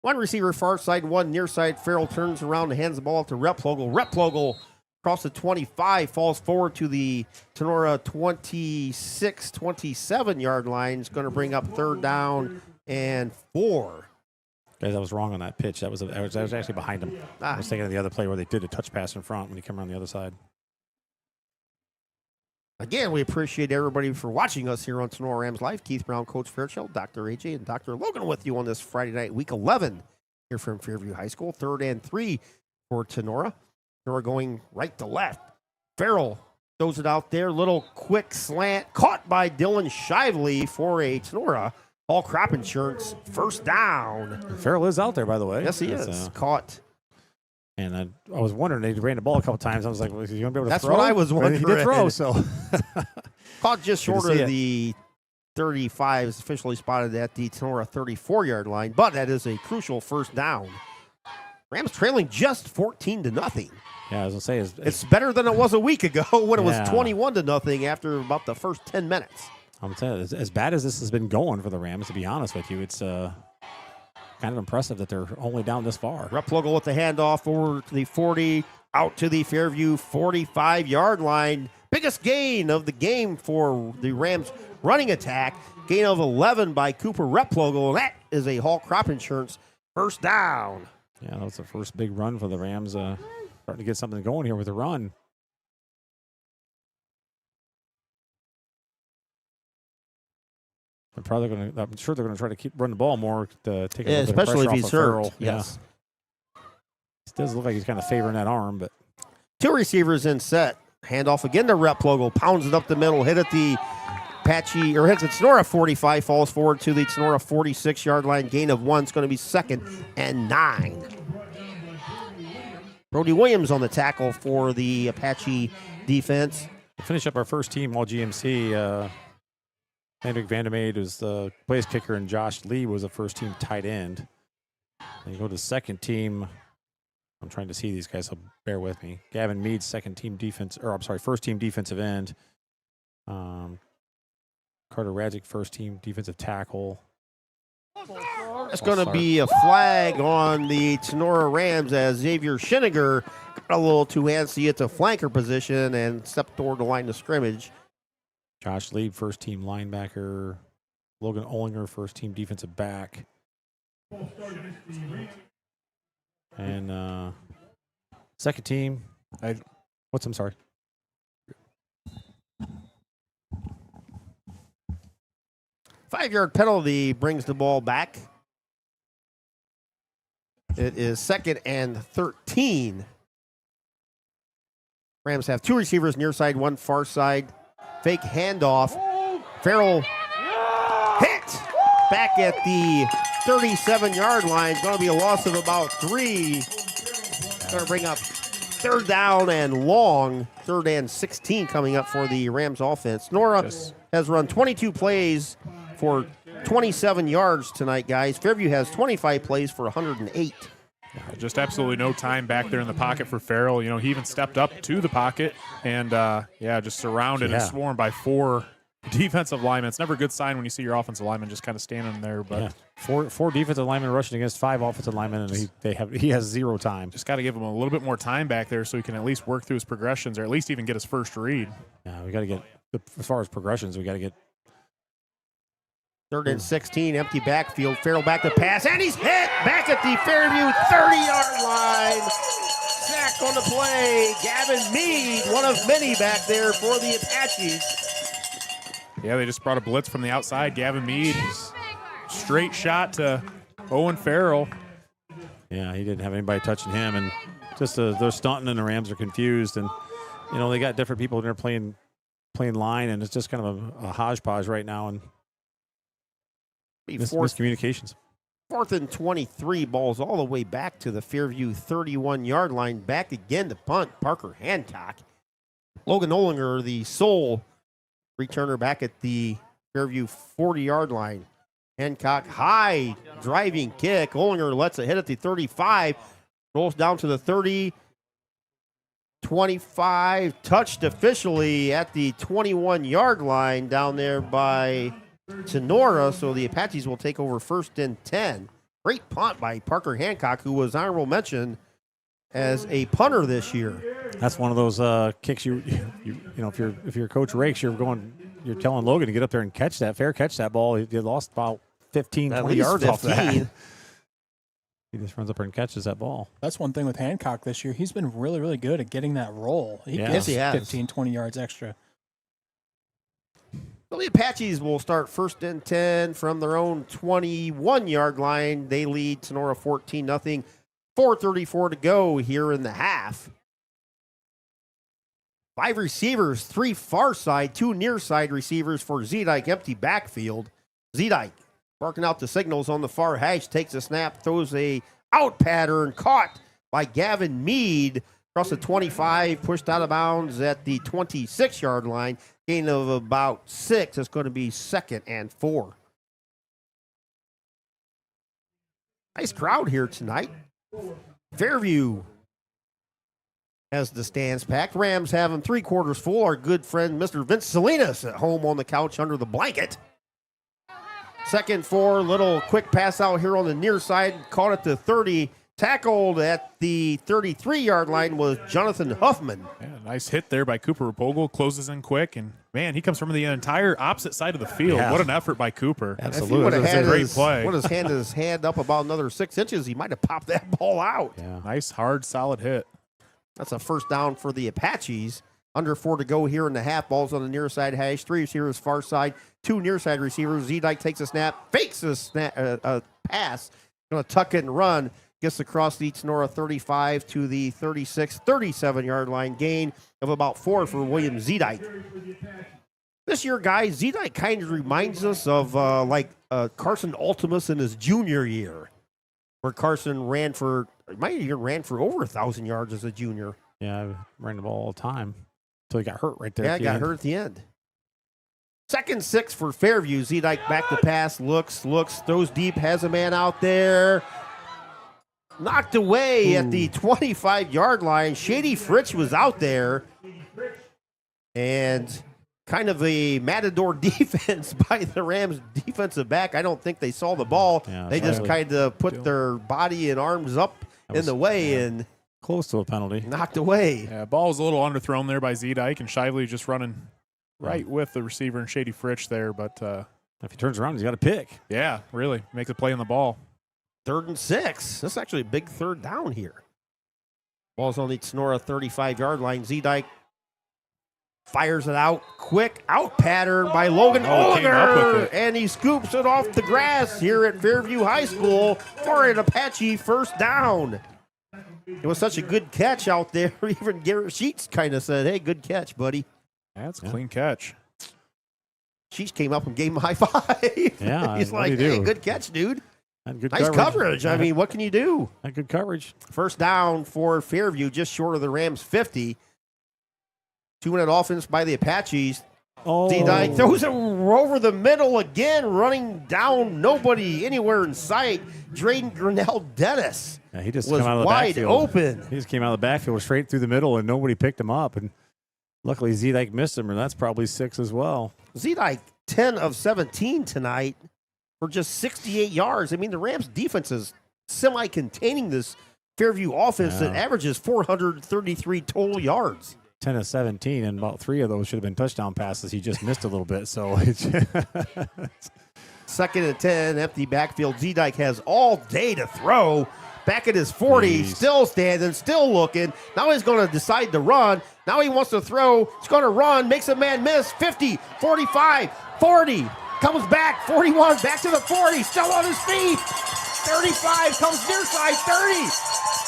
One receiver far side, one near side. Farrell turns around and hands the ball to Replogle. Replogle across the 25, falls forward to the Tinora 26, 27-yard line. It's going to bring up 3rd down and 4. Guys, I was wrong on that pitch. I was actually behind him. I was thinking of the other play where they did a touch pass in front when he came around the other side. Again, we appreciate everybody for watching us here on Tinora Rams Live. Keith Brown, Coach Fairchild, Dr. AJ, and Dr. Logan with you on this Friday night, week 11 here from Fairview High School. 3rd and 3 for Tinora. Tinora going right to left. Farrell throws it out there. Little quick slant caught by Dylan Shively for a Tinora All Crop Insurance 1st down. Farrell is out there, by the way. Yes, he is. Caught. And I was wondering, they ran the ball a couple times. I was like, was he going to be able to That's throw? what I was wondering. He did throw, so. Caught just Good to short see of it. the 35 is officially spotted at the Tinora 34-yard line, but that is a crucial 1st down. Rams trailing just 14-0. Yeah, I was going to say. It's better than it was a week ago when it was Yeah. 21-0 after about the first 10 minutes. I'm telling you, as bad as this has been going for the Rams, to be honest with you, it's kind of impressive that they're only down this far. Replogle with the handoff over to the 40, out to the Fairview 45-yard line. Biggest gain of the game for the Rams running attack. Gain of 11 by Cooper Replogle. That is a Hall Crop Insurance 1st down. Yeah, that was the first big run for the Rams. Starting to get something going here with the run. I'm sure they're going to try to run the ball more to take a little bit of especially if pressure he's off of hurt. Farrell. Yes. Yeah. It does look like he's kind of favoring that arm, but 2 receivers in set. Handoff again to Replogle. Pounds it up the middle. Hit at the Apache, or hits at Tinora 45, falls forward to the Tinora 46-yard line. Gain of 1. It's going to be 2nd and 9. Brody Williams on the tackle for the Apache defense. To finish up our first team, all GMC, Hendrik Vandermeed was the place kicker, and Josh Lee was the first team tight end. And you go to the second team. I'm trying to see these guys, so bear with me. Gavin Mead, first team defensive end. Carter Radzik, first team defensive tackle. It's going to be a flag on the Tinora Rams as Xavier Schiniger got a little too antsy at the flanker position and stepped toward the line of scrimmage. Josh Lee, first team linebacker. Logan Olinger, first team defensive back. And second team. I'm sorry. 5-yard penalty brings the ball back. It is 2nd and 13. Rams have 2 receivers near side, 1 far side. Fake handoff. Farrell hit back at the 37-yard line. Going to be a loss of about 3. Going to bring up 3rd down and long. 3rd and 16 coming up for the Rams offense. Nora has run 22 plays for 27 yards tonight, guys. Fairview has 25 plays for 108. Just absolutely no time back there in the pocket for Farrell. You know, he even stepped up to the pocket and, just surrounded and swarmed by 4 defensive linemen. It's never a good sign when you see your offensive lineman just kind of standing there. But four defensive linemen rushing against 5 offensive linemen, and he has 0 time. Just got to give him a little bit more time back there so he can at least work through his progressions or at least even get his first read. Yeah, we got to get, as far as progressions, we got to get. 3rd and 16, empty backfield. Farrell back to pass, and he's hit back at the Fairview 30-yard line. Sack on the play. Gavin Mead, one of many back there for the Apaches. Yeah, they just brought a blitz from the outside. Gavin Mead, straight shot to Owen Farrell. Yeah, he didn't have anybody touching him, and just they're stunting, and the Rams are confused, and they got different people in there playing line, and it's just kind of a hodgepodge right now, and miscommunications. 4th and 23, balls all the way back to the Fairview 31-yard line. Back again to punt, Parker Hancock. Logan Olinger, the sole returner, back at the Fairview 40-yard line. Hancock, high driving kick. Olinger lets it hit at the 35, rolls down to the 30, 25, touched officially at the 21-yard line down there by Tinora, so the Apaches will take over 1st and 10. Great punt by Parker Hancock, who was honorable mention as a punter this year. That's one of those kicks if you're Coach Rakes, you're telling Logan to get up there and catch that ball. He lost about 15, 20 yards 15. Off that. He just runs up there and catches that ball. That's one thing with Hancock this year. He's been really, really good at getting that roll. He gets 15, 20 yards extra. Well, the Apaches will start 1st and 10 from their own 21-yard line. They lead Tinora 14-0. 4:34 to go here in the half. 5 receivers, 3 far side, 2 near side receivers for Zedike. Empty backfield. Zedike barking out the signals on the far hash, takes a snap, throws a out pattern, caught by Gavin Mead across the 25, pushed out of bounds at the 26-yard line. Gain of about 6. It's going to be 2nd and 4. Nice crowd here tonight. Fairview has the stands packed. Rams have them 3/4 full. Our good friend, Mr. Vince Salinas, at home on the couch under the blanket. 2nd and 4, little quick pass out here on the near side. Caught at the 30. Tackled at the 33-yard line was Jonathan Huffman. Yeah, nice hit there by Cooper Rapogel. Closes in quick, and man, he comes from the entire opposite side of the field. Yeah. What an effort by Cooper. Absolutely. If he would have had his hand up about another 6 inches, he might have popped that ball out. Yeah. Nice, hard, solid hit. That's a 1st down for the Apaches. Under 4 to go here in the half. Ball's on the near side hash. 3 receivers far side. 2 near side receivers. Zedike takes a snap, fakes a pass. Going to tuck it and run. Gets across the Tinora 35 to the 36, 37-yard line. Gain of about 4 for William Zedike. This year, guys, Zedike kind of reminds us of Carson Ultimus in his junior year, where Carson might have even ran for over 1,000 yards as a junior. Yeah, I ran the ball all the time until he got hurt right there. Yeah, at the got end. hurt at the end. 2nd 6 for Fairview. Zedike back to pass, looks, throws deep, has a man out there. Knocked away at the 25-yard line. Shady Fritsch was out there. And kind of a matador defense by the Rams defensive back. I don't think they saw the ball. Yeah, they just kind of put their body and arms up in the way and close to a penalty. knocked away. Yeah, ball was a little underthrown there by Zedike, and Shively just running right with the receiver and Shady Fritsch there. But If he turns around, he's got a pick. yeah, really makes a play on the ball. 3rd and 6. That's actually a big 3rd down here. Ball's on the Tinora 35-yard line. Zedike fires it out quick. Out pattern by Logan came up with Olinger. it. And he scoops it off the grass here at Fairview High School for an Apache 1st down. It was such a good catch out there. Even Garrett Sheets kind of said, hey, good catch, buddy. That's a clean catch. Sheets came up and gave him a high five. Yeah, He's what like, do you hey, do? good catch, dude. Had good Nice coverage. I mean, what can you do? Had good coverage. 1st down for Fairview, just short of the Rams 50. 2-minute offense by the Apaches. Oh, Zedike throws it over the middle again, running down, nobody anywhere in sight. Drayden Grinnell Dennis yeah, he just was came out of the wide backfield. open. He just came out of the backfield straight through the middle, and nobody picked him up. And luckily, Zedike missed him, and that's probably 6 as well. Zedike 10 of 17 tonight for just 68 yards. I mean, the Rams defense is semi-containing this Fairview offense that averages 433 total yards. 10 of 17, and about 3 of those should have been touchdown passes. He just missed a little bit. So it's 2nd and 10, empty backfield. Zedike has all day to throw. Back at his 40, Jeez. still standing, still looking. Now he's going to decide to run. Now he wants to throw. He's going to run, makes a man miss. 50, 45, 40. Comes back, 41, back to the 40. Still on his feet. 35, comes near side, 30,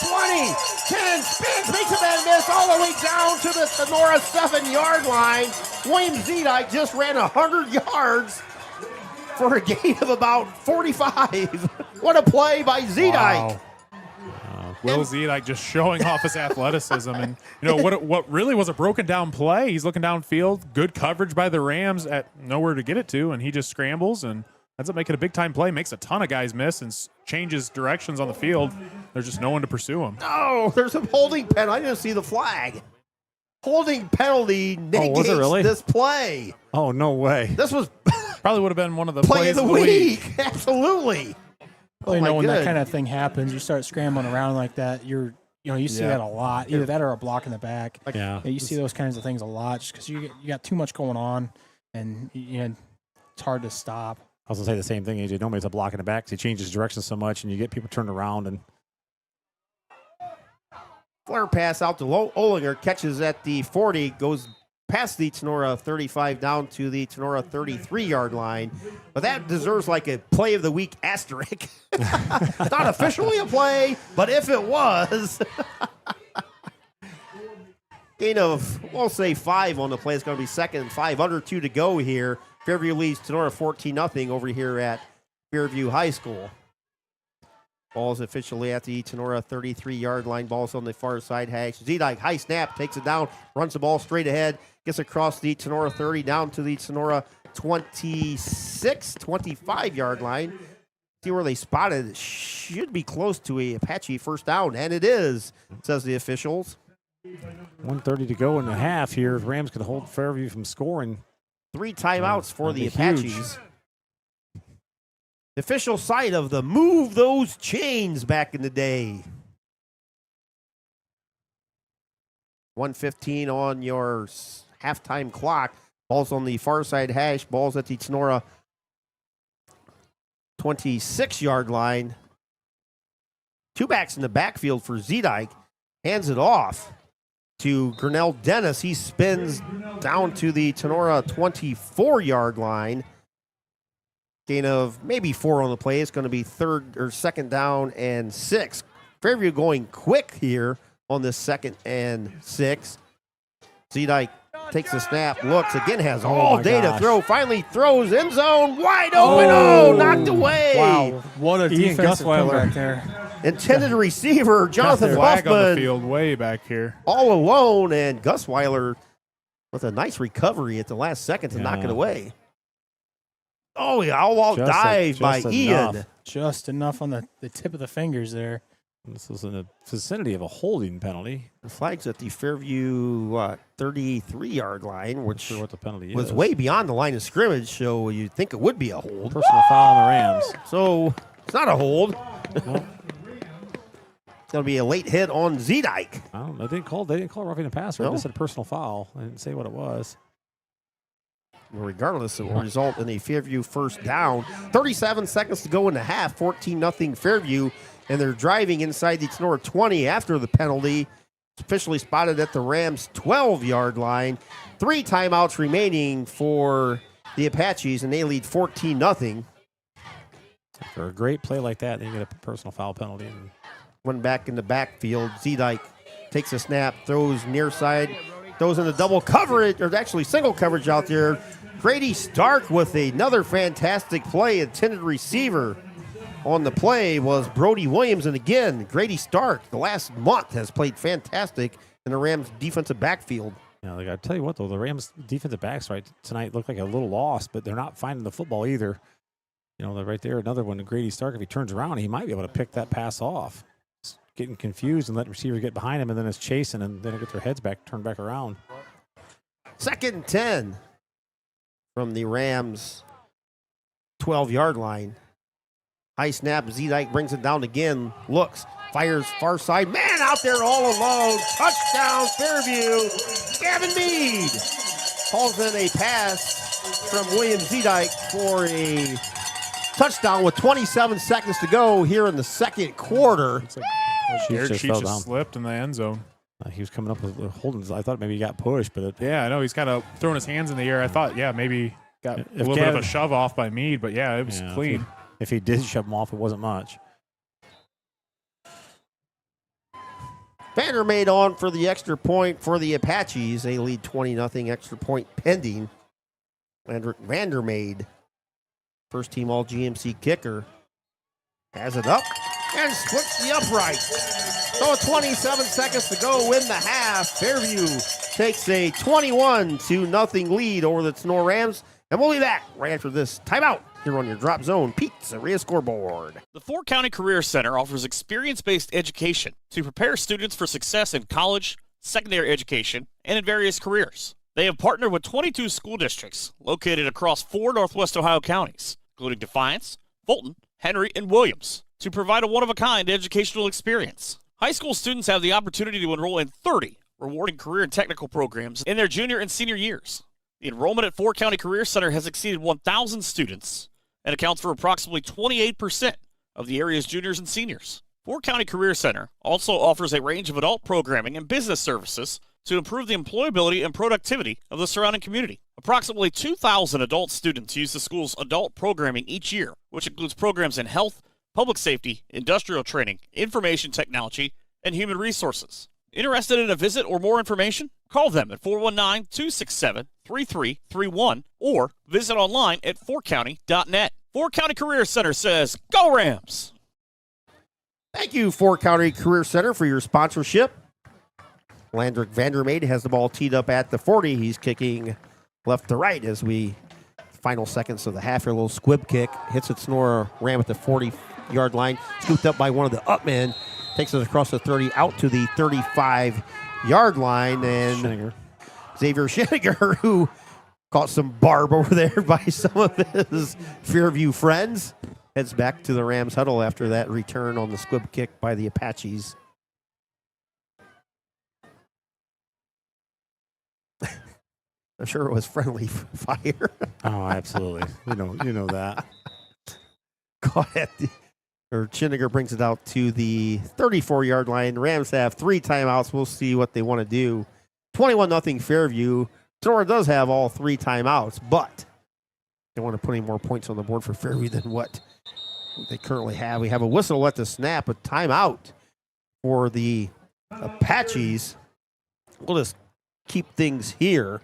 20, 10, spins, makes a man miss all the way down to the Tinora 7-yard line. William Zedike just ran 100 yards for a gain of about 45. What a play by Zedike. Wow. Will Zedike just showing off his athleticism, and what really was a broken down play. He's looking downfield, good coverage by the Rams at nowhere to get it to, and he just scrambles and ends up making a big time play. Makes a ton of guys miss and changes directions on the field. There's just no one to pursue him. Oh, there's a holding penalty. I didn't see the flag. Holding penalty negates was it really? this play. oh, no way. This was Probably would have been one of the play of plays the week. Absolutely. Well, my when that good. kind of thing happens, you start scrambling around like that. You see Yeah. that a lot. Either that or a block in the back. Yeah. You see those kinds of things a lot just because you got too much going on, and it's hard to stop. I was going to say the same thing, AJ. Nobody's a block in the back because he changes direction so much, and you get people turned around. And Flare pass out to Olinger, catches at the 40, goes past the Tinora 35 down to the Tinora 33-yard line. But that deserves like a play of the week asterisk. Not officially a play, but if it was, gain of, we'll say 5 on the play. It's going to be 2nd and 5, under 2 to go here. Fairview leads Tinora 14-0 over here at Fairview High School. Ball's officially at the Tinora 33-yard line. Ball's on the far side hash. Zedike, high snap, takes it down, runs the ball straight ahead, gets across the Tinora 30 down to the Tinora 25-yard line. See where they spotted it. Should be close to a Apache 1st down, and it is, says the officials. 1:30 to go in the half here. Rams can hold Fairview from scoring. 3 timeouts for the that'd be huge. Apaches. The official side of the move those chains back in the day. 1:15 on your halftime clock. Ball's on the far side hash. Ball's at the Tinora 26-yard line. 2 backs in the backfield for Zedike. Hands it off to Grinnell Dennis. He spins down to the Tinora 24-yard line. Gain of maybe 4 on the play. It's going to be 2nd down and 6. Fairview going quick here on this 2nd and 6. Zedike takes a snap, looks, again has Oh all my day to gosh. throw, finally throws, end zone, wide open, oh, knocked away. Wow, what a Ian defensive Gusweiler. comeback there. Intended receiver, Jonathan Flag on the Huffman, field way back here. all alone, and Gusweiler with a nice recovery at the last second to knock it away. Oh, yeah, all Just dive by just Ian. enough. Just enough on the tip of the fingers there. This was in the vicinity of a holding penalty. The flag's at the Fairview 33-yard line, Not which sure what the penalty was is. way beyond the line of scrimmage, so you'd think it would be a hold. Personal foul on the Rams. So it's not a hold. No, It's going to be a late hit on Zedike. I don't know. They didn't call roughing the passer. No? They just said personal foul. They didn't say what it was. Regardless, it will result in a Fairview first down. 37 seconds to go in the half, 14-0 Fairview, and they're driving inside the Tinora 20 after the penalty. It's officially spotted at the Rams' 12-yard line. 3 timeouts remaining for the Apaches, and they lead 14-0. For a great play like that, they get a personal foul penalty. And One back in the backfield. Zedike takes a snap, throws near side, throws in the double coverage, or actually single coverage out there. Grady Stark with another fantastic play. Intended receiver on the play was Brody Williams. And again, Grady Stark, the last month, has played fantastic in the Rams' defensive backfield. like I tell you what, though, the Rams' defensive backs tonight look like a little lost, but they're not finding the football either. They're right there. Another one, Grady Stark. If he turns around, he might be able to pick that pass off. It's getting confused and letting receivers get behind him, and then it's chasing, and then they get their heads back, turned back around. 2nd and 10 from the Rams' 12-yard line. High snap. Zedike brings it down again. Looks. Fires far side. Man out there all alone. Touchdown, Fairview. Gavin Mead calls in a pass from William Zedike for a touchdown with 27 seconds to go here in the second quarter. Garrett just Sheets fell just down. slipped in the end zone. He was coming up with holdings. I thought maybe he got pushed, but Yeah, I know. He's kind of throwing his hands in the air. I thought, maybe got a If little bit of a Gavin- shove off by Mead, but yeah, it was yeah, clean. If he did shove him off, it wasn't much. Vandermaid on for the extra point for the Apaches. They lead 20-0, extra point pending. Landrick Vandermaid, first team all GMC kicker, has it up and splits the upright. So 27 seconds to go in the half. Fairview takes a 21-0 lead over the Tinora Rams. And we'll be back right after this timeout here on your Drop Zone Pizzeria Scoreboard. The Four County Career Center offers experience-based education to prepare students for success in college, secondary education, and in various careers. They have partnered with 22 school districts located across 4 Northwest Ohio counties, including Defiance, Fulton, Henry, and Williams, to provide a one-of-a-kind educational experience. High school students have the opportunity to enroll in 30 rewarding career and technical programs in their junior and senior years. The enrollment at Four County Career Center has exceeded 1,000 students and accounts for approximately 28% of the area's juniors and seniors. Four County Career Center also offers a range of adult programming and business services to improve the employability and productivity of the surrounding community. Approximately 2,000 adult students use the school's adult programming each year, which includes programs in health, public safety, industrial training, information technology, and human resources. Interested in a visit or more information? Call them at 419-267-3331 or visit online at fourcounty.net. Four County Career Center says, Go Rams! Thank you, Four County Career Center, for your sponsorship. Landrick Vandermaid has the ball teed up at the 40. He's kicking left to right as final seconds of the half. A little squib kick. Hits it, Tinora Ram at the 40-yard line. Scooped up by one of the up men. Takes it across the 30 out to the 35-yard line. And Schinniger. Xavier Schinniger, who caught some barb over there by some of his Fairview friends, heads back to the Rams huddle after that return on the squib kick by the Apaches. I'm sure it was friendly fire. Oh, absolutely. You know that. Caught at the, or Schinniger brings it out to the 34-yard line. Rams have 3 timeouts. We'll see what they want to do. 21-0 Fairview. Tinora does have all 3 timeouts, but they want to put any more points on the board for Fairview than what they currently have. We have a whistle at the snap, a timeout for the Apaches. We'll just keep things here.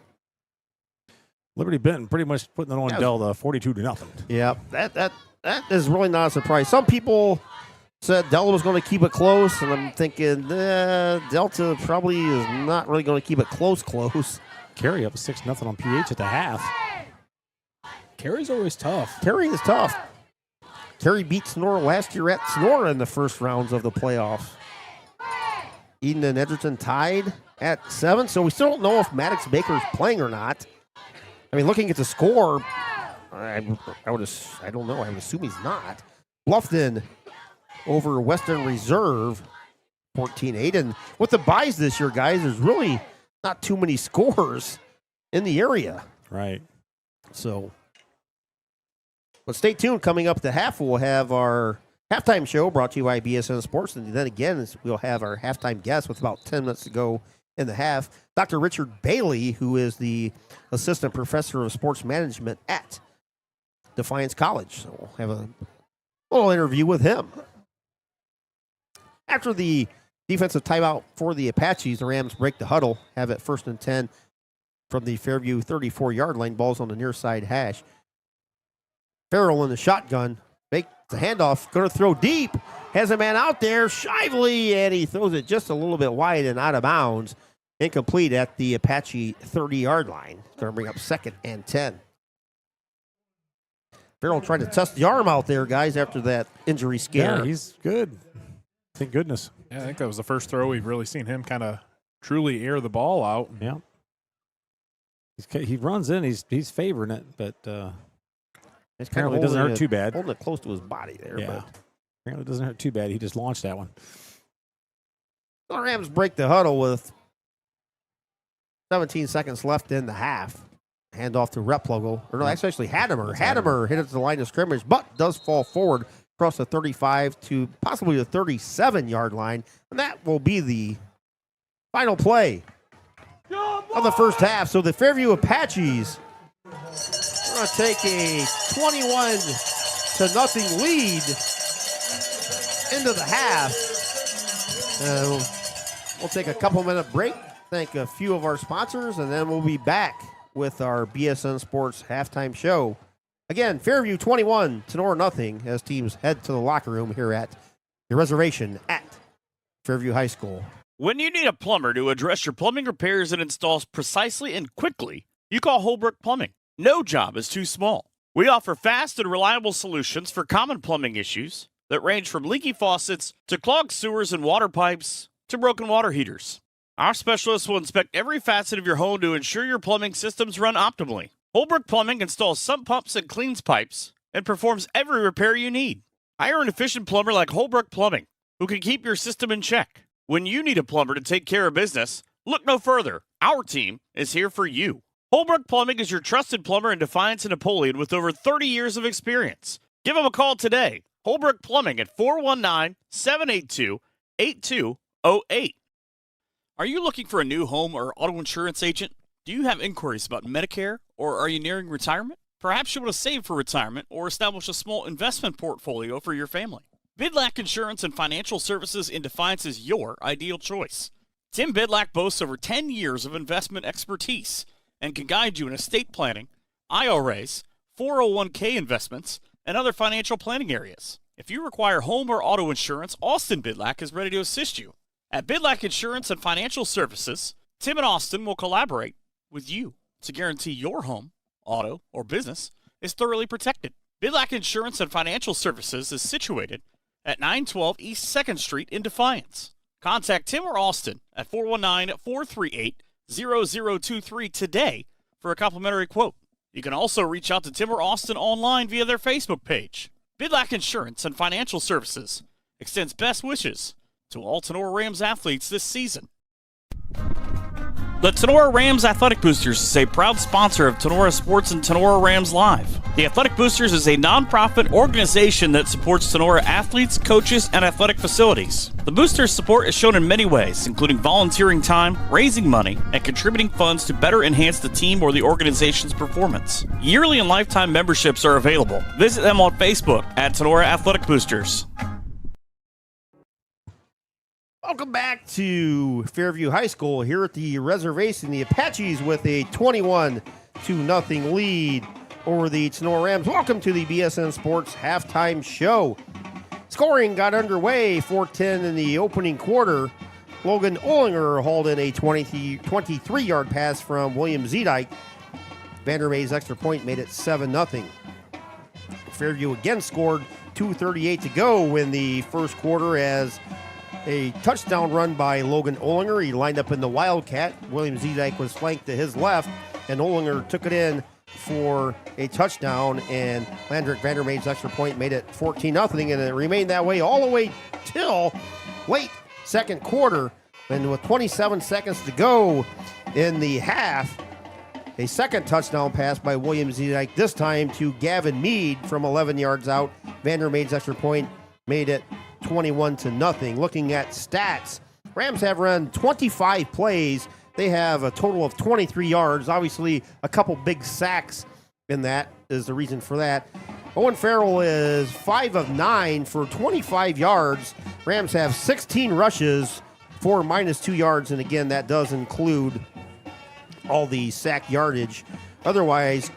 Liberty Benton pretty much putting it on Delta 42-0. Yeah, that is really not a surprise. Some people said Delta was going to keep it close, and I'm thinking Delta probably is not really going to keep it close. Carey up 6-0 on PH at the half. Carey's always tough. Carey is tough. Carey beat Tinora last year at Tinora in the first rounds of the playoffs. Eden and Edgerton tied at 7, so we still don't know if Maddox Baker is playing or not. I mean, looking at the score, I don't know. I would assume he's not. Bluffton over Western Reserve, 14-8. And with the buys this year, guys, there's really not too many scores in the area. Right. So, but stay tuned. Coming up at the half, we'll have our halftime show brought to you by BSN Sports. And then again, we'll have our halftime guest with about 10 minutes to go in the half. Dr. Richard Bailey, who is the assistant professor of sports management at Defiance College. So we'll have a little interview with him. After the defensive timeout for the Apaches, the Rams break the huddle, have it 1st and 10 from the Fairview 34-yard line. Ball's on the near side hash. Farrell in the shotgun. Make the handoff. Going to throw deep. Has a man out there. Shively, and he throws it just a little bit wide and out of bounds. Incomplete at the Apache 30-yard line. It's going to bring up 2nd and 10. Farrell trying to test the arm out there, guys, after that injury scare. Yeah, he's good. Thank goodness. Yeah, I think that was the first throw we've really seen him kind of truly air the ball out. Yeah. He runs in. He's favoring it, but It's apparently it doesn't hurt too bad. Holding it close to his body there. Yeah. But Apparently it doesn't hurt too bad. He just launched that one. the Rams break the huddle with 17 seconds left in the half. Hand off to Replogle. Or no, that's actually Hadamer. Hadamer hit it to the line of scrimmage, but does fall forward across the 35 to possibly the 37-yard line. And that will be the final play of the first half. So the Fairview Apaches are going to take a 21-0 lead into the half. We'll take a couple-minute break, thank a few of our sponsors, and then we'll be back with our BSN Sports halftime show. Again, Fairview 21, Tinora 0 as teams head to the locker room here at the reservation at Fairview High School. When you need a plumber to address your plumbing repairs and installs precisely and quickly, you call Holbrook Plumbing. No job is too small. We offer fast and reliable solutions for common plumbing issues that range from leaky faucets to clogged sewers and water pipes to broken water heaters. Our specialists will inspect every facet of your home to ensure your plumbing systems run optimally. Holbrook Plumbing installs sump pumps and cleans pipes and performs every repair you need. Hire an efficient plumber like Holbrook Plumbing who can keep your system in check. When you need a plumber to take care of business, look no further. Our team is here for you. Holbrook Plumbing is your trusted plumber in Defiance and Napoleon with over 30 years of experience. Give them a call today. Holbrook Plumbing at 419-782-8208. Are you looking for a new home or auto insurance agent? Do you have inquiries about Medicare, or are you nearing retirement? Perhaps you want to save for retirement or establish a small investment portfolio for your family. Bidlack Insurance and Financial Services in Defiance is your ideal choice. Tim Bidlack boasts over 10 years of investment expertise and can guide you in estate planning, IRAs, 401k investments, and other financial planning areas. If you require home or auto insurance, Austin Bidlack is ready to assist you. At Bidlack Insurance and Financial Services, Tim and Austin will collaborate with you to guarantee your home, auto, or business is thoroughly protected. Bidlack Insurance and Financial Services is situated at 912 East 2nd Street in Defiance. Contact Tim or Austin at 419-438-0023 today for a complimentary quote. You can also reach out to Tim or Austin online via their Facebook page. Bidlack Insurance and Financial Services extends best wishes to all Tinora Rams athletes this season. The Tinora Rams Athletic Boosters is a proud sponsor of Tinora Sports and Tinora Rams Live. The Athletic Boosters is a nonprofit organization that supports Tinora athletes, coaches, and athletic facilities. The Boosters' support is shown in many ways, including volunteering time, raising money, and contributing funds to better enhance the team or the organization's performance. Yearly and lifetime memberships are available. Visit them on Facebook at Tinora Athletic Boosters. Welcome back to Fairview High School here at the reservation. The Apaches with a 21-0 lead over the Tinora Rams. Welcome to the BSN Sports halftime show. Scoring got underway 4:10 in the opening quarter. Logan Ollinger hauled in a 23-yard pass from William Zedike. Vandermeer's extra point made it 7-0. Fairview again scored 2:38 to go in the first quarter as a touchdown run by Logan Ollinger. He lined up in the Wildcat. William Zedike was flanked to his left, and Ollinger took it in for a touchdown, and Landrick Vandermeer's extra point made it 14-0, and it remained that way all the way till late second quarter. And with 27 seconds to go in the half, a second touchdown pass by William Zedike, this time to Gavin Mead from 11 yards out. Vandermeer's extra point made it 21-0. Looking at stats, Rams have run 25 plays. They have a total of 23 yards. Obviously, a couple big sacks in that is the reason for that. Owen Farrell is 5 of 9 for 25 yards. Rams have 16 rushes for -2 yards, and again, that does include all the sack yardage. Otherwise,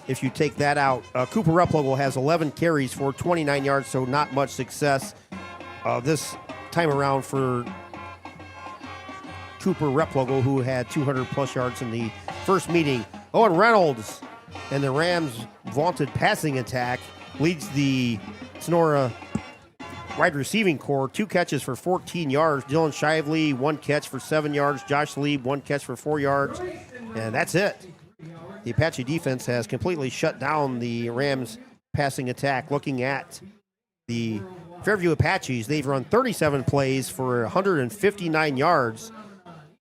if you take that out, Cooper Replogle has 11 carries for 29 yards, so not much success this time around for Cooper Replogle, who had 200-plus yards in the first meeting. Owen Reynolds and the Rams' vaunted passing attack leads the Tinora wide receiving core. 2 catches for 14 yards. Dylan Shively, 1 catch for 7 yards. Josh Lee, 1 catch for 4 yards. And that's it. The Apache defense has completely shut down the Rams' passing attack. Looking at the Fairview Apaches, they've run 37 plays for 159 yards.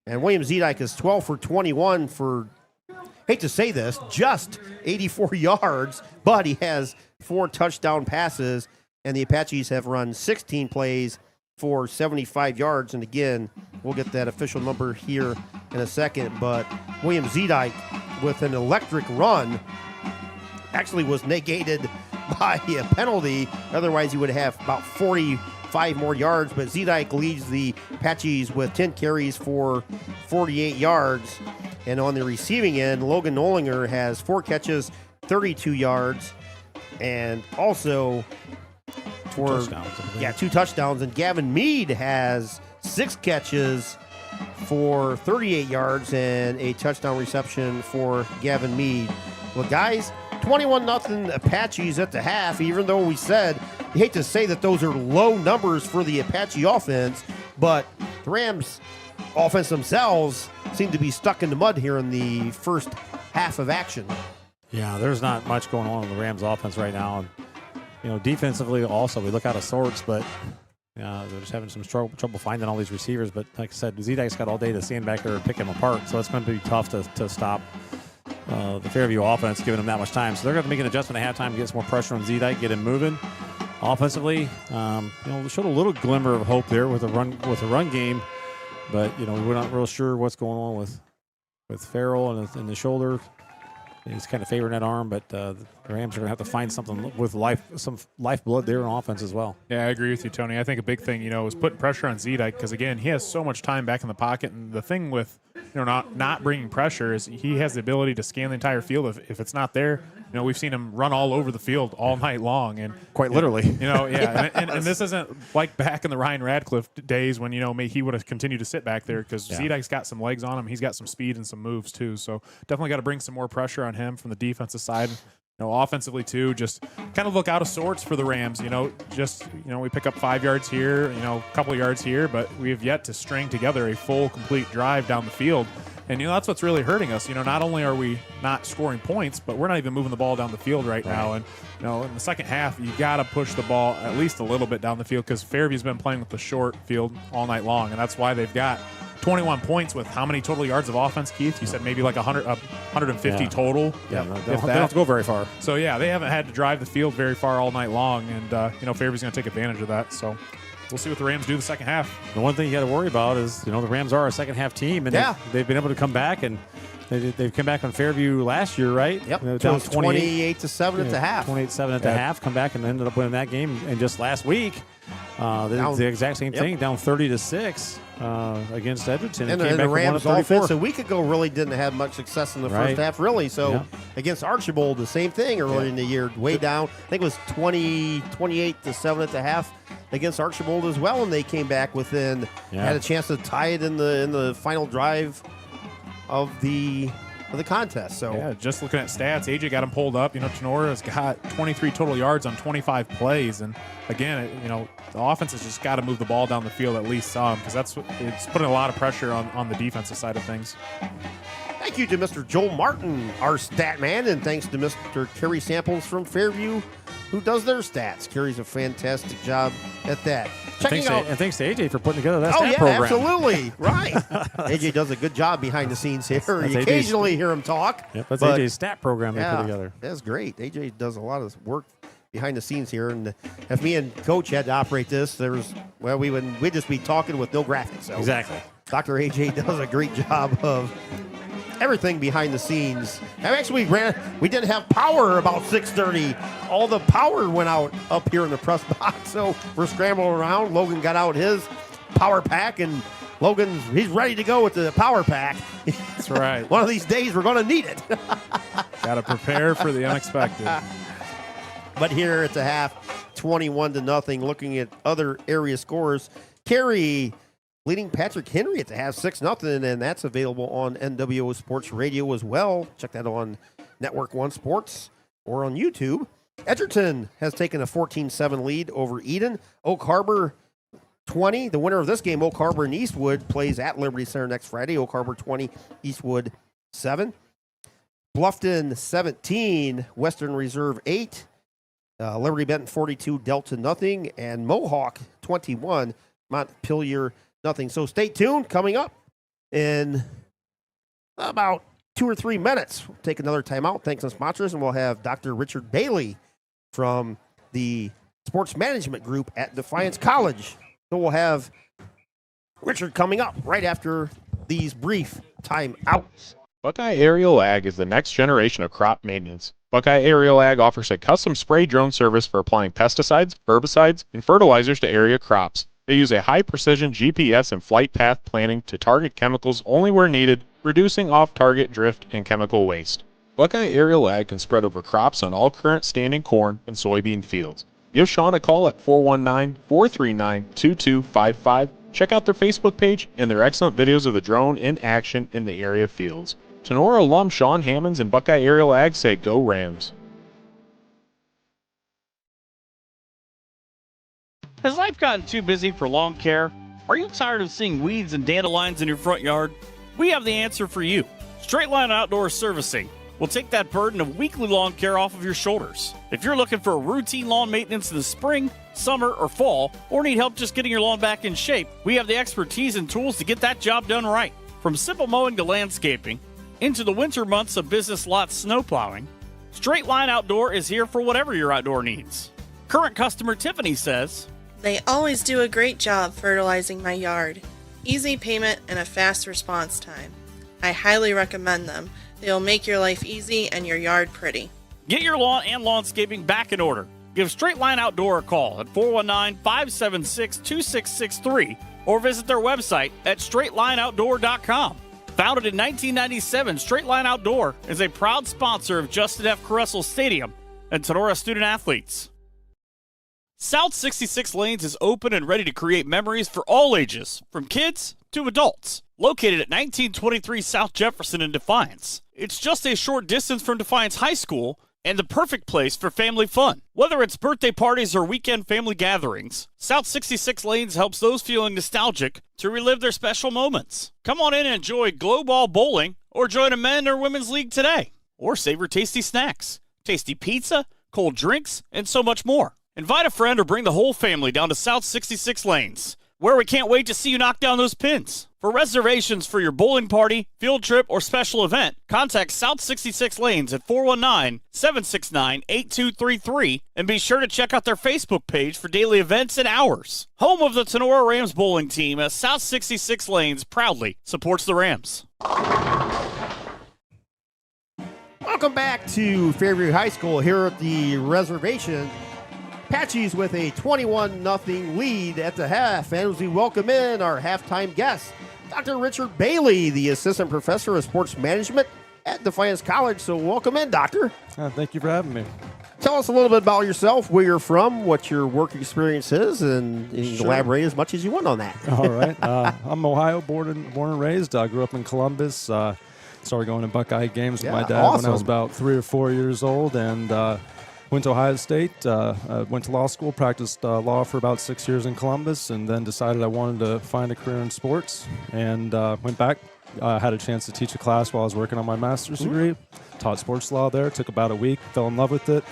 And William Zedike is 12 for 21 for, hate to say this, just 84 yards, but he has 4 touchdown passes. And the Apaches have run 16 plays for 75 yards. And again, we'll get that official number here in a second. But William Zedike, with an electric run, actually was negated by a penalty. Otherwise, he would have about 45 more yards. But Zedike leads the Apaches with 10 carries for 48 yards. And on the receiving end, Logan Ollinger has 4 catches, 32 yards. And also for 2 touchdowns. And Gavin Mead has 6 catches for 38 yards and a touchdown reception for Gavin Mead. Well, guys, 21-0 Apaches at the half, even though we said, you hate to say that those are low numbers for the Apache offense, but the Rams offense themselves seem to be stuck in the mud here in the first half of action. Yeah, there's not much going on in the Rams offense right now. And, defensively also, we look out of sorts, but they're just having some trouble finding all these receivers. But like I said, Zedike's got all day to stand back there and pick them apart, so it's going to be tough to stop the Fairview offense, giving them that much time. So they're going to make an adjustment at halftime to get some more pressure on Zedike, get him moving. Offensively, showed a little glimmer of hope there with a run game, but we're not real sure what's going on with Farrell and the shoulder. He's kind of favoring that arm, but the Rams are going to have to find something with some lifeblood there in offense as well. Yeah, I agree with you, Tony. I think a big thing, is putting pressure on Zedike because, again, he has so much time back in the pocket. And the thing with, not bringing pressure is he has the ability to scan the entire field. If it's not there, we've seen him run all over the field all night long. And quite literally. And this isn't like back in the Ryan Radcliffe days when, he would have continued to sit back there because Zedike's got some legs on him. He's got some speed and some moves, too. So definitely got to bring some more pressure on him from the defensive side. Offensively too, just kind of look out of sorts for the Rams. We pick up 5 yards here, a couple of yards here, but we have yet to string together a full, complete drive down the field. And that's what's really hurting us. Not only are we not scoring points, but we're not even moving the ball down the field right now. And in the second half, you got to push the ball at least a little bit down the field because Fairview's been playing with the short field all night long, and that's why they've got 21 points with how many total yards of offense, Keith? You said maybe like 150 total. Yeah, they don't have to go very far. So, they haven't had to drive the field very far all night long, and, Fairview's going to take advantage of that. So, we'll see what the Rams do the second half. The one thing you got to worry about is, the Rams are a second half team, and they've been able to come back, and they've come back on Fairview last year, right? Yep. Down 28-7 at the half. 28-7 at the half. Come back and ended up winning that game. And just last week, the exact same thing, down 30-6 against Edgerton. And the Rams offense a week ago really didn't have much success in the first half, really. So against Archibald, the same thing earlier in the year, way down. I think it was 28-7 at the half against Archibald as well, and they came back within, had a chance to tie it in the final drive of the contest. So just looking at stats, AJ got him pulled up. Tenora's got 23 total yards on 25 plays, and again, the offense has just got to move the ball down the field at least some, because it's putting a lot of pressure on the defensive side of things. Thank you to Mr. Joel Martin, our stat man, and thanks to Mr. Kerry Samples from Fairview, who does their stats. Kerry's a fantastic job at that. And thanks to AJ for putting together that stat program. Absolutely. Right. AJ does a good job behind the scenes here. You occasionally hear him talk. Yep, that's AJ's stat program they put together. That's great. AJ does a lot of work behind the scenes here. And if me and Coach had to operate this, we'd just be talking with no graphics. So exactly. Dr. AJ does a great job of everything behind the scenes. And actually, we didn't have power about 6:30. All the power went out up here in the press box, so we're scrambling around. Logan got out his power pack, and he's ready to go with the power pack. That's right. One of these days, we're going to need it. Got to prepare for the unexpected. But here at the half, 21-0. Looking at other area scores, Carey leading Patrick Henry at the half 6-0, and that's available on NWO Sports Radio as well. Check that on Network 1 Sports or on YouTube. Edgerton has taken a 14-7 lead over Eden. Oak Harbor 20. The winner of this game, Oak Harbor and Eastwood, plays at Liberty Center next Friday. Oak Harbor 20, Eastwood 7. Bluffton 17, Western Reserve 8. Liberty Benton 42, Delta nothing, and Mohawk 21, Montpelier nothing. So stay tuned. Coming up in about 2 or 3 minutes, we'll take another timeout. Thanks to sponsors, and we'll have Dr. Richard Bailey from the Sports Management Group at Defiance College. So we'll have Richard coming up right after these brief timeouts. Buckeye Aerial Ag is the next generation of crop maintenance. Buckeye Aerial Ag offers a custom spray drone service for applying pesticides, herbicides, and fertilizers to area crops. They use a high-precision GPS and flight path planning to target chemicals only where needed, reducing off-target drift and chemical waste. Buckeye Aerial Ag can spread over crops on all current standing corn and soybean fields. Give Sean a call at 419-439-2255. Check out their Facebook page and their excellent videos of the drone in action in the area fields. Tinora alum Sean Hammonds and Buckeye Aerial Ag say go Rams. Has life gotten too busy for lawn care? Are you tired of seeing weeds and dandelions in your front yard? We have the answer for you. Straight Line Outdoor Servicing will take that burden of weekly lawn care off of your shoulders. If you're looking for routine lawn maintenance in the spring, summer, or fall, or need help just getting your lawn back in shape, we have the expertise and tools to get that job done right. From simple mowing to landscaping, into the winter months of business lot snow plowing, Straight Line Outdoor is here for whatever your outdoor needs. Current customer Tiffany says, "They always do a great job fertilizing my yard. Easy payment and a fast response time. I highly recommend them. They'll make your life easy and your yard pretty." Get your lawn and lawnscaping back in order. Give Straight Line Outdoor a call at 419-576-2663 or visit their website at straightlineoutdoor.com. Founded in 1997, Straight Line Outdoor is a proud sponsor of Justin F. Caressel Stadium and Tinora student athletes. South 66 Lanes is open and ready to create memories for all ages, from kids to adults. Located at 1923 South Jefferson in Defiance, it's just a short distance from Defiance High School and the perfect place for family fun. Whether it's birthday parties or weekend family gatherings, South 66 Lanes helps those feeling nostalgic to relive their special moments. Come on in and enjoy Glow Ball Bowling or join a men or women's league today. Or savor tasty snacks, tasty pizza, cold drinks, and so much more. Invite a friend or bring the whole family down to South 66 Lanes. where we can't wait to see you knock down those pins. For reservations for your bowling party, field trip, or special event, contact South 66 Lanes at 419-769-8233 and be sure to check out their Facebook page for daily events and hours. Home of the Tinora Rams bowling team, as South 66 Lanes proudly supports the Rams. Welcome back to Fairview High School here at the reservation. Apaches with a 21-0 lead at the half, and as we welcome in our halftime guest, Dr. Richard Bailey, the Assistant Professor of Sports Management at Defiance College. So welcome in, Doctor. Thank you for having me. Tell us a little bit about yourself, where you're from, what your work experience is, and you can elaborate as much as you want on that. All right. I'm Ohio, born and raised. I grew up in Columbus. Started going to Buckeye games with my dad when I was about 3 or 4 years old, and went to Ohio State, went to law school, practiced law for about 6 years in Columbus, and then decided I wanted to find a career in sports, and went back. Had a chance to teach a class while I was working on my master's degree. Taught sports law there. Took about a week. Fell in love with it.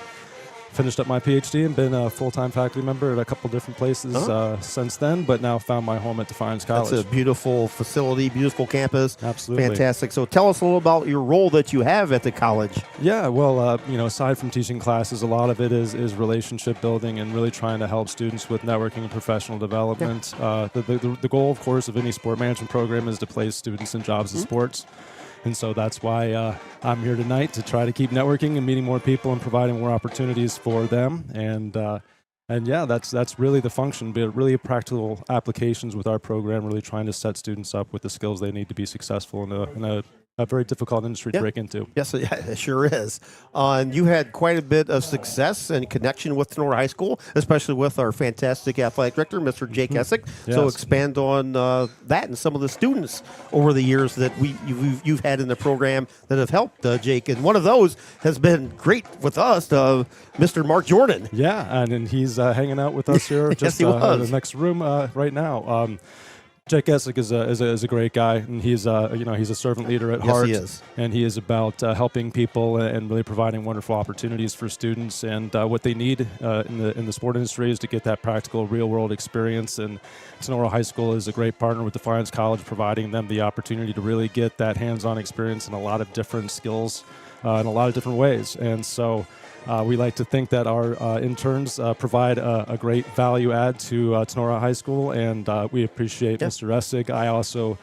Finished up my PhD and been a full-time faculty member at a couple different places since then, but now found my home at Defiance College. That's a beautiful facility, beautiful campus. Absolutely. Fantastic. So tell us a little about your role that you have at the college. Yeah, well, aside from teaching classes, a lot of it is relationship building and really trying to help students with networking and professional development. The goal, of course, of any sport management program is to place students in jobs in sports. And so that's why I'm here tonight, to try to keep networking and meeting more people and providing more opportunities for them. And yeah, that's really the function, but really practical applications with our program, really trying to set students up with the skills they need to be successful in a very difficult industry to break into. Yes, it sure is. And you had quite a bit of success and connection with Tinora High School, especially with our fantastic athletic director, Mr. Jake Essick. Yes. So expand on that and some of the students over the years that you've had in the program that have helped Jake. And one of those has been great with us, Mr. Mark Jordan. Yeah, and he's hanging out with us here just in the next room right now. Jake Essick is a great guy, and he's a servant leader at heart. Yes, he is. And he is about helping people and really providing wonderful opportunities for students. And what they need in the sport industry is to get that practical, real world experience. And Tinora High School is a great partner with Defiance College, providing them the opportunity to really get that hands-on experience in a lot of different skills in a lot of different ways. And so we like to think that our interns provide a great value add to Tinora High School, and we appreciate Mr. Essig. I also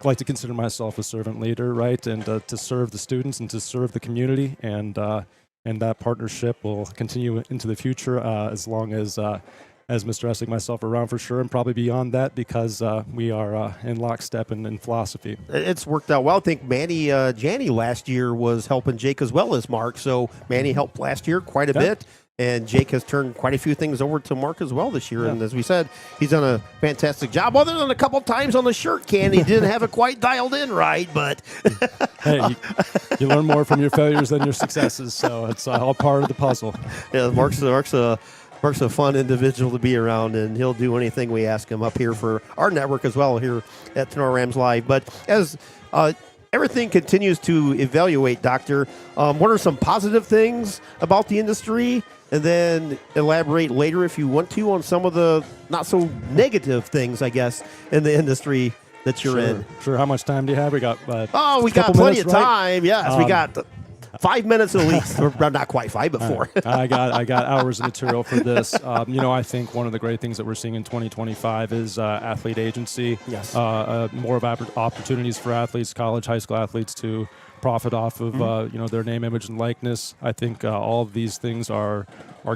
like to consider myself a servant leader, right, and to serve the students and to serve the community, and that partnership will continue into the future as long as Mr. Essig and myself are around for sure, and probably beyond that, because we are in lockstep in philosophy. It's worked out well. I think Manny Janney last year was helping Jake as well as Mark. So Manny helped last year quite a bit, and Jake has turned quite a few things over to Mark as well this year. And as we said, he's done a fantastic job, other than a couple times on the shirt can. He didn't have it quite dialed in right, but hey, you learn more from your failures than your successes, so it's all part of the puzzle. Yeah, Mark's a fun individual to be around, and he'll do anything we ask him up here for our network as well here at Tinora Rams Live. But as everything continues to evaluate, Doctor, what are some positive things about the industry? And then elaborate later, if you want to, on some of the not so negative things, I guess, in the industry that you're in. Sure. How much time do you have? We got we got plenty of time. Yes, we got 5 minutes at least. Or not quite 5, but 4. I got hours of material for this. I think one of the great things that we're seeing in 2025 is athlete agency. Yes. More of opportunities for athletes, college, high school athletes, to profit off of their name, image, and likeness. I think all of these things are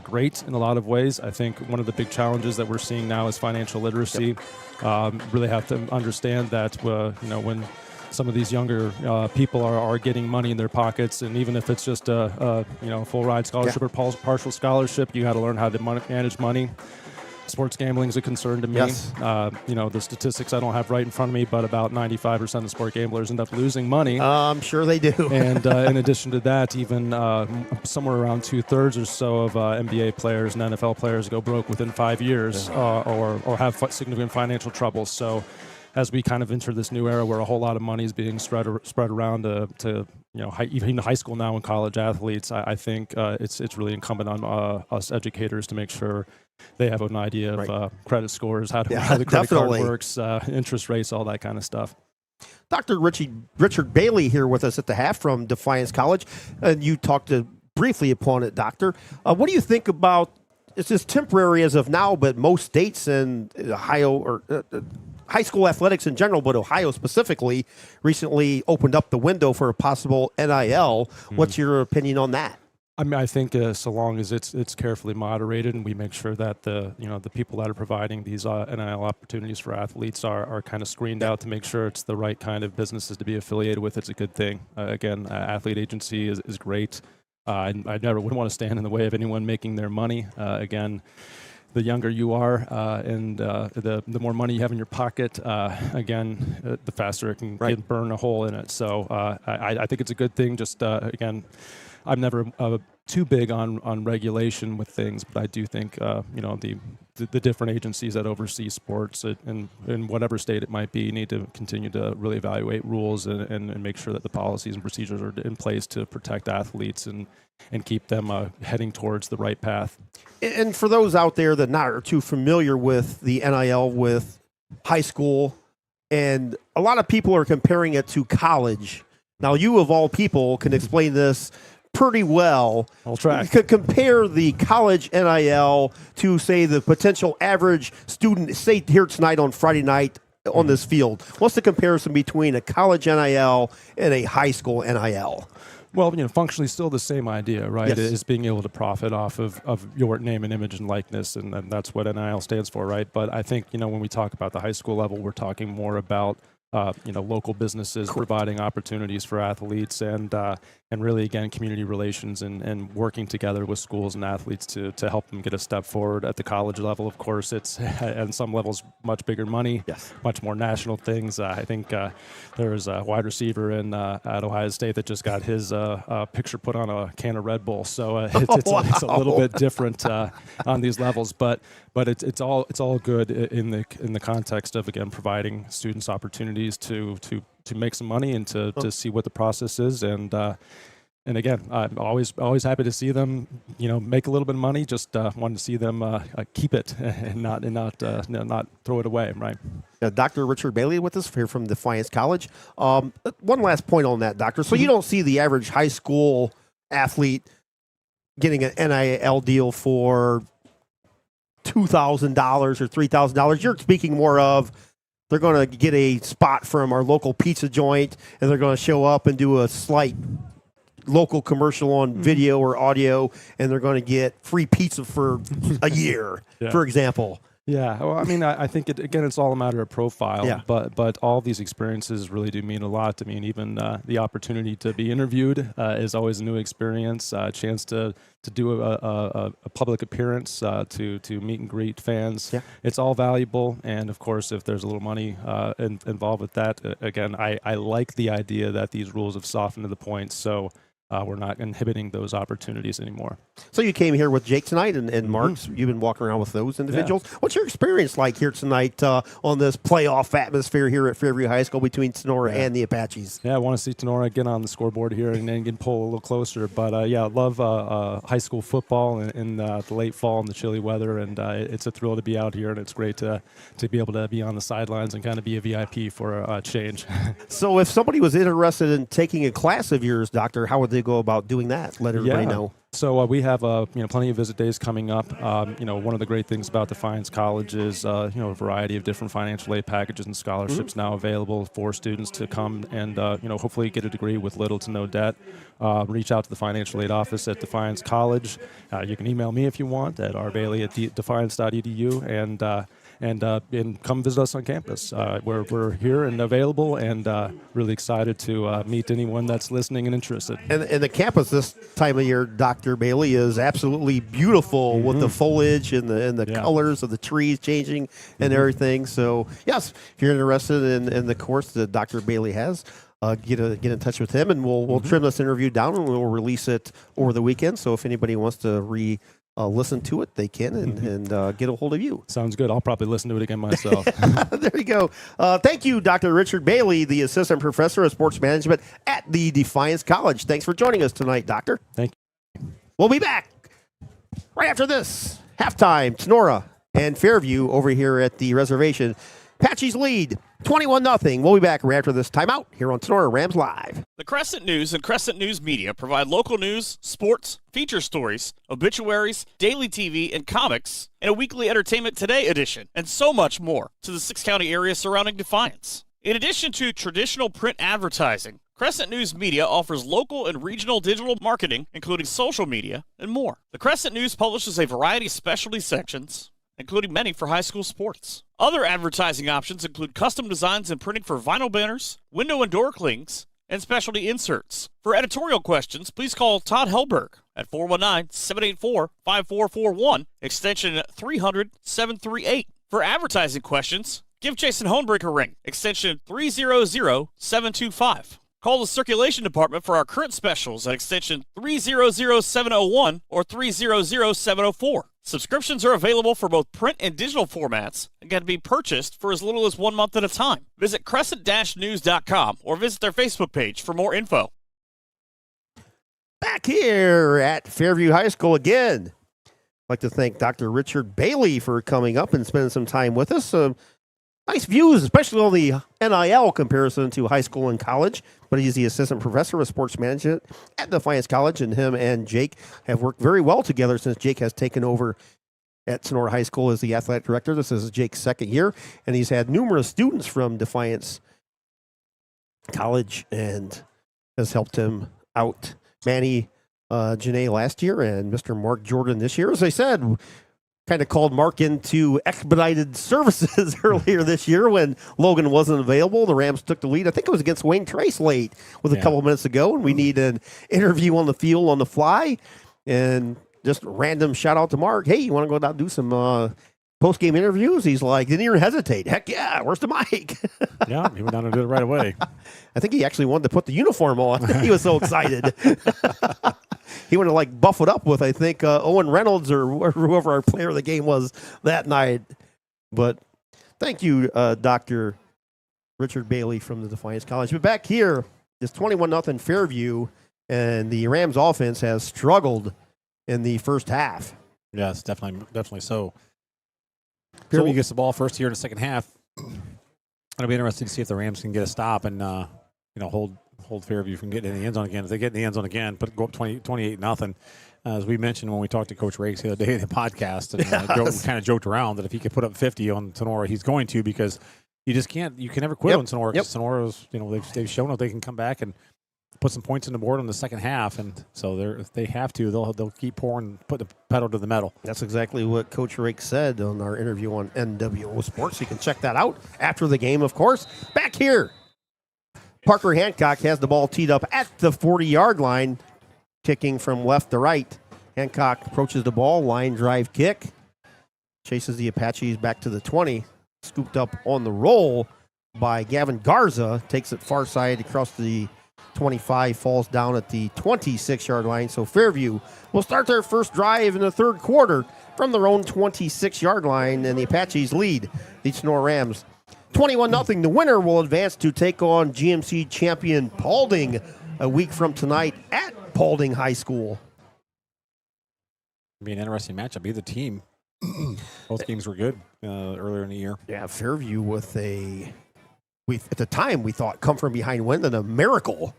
great in a lot of ways. I think one of the big challenges that we're seeing now is financial literacy. Really have to understand that when some of these younger people are getting money in their pockets, and even if it's just a full ride scholarship or partial scholarship, you got to learn how to manage money. Sports gambling is a concern to me. Yes. The statistics I don't have right in front of me, but about 95% of sport gamblers end up losing money. I'm sure they do. And in addition to that, even somewhere around 2/3 or so of NBA players and NFL players go broke within 5 years or have significant financial troubles. So as we kind of enter this new era where a whole lot of money is being spread around to even high school now and college athletes, I think it's really incumbent on us educators to make sure they have an idea of credit scores, how the credit card works, interest rates, all that kind of stuff. Dr. Richard Bailey here with us at the half from Defiance College, and you talked briefly upon it, Doctor. What do you think about? It's just temporary as of now, but most states in Ohio or high school athletics in general, but Ohio specifically, recently opened up the window for a possible NIL. What's your opinion on that? I mean, I think so long as it's carefully moderated and we make sure that the people that are providing these NIL opportunities for athletes are kind of screened out to make sure it's the right kind of businesses to be affiliated with, it's a good thing. Again, athlete agency is great. I never would want to stand in the way of anyone making their money. Again, the younger you are and the more money you have in your pocket, the faster it can burn a hole in it. So I think it's a good thing. Just, again, I'm never too big on regulation with things, but I do think, the different agencies that oversee sports in whatever state it might be need to continue to really evaluate rules and make sure that the policies and procedures are in place to protect athletes and keep them heading towards the right path. And for those out there that are too familiar with the NIL with high school, and a lot of people are comparing it to college. Now, you of all people can explain this pretty well. I'll try. You could compare the college NIL to, say, the potential average student, say, here tonight on Friday night on this field. What's the comparison between a college NIL and a high school NIL? Well, functionally still the same idea, right? Yes. Is being able to profit off of your name and image and likeness, and that's what NIL stands for, right? But I think, when we talk about the high school level, we're talking more about local businesses providing opportunities for athletes and really, again, community relations and working together with schools and athletes to help them get a step forward. At the college level, of course, it's at some levels much bigger money, much more national things. I think there was a wide receiver at Ohio State that just got his picture put on a can of Red Bull. So it's a little bit different on these levels, but it's all good in the context of, again, providing students opportunities to make some money and to see what the process is. And again, I'm always happy to see them, make a little bit of money. Just wanted to see them keep it and not throw it away, right? Dr. Richard Bailey with us here from Defiance College. One last point on that, Doctor. So you don't see the average high school athlete getting an NIL deal for $2,000 or $3,000. You're speaking more of they're going to get a spot from our local pizza joint, and they're going to show up and do a slight local commercial on video or audio, and they're going to get free pizza for a year, for example. Yeah, well, I mean, I think it's all a matter of profile. But all these experiences really do mean a lot to me, and even the opportunity to be interviewed is always a new experience. A chance to do a public appearance, to meet and greet fans. It's all valuable, and of course, if there's a little money involved with that, again, I like the idea that these rules have softened to the point so we're not inhibiting those opportunities anymore. So you came here with Jake tonight and Marks. You've been walking around with those individuals. What's your experience like here tonight on this playoff atmosphere here at Fairview High School between Tinora and the Apaches? Yeah, I want to see Tinora get on the scoreboard here and then get pull a little closer. But I love high school football in the late fall and the chilly weather, and it's a thrill to be out here, and it's great to be able to be on the sidelines and kind of be a VIP for a change. So if somebody was interested in taking a class of yours, Doctor, how would they go about doing that? Let everybody know. So we have plenty of visit days coming up. One of the great things about Defiance College is a variety of different financial aid packages and scholarships now available for students to come and hopefully get a degree with little to no debt. Reach out to the financial aid office at Defiance College. You can email me if you want at rbailey@defiance.edu and come visit us on campus. We're here and available, and really excited to meet anyone that's listening and interested. And the campus this time of year, Dr. Bailey, is absolutely beautiful with the foliage and the colors of the trees changing and everything. So, yes, if you're interested in the course that Dr. Bailey has, get in touch with him, and we'll trim this interview down, and we'll release it over the weekend. So if anybody wants to listen to it, they can and get a hold of you. Sounds good. I'll probably listen to it again myself. There you go. Thank you, Dr. Richard Bailey, the Assistant Professor of Sports Management at the Defiance College. Thanks for joining us tonight, Doctor. Thank you. We'll be back right after this. Halftime, Tinora and Fairview over here at the reservation. Apaches lead 21-0. We'll be back right after this timeout here on Tinora Rams Live. The Crescent News and Crescent News Media provide local news, sports, feature stories, obituaries, daily TV, and comics, and a weekly Entertainment Today edition, and so much more to the 6-county area surrounding Defiance. In addition to traditional print advertising, Crescent News Media offers local and regional digital marketing, including social media, and more. The Crescent News publishes a variety of specialty sections, including many for high school sports. Other advertising options include custom designs and printing for vinyl banners, window and door clings, and specialty inserts. For editorial questions, please call Todd Helberg at 419-784-5441, extension 300-738. For advertising questions, give Jason Hohenbrink a ring, extension 300-725. Call the circulation department for our current specials at extension 300-701 or 300-704. Subscriptions are available for both print and digital formats and can be purchased for as little as 1 month at a time. Visit crescent-news.com or visit their Facebook page for more info. Back here at Fairview High School again. I'd like to thank Dr. Richard Bailey for coming up and spending some time with us. Nice views, especially on the NIL comparison to high school and college. But he's the assistant professor of sports management at Defiance College, and him and Jake have worked very well together since Jake has taken over at Tinora High School as the athletic director. This is Jake's second year, and he's had numerous students from Defiance College and has helped him out. Manny Janae last year and Mr. Mark Jordan this year. As I said, kind of called Mark into expedited services earlier this year when Logan wasn't available. The Rams took the lead. I think it was against Wayne Trace late with a couple minutes ago, and we need an interview on the field on the fly. And just random shout out to Mark. Hey, you want to go down and do some post-game interviews? He's like, didn't even hesitate. Heck yeah, where's the mic? Yeah, he went down and did it right away. I think he actually wanted to put the uniform on. He was so excited. He wanted to like buff it up with, I think, Owen Reynolds or whoever our player of the game was that night. But thank you, Dr. Richard Bailey from the Defiance College. But back here, it's 21-0 Fairview, and the Rams offense has struggled in the first half. Yes, definitely so. Fairview gets the ball first here in the second half. It'll be interesting to see if the Rams can get a stop and hold Fairview from getting in the end zone again. If they get in the end zone again, go up 28-0. As we mentioned when we talked to Coach Rakes the other day in the podcast, and we kind of joked around that if he could put up 50 on Tinora, he's going to, because you just can't. You can never quit on Tinora. Because Tinora's, they've shown that they can come back and put some points on the board in the second half, and so if they have to, they'll keep pouring, put the pedal to the metal. That's exactly what Coach Rake said on our interview on NWO Sports. You can check that out after the game, of course. Back here, Parker Hancock has the ball teed up at the 40-yard line, kicking from left to right. Hancock approaches the ball, line drive kick, chases the Apaches back to the 20, scooped up on the roll by Gavin Garza, takes it far side across the 25, falls down at the 26-yard line. So Fairview will start their first drive in the third quarter from their own 26-yard line, and the Apaches lead the Tinora Rams 21-0. The winner will advance to take on GMC champion Paulding a week from tonight at Paulding High School. It'll be an interesting matchup. Either team. Both games were good earlier in the year. Yeah, Fairview with at the time we thought come from behind win and a miracle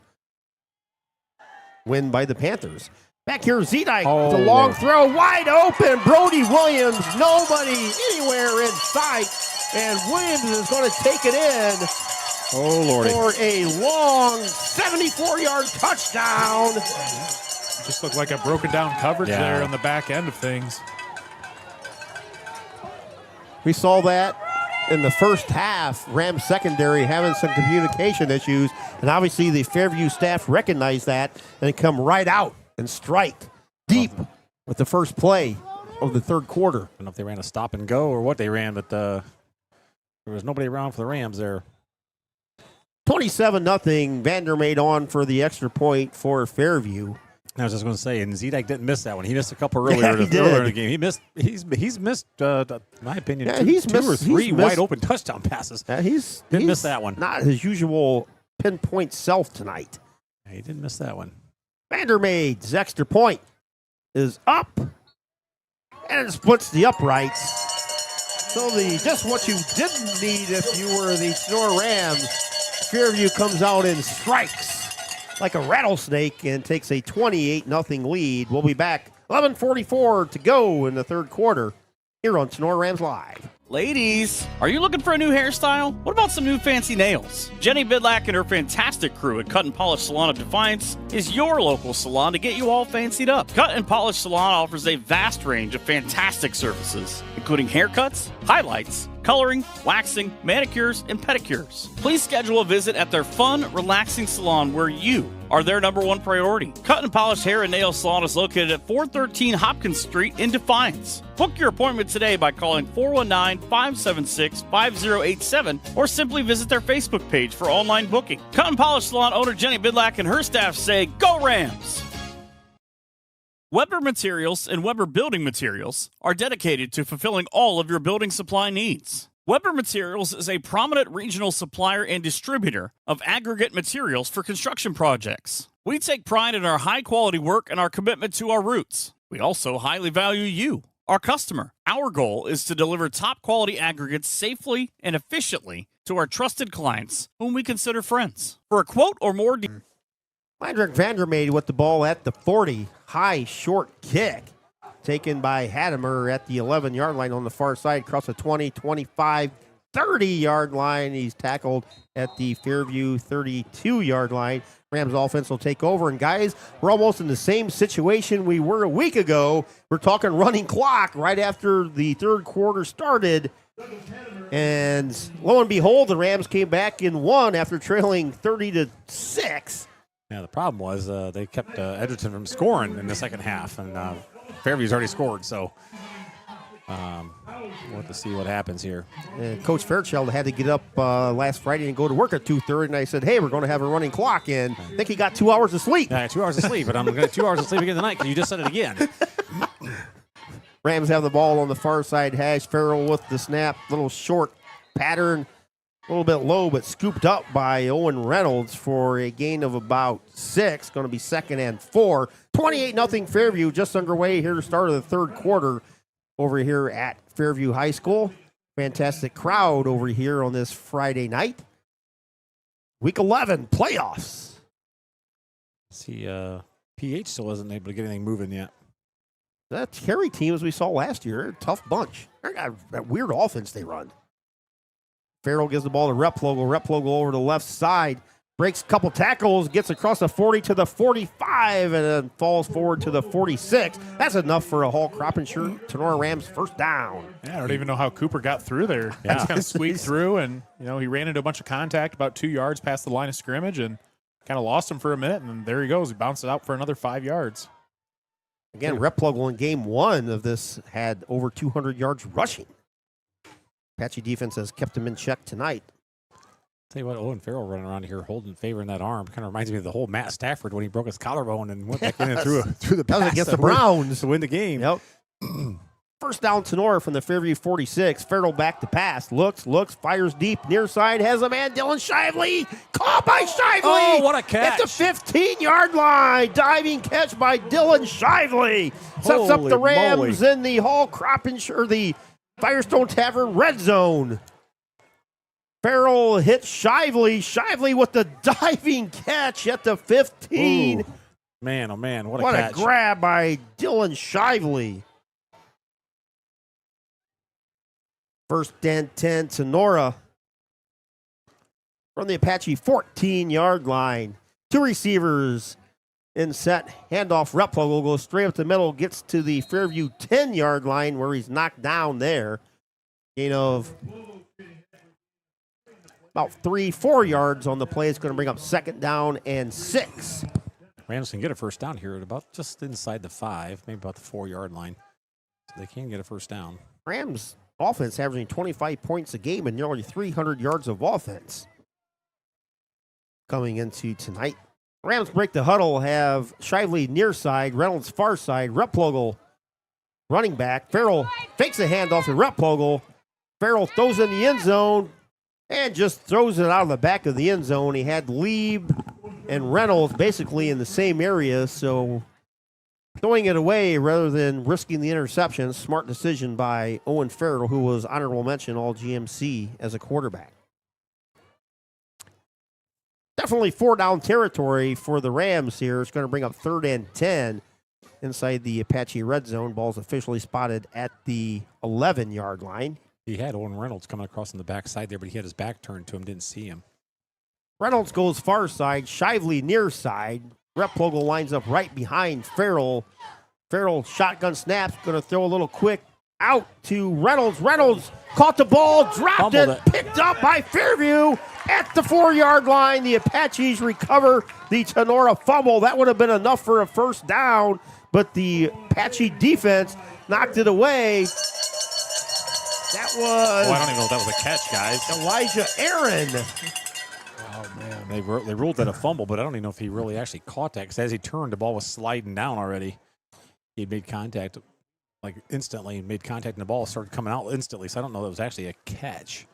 win by the Panthers. Back here, Zedike with a long throw, wide open. Brody Williams, nobody anywhere in sight, and Williams is going to take it in. Oh, Lordy. For a long 74-yard touchdown. Just looked like a broken down coverage there on the back end of things. We saw that in the first half, Rams secondary having some communication issues, and obviously the Fairview staff recognized that and come right out and strike deep with the first play of the third quarter. I don't know if they ran a stop and go or what they ran, but there was nobody around for the Rams there. 27-0. Vander made on for the extra point for Fairview. I was just going to say, and Zedek didn't miss that one. He missed a couple earlier, Yeah, he earlier in the did. game. He's missed, in my opinion, Yeah, two he's or missed- three he's missed- wide open touchdown passes. He's Didn't miss that one. Not his usual pinpoint self tonight. Yeah, he didn't miss that one. Vandermaid's extra point is up, and it splits the uprights. So just what you didn't need if you were the Tinora Rams, Fairview comes out and strikes like a rattlesnake and takes a 28-0 lead. We'll be back 11:44 to go in the third quarter here on Tinora Rams Live. Ladies, are you looking for a new hairstyle? What about some new fancy nails? Jenny Bidlack and her fantastic crew at Cut and Polish Salon of Defiance is your local salon to get you all fancied up. Cut and Polish Salon offers a vast range of fantastic services, including haircuts, highlights, coloring, waxing, manicures, and pedicures. Please schedule a visit at their fun, relaxing salon where you are their number one priority. Cut and Polish Hair and Nail Salon is located at 413 Hopkins Street in Defiance. Book your appointment today by calling 419-576-5087 or simply visit their Facebook page for online booking. Cut and Polish Salon owner Jenny Bidlack and her staff say, "Go Rams!" Weber Materials and Weber Building Materials are dedicated to fulfilling all of your building supply needs. Weber Materials is a prominent regional supplier and distributor of aggregate materials for construction projects. We take pride in our high-quality work and our commitment to our roots. We also highly value you, our customer. Our goal is to deliver top-quality aggregates safely and efficiently to our trusted clients, whom we consider friends. For a quote or more... Mindrick Vandermeid with the ball at the 40. High, short kick. Taken by Hadimer at the 11-yard line on the far side. Across the 20, 25, 30-yard line. He's tackled at the Fairview 32-yard line. Rams offense will take over. And, guys, we're almost in the same situation we were a week ago. We're talking running clock right after the third quarter started. And lo and behold, the Rams came back and won after trailing 30-6. Yeah, the problem was they kept Edgerton from scoring in the second half, and Fairview's already scored, so we'll have to see what happens here. And Coach Fairchild had to get up last Friday and go to work at 2:30, and I said, hey, we're going to have a running clock in. I think he got 2 hours of sleep. Yeah, 2 hours of sleep, but I'm going to get 2 hours of sleep again tonight because you just said it again. Rams have the ball on the far side hash. Farrell with the snap. Little short pattern. A little bit low, but scooped up by Owen Reynolds for a gain of about 6. Going to be 2nd and 4. 28-0 Fairview just underway here to start of the third quarter over here at Fairview High School. Fantastic crowd over here on this Friday night. Week 11 playoffs. See, PH still wasn't able to get anything moving yet. That Terry team, as we saw last year, a tough bunch. They got that weird offense they run. Farrell gives the ball to Replogle. Replogle over to the left side. Breaks a couple tackles, gets across the 40 to the 45, and then falls forward to the 46. That's enough for a Hall Croppenshire Tinora Rams first down. Yeah, I don't even know how Cooper got through there. Yeah. Just kind of squeaked through, and he ran into a bunch of contact about 2 yards past the line of scrimmage, and kind of lost him for a minute, and there he goes. He bounced it out for another 5 yards. Again, Replogle in game 1 of this had over 200 yards rushing. Apache defense has kept him in check tonight. Tell you what, Owen Farrell running around here holding favor in that arm kind of reminds me of the whole Matt Stafford when he broke his collarbone and went back in and threw the That was pass against to the Browns. to win the game. Yep. First down, Tinora from the Fairview 46. Farrell back to pass. Looks, fires deep. Near side has a man, Dylan Shively. Caught by Shively. Oh, what a catch. At the 15-yard line. Diving catch by Dylan Shively. Sets up Holy the Rams moly. in the Hall Croppenshire, the Firestone Tavern red zone. Farrell hits Shively. Shively with the diving catch at the 15. Ooh. Man, oh man, what What a catch. a grab by Dylan Shively. First and 10, Tinora from the Apache 14-yard line. 2 receivers in set. Handoff. Replogle will go straight up the middle. Gets to the Fairview 10-yard line where he's knocked down there. Gain of about 3-4 yards on the play. It's going to bring up 2nd down and 6. Rams can get a first down here at about just inside the 5, maybe about the 4-yard line. So they can get a first down. Rams offense averaging 25 points a game and nearly 300 yards of offense coming into tonight. Rams break the huddle, have Shively near side, Reynolds far side, Replogle running back. Farrell fakes a handoff to Replogle. Farrell throws in the end zone and just throws it out of the back of the end zone. He had Lieb and Reynolds basically in the same area, so throwing it away rather than risking the interception. Smart decision by Owen Farrell, who was honorable mention all GMC as a quarterback. Definitely 4-down territory for the Rams here. It's going to bring up 3rd and 10 inside the Apache red zone. Ball's officially spotted at the 11-yard line. He had Owen Reynolds coming across on the backside there, but he had his back turned to him, didn't see him. Reynolds goes far side, Shively near side. Replogle lines up right behind Farrell. Farrell shotgun snaps, going to throw a little quick out to Reynolds. Reynolds caught the ball, dropped it, picked up by Fairview at the 4-yard line. The Apaches recover the Tinora fumble. That would have been enough for a first down, but the Apache defense knocked it away. That was... Oh, I don't even know if that was a catch, guys. Elijah Aaron. Oh, man. They ruled that a fumble, but I don't even know if he really actually caught that, because as he turned, the ball was sliding down already. He made contact, like instantly, made contact, and the ball started coming out instantly, so I don't know if it was actually a catch.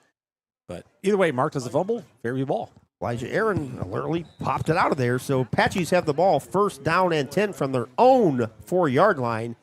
But either way, marked as a fumble, Fairview ball. Elijah Aaron alertly popped it out of there, so Apaches have the ball 1st down and 10 from their own 4-yard line.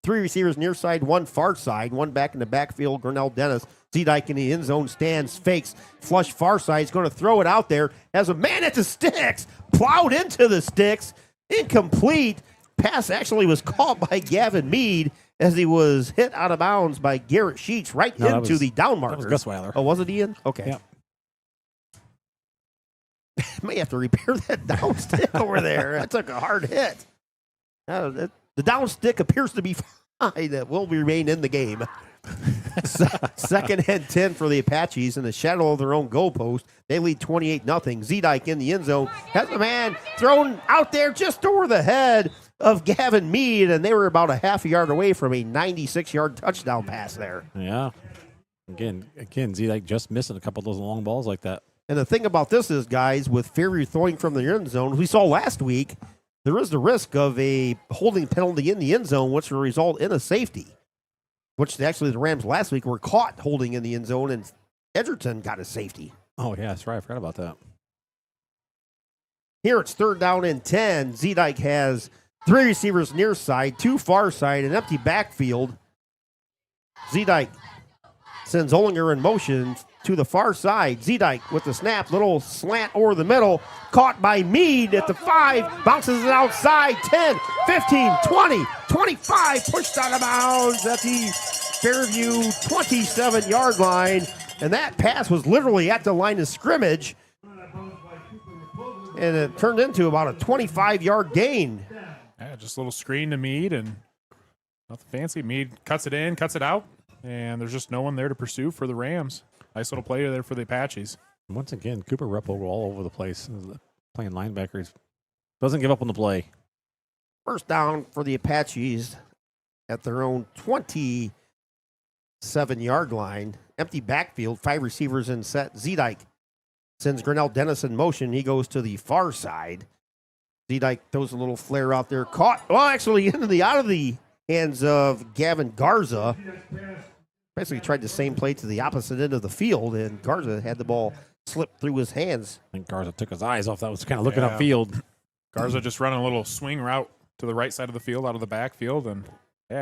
3 receivers near side, 1 far side, 1 back in the backfield. Grinnell Dennis, Zedike in the end zone, stands, fakes, flush far side. He's going to throw it out there. Has a man at the sticks, plowed into the sticks, incomplete. Pass actually was caught by Gavin Mead as he was hit out of bounds by Garrett Sheets right into the down marker. That was Gus Weiler. Oh, was it Ian? Okay. Yep. May have to repair that down stick over there. That took a hard hit. The down stick appears to be fine. That will remain in the game. 2nd and 10 for the Apaches in the shadow of their own goalpost. They lead 28-0. Zedike in the end zone has a man thrown out there just over the head of Gavin Mead, and they were about a half a yard away from a 96-yard touchdown pass there. Yeah. Again, Zedike just missing a couple of those long balls like that. And the thing about this is, guys, with Fairview throwing from the end zone, we saw last week, there is the risk of a holding penalty in the end zone, which will result in a safety, which actually the Rams last week were caught holding in the end zone, and Edgerton got a safety. Oh, yeah, that's right. I forgot about that. Here it's 3rd down and 10. Zedike has 3 receivers near side, 2 far side, an empty backfield. Zedike sends Ollinger in motion to the far side. Zedike with the snap, little slant over the middle, caught by Mead at the 5, bounces it outside, 10, 15, 20, 25, pushed out of bounds at the Fairview 27-yard line. And that pass was literally at the line of scrimmage, and it turned into about a 25-yard gain. Yeah, just a little screen to Mead, and nothing fancy. Mead cuts it in, cuts it out, and there's just no one there to pursue for the Rams. Nice little play there for the Apaches. Once again, Cooper Replogle all over the place, playing linebackers. Doesn't give up on the play. 1st down for the Apaches at their own 27-yard line. Empty backfield, 5 receivers in set. Zedike sends Grinnell Dennis in motion. He goes to the far side. Zedike throws a little flare out there. Caught, well, actually out of the hands of Gavin Garza. Basically tried the same play to the opposite end of the field, and Garza had the ball slip through his hands. I think Garza took his eyes off. That was kind of looking upfield. Garza just running a little swing route to the right side of the field out of the backfield, and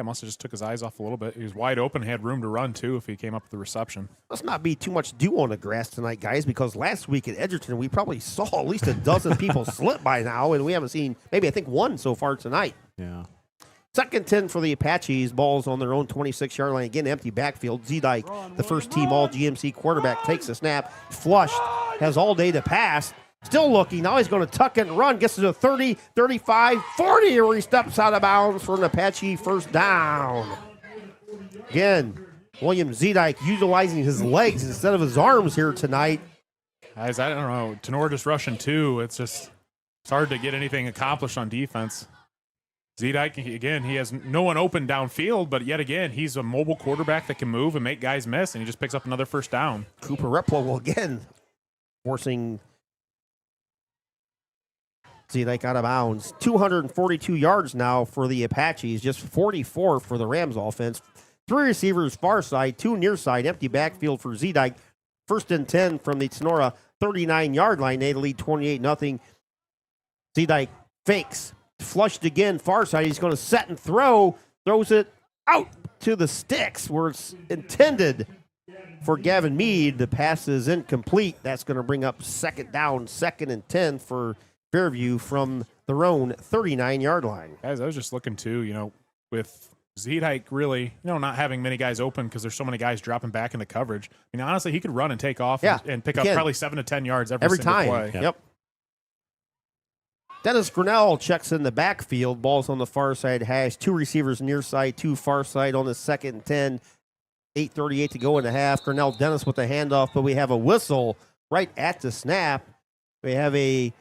must have just took his eyes off a little bit. He was wide open, had room to run too if he came up with the reception. Let's not be too much dew on the grass tonight, guys, because last week at Edgerton we probably saw at least a dozen people slip by now, and we haven't seen maybe I think 1 so far tonight. Yeah. 2nd 10 for the Apaches. Ball's on their own 26-yard line. Again, empty backfield. Zedike, the first team all-GMC quarterback, takes a snap. Flushed. Has all day to pass. Still looking. Now he's going to tuck it and run. Gets to the 30, 35, 40, where he steps out of bounds for an Apache 1st down. Again, William Zedike utilizing his legs instead of his arms here tonight. Guys, I don't know. Tinora just rushing 2. It's hard to get anything accomplished on defense. Zedike, again, he has no one open downfield, but yet again, he's a mobile quarterback that can move and make guys miss, and he just picks up another 1st down. Cooper Replogle again forcing Zedek out of bounds. 242 yards now for the Apaches, just 44 for the Rams offense. 3 receivers far side, 2 near side, empty backfield for Zedek. 1st and 10 from the Tinora 39-yard line. They lead 28-0. Zedek fakes, flushed again, far side. He's going to set and throw, throws it out to the sticks where it's intended for Gavin Mead. The pass is incomplete. That's going to bring up 2nd down, 2nd and 10 for Fairview from their own 39-yard line. Guys, I was just looking too, with Zedek really, not having many guys open because there's so many guys dropping back into coverage. I mean, honestly, he could run and take off and pick up probably 7 to 10 yards every single time. play. Yep. Dennis Grinnell checks in the backfield. Ball's on the far side hash. 2 receivers near side, 2 far side on the 2nd and 10. 8:38 to go in the half. Grinnell Dennis with the handoff, but we have a whistle right at the snap. We have a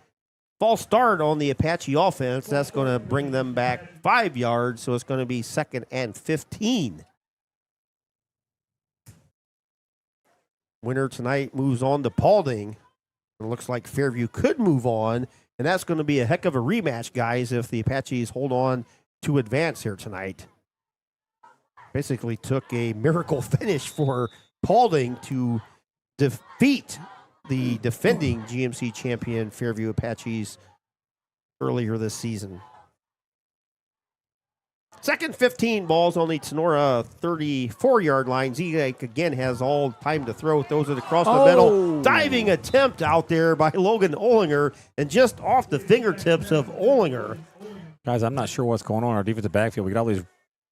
false start on the Apache offense. That's going to bring them back 5 yards, so it's going to be 2nd and 15. Winner tonight moves on to Paulding. It looks like Fairview could move on, and that's going to be a heck of a rematch, guys, if the Apaches hold on to advance here tonight. Basically took a miracle finish for Paulding to defeat the defending GMC champion Fairview Apaches earlier this season. 2nd 15, balls on the Tinora 34-yard line. Zedek again has all time to throw. Throws it across the middle. Diving attempt out there by Logan Olinger, and just off the fingertips of Olinger. Guys, I'm not sure what's going on in our defensive backfield. We got all these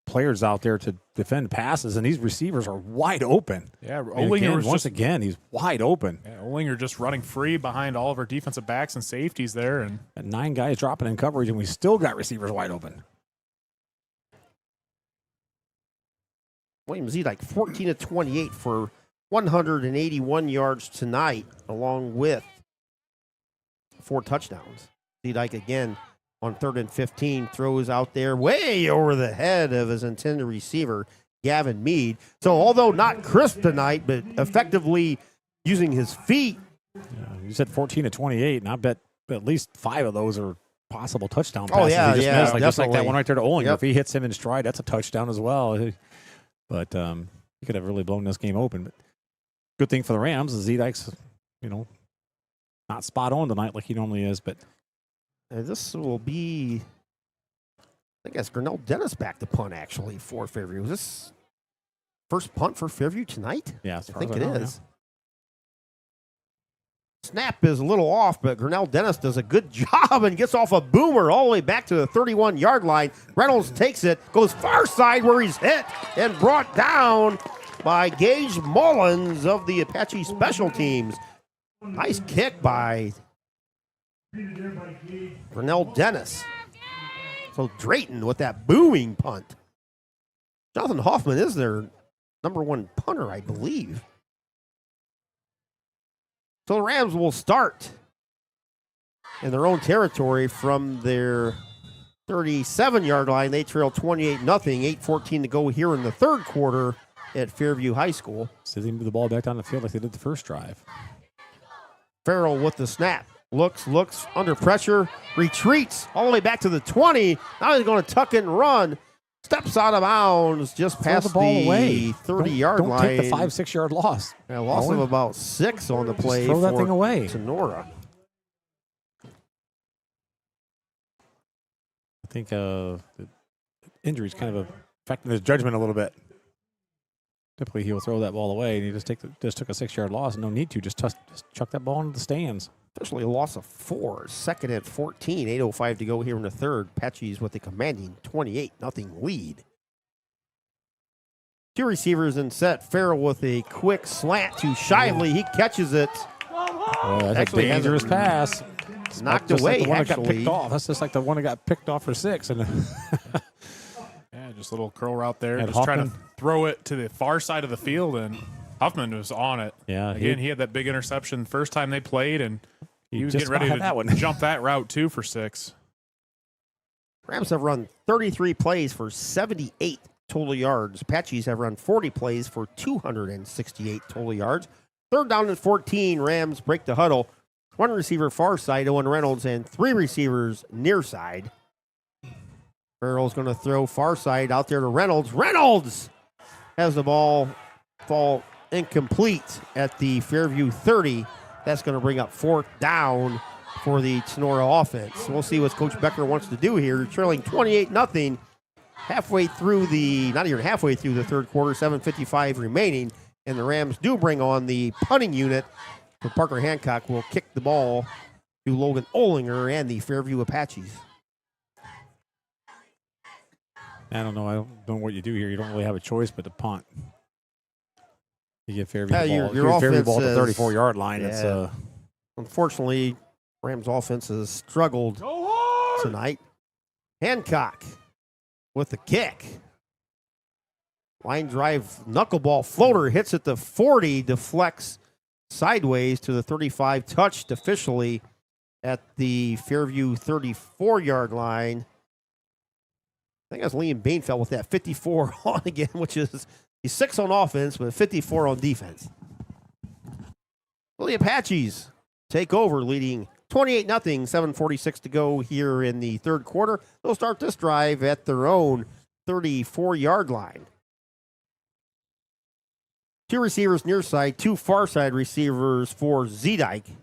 players out there to defend passes, and these receivers are wide open. Yeah, Olinger once again, he's wide open. Yeah, Olinger just running free behind all of our defensive backs and safeties there. And 9 guys dropping in coverage, and we still got receivers wide open. William Zedek, 14 of 28 for 181 yards tonight, along with 4 touchdowns. Zedek again on 3rd and 15, throws out there way over the head of his intended receiver, Gavin Mead. So although not crisp tonight, but effectively using his feet. Yeah, you said 14 to 28, and I bet at least 5 of those are possible touchdown passes. Oh, yeah, he just missed, just like that definitely. one right there to Olinger. Yep. If he hits him in stride, that's a touchdown as well. But he could have really blown this game open. But good thing for the Rams is Zedek's, not spot on tonight like he normally is, but this will be, I guess, Grinnell Dennis back to punt, actually, for Fairview. Is this first punt for Fairview tonight? yeah, I think it is. Snap is a little off, but Grinnell Dennis does a good job and gets off a boomer all the way back to the 31-yard line. Reynolds takes it, goes far side where he's hit and brought down by Gage Mullins of the Apache Special Teams. Nice kick by Grinnell Dennis. So Drayton with that booming punt. Jonathan Hoffman is their number 1 punter, I believe. So the Rams will start in their own territory from their 37-yard line. They trail 28-0, 8:14 to go here in the 3rd quarter at Fairview High School. so they move the ball back down the field like they did the first drive. Farrell with the snap. Looks under pressure, retreats all the way back to the 20. Now he's going to tuck and run. Steps out of bounds just past the ball away. 30-yard line. Don't take the 5-6 yard loss. A loss of about 6 on the play. Just throw that for thing away. Tinora. I think the injury's kind of affecting his judgment a little bit. Typically, he'll throw that ball away, and he just took a 6-yard loss. No need to. Just chuck that ball into the stands. Especially a loss of 4. 2nd and 14. 8:05 to go here in the 3rd. Apaches with a commanding 28-0 lead. 2 receivers in set. Farrell with a quick slant to Shively. He catches it. Oh, that's Actually a has dangerous it pass. knocked Just away, like the one that got actually. picked off. That's just like the one that got picked off for 6. And yeah, just a little curl route there. And Just trying to Hoffman? throw it to the far side of the field, and Hoffman was on it. Yeah, Again, he had that big interception first time they played, and he was just getting ready about to had that one. jump that route too for 6. Rams have run 33 plays for 78 total yards. Apaches have run 40 plays for 268 total yards. 3rd down and 14. Rams break the huddle. one receiver far side, Owen Reynolds, and three receivers near side. Farrell's going to throw far side out there to Reynolds. Reynolds has the ball fall incomplete at the Fairview 30. That's going to bring up 4th down for the Tinora offense. We'll see what Coach Becker wants to do here. Trailing 28-0, halfway through not even halfway through the third quarter, 7:55 remaining, and the Rams do bring on the punting unit. So Parker Hancock will kick the ball to Logan Olinger and the Fairview Apaches. I don't know what you do here. You don't really have a choice but to punt. You get Fairview the ball. Your Fairview offense ball at the is- 34-yard line. Yeah. It's Unfortunately, Rams offense has struggled tonight. Hancock with the kick. Line drive knuckleball floater hits at the 40, deflects sideways to the 35, touched officially at the Fairview 34-yard line. I think that's Liam Bainfeld with that 54 on again, which is he's 6 on offense, but 54 on defense. Well, the Apaches take over, leading 28-0, 7:46 to go here in the third quarter. They'll start this drive at their own 34-yard line. 2 receivers near side, 2 far side receivers for Zedike.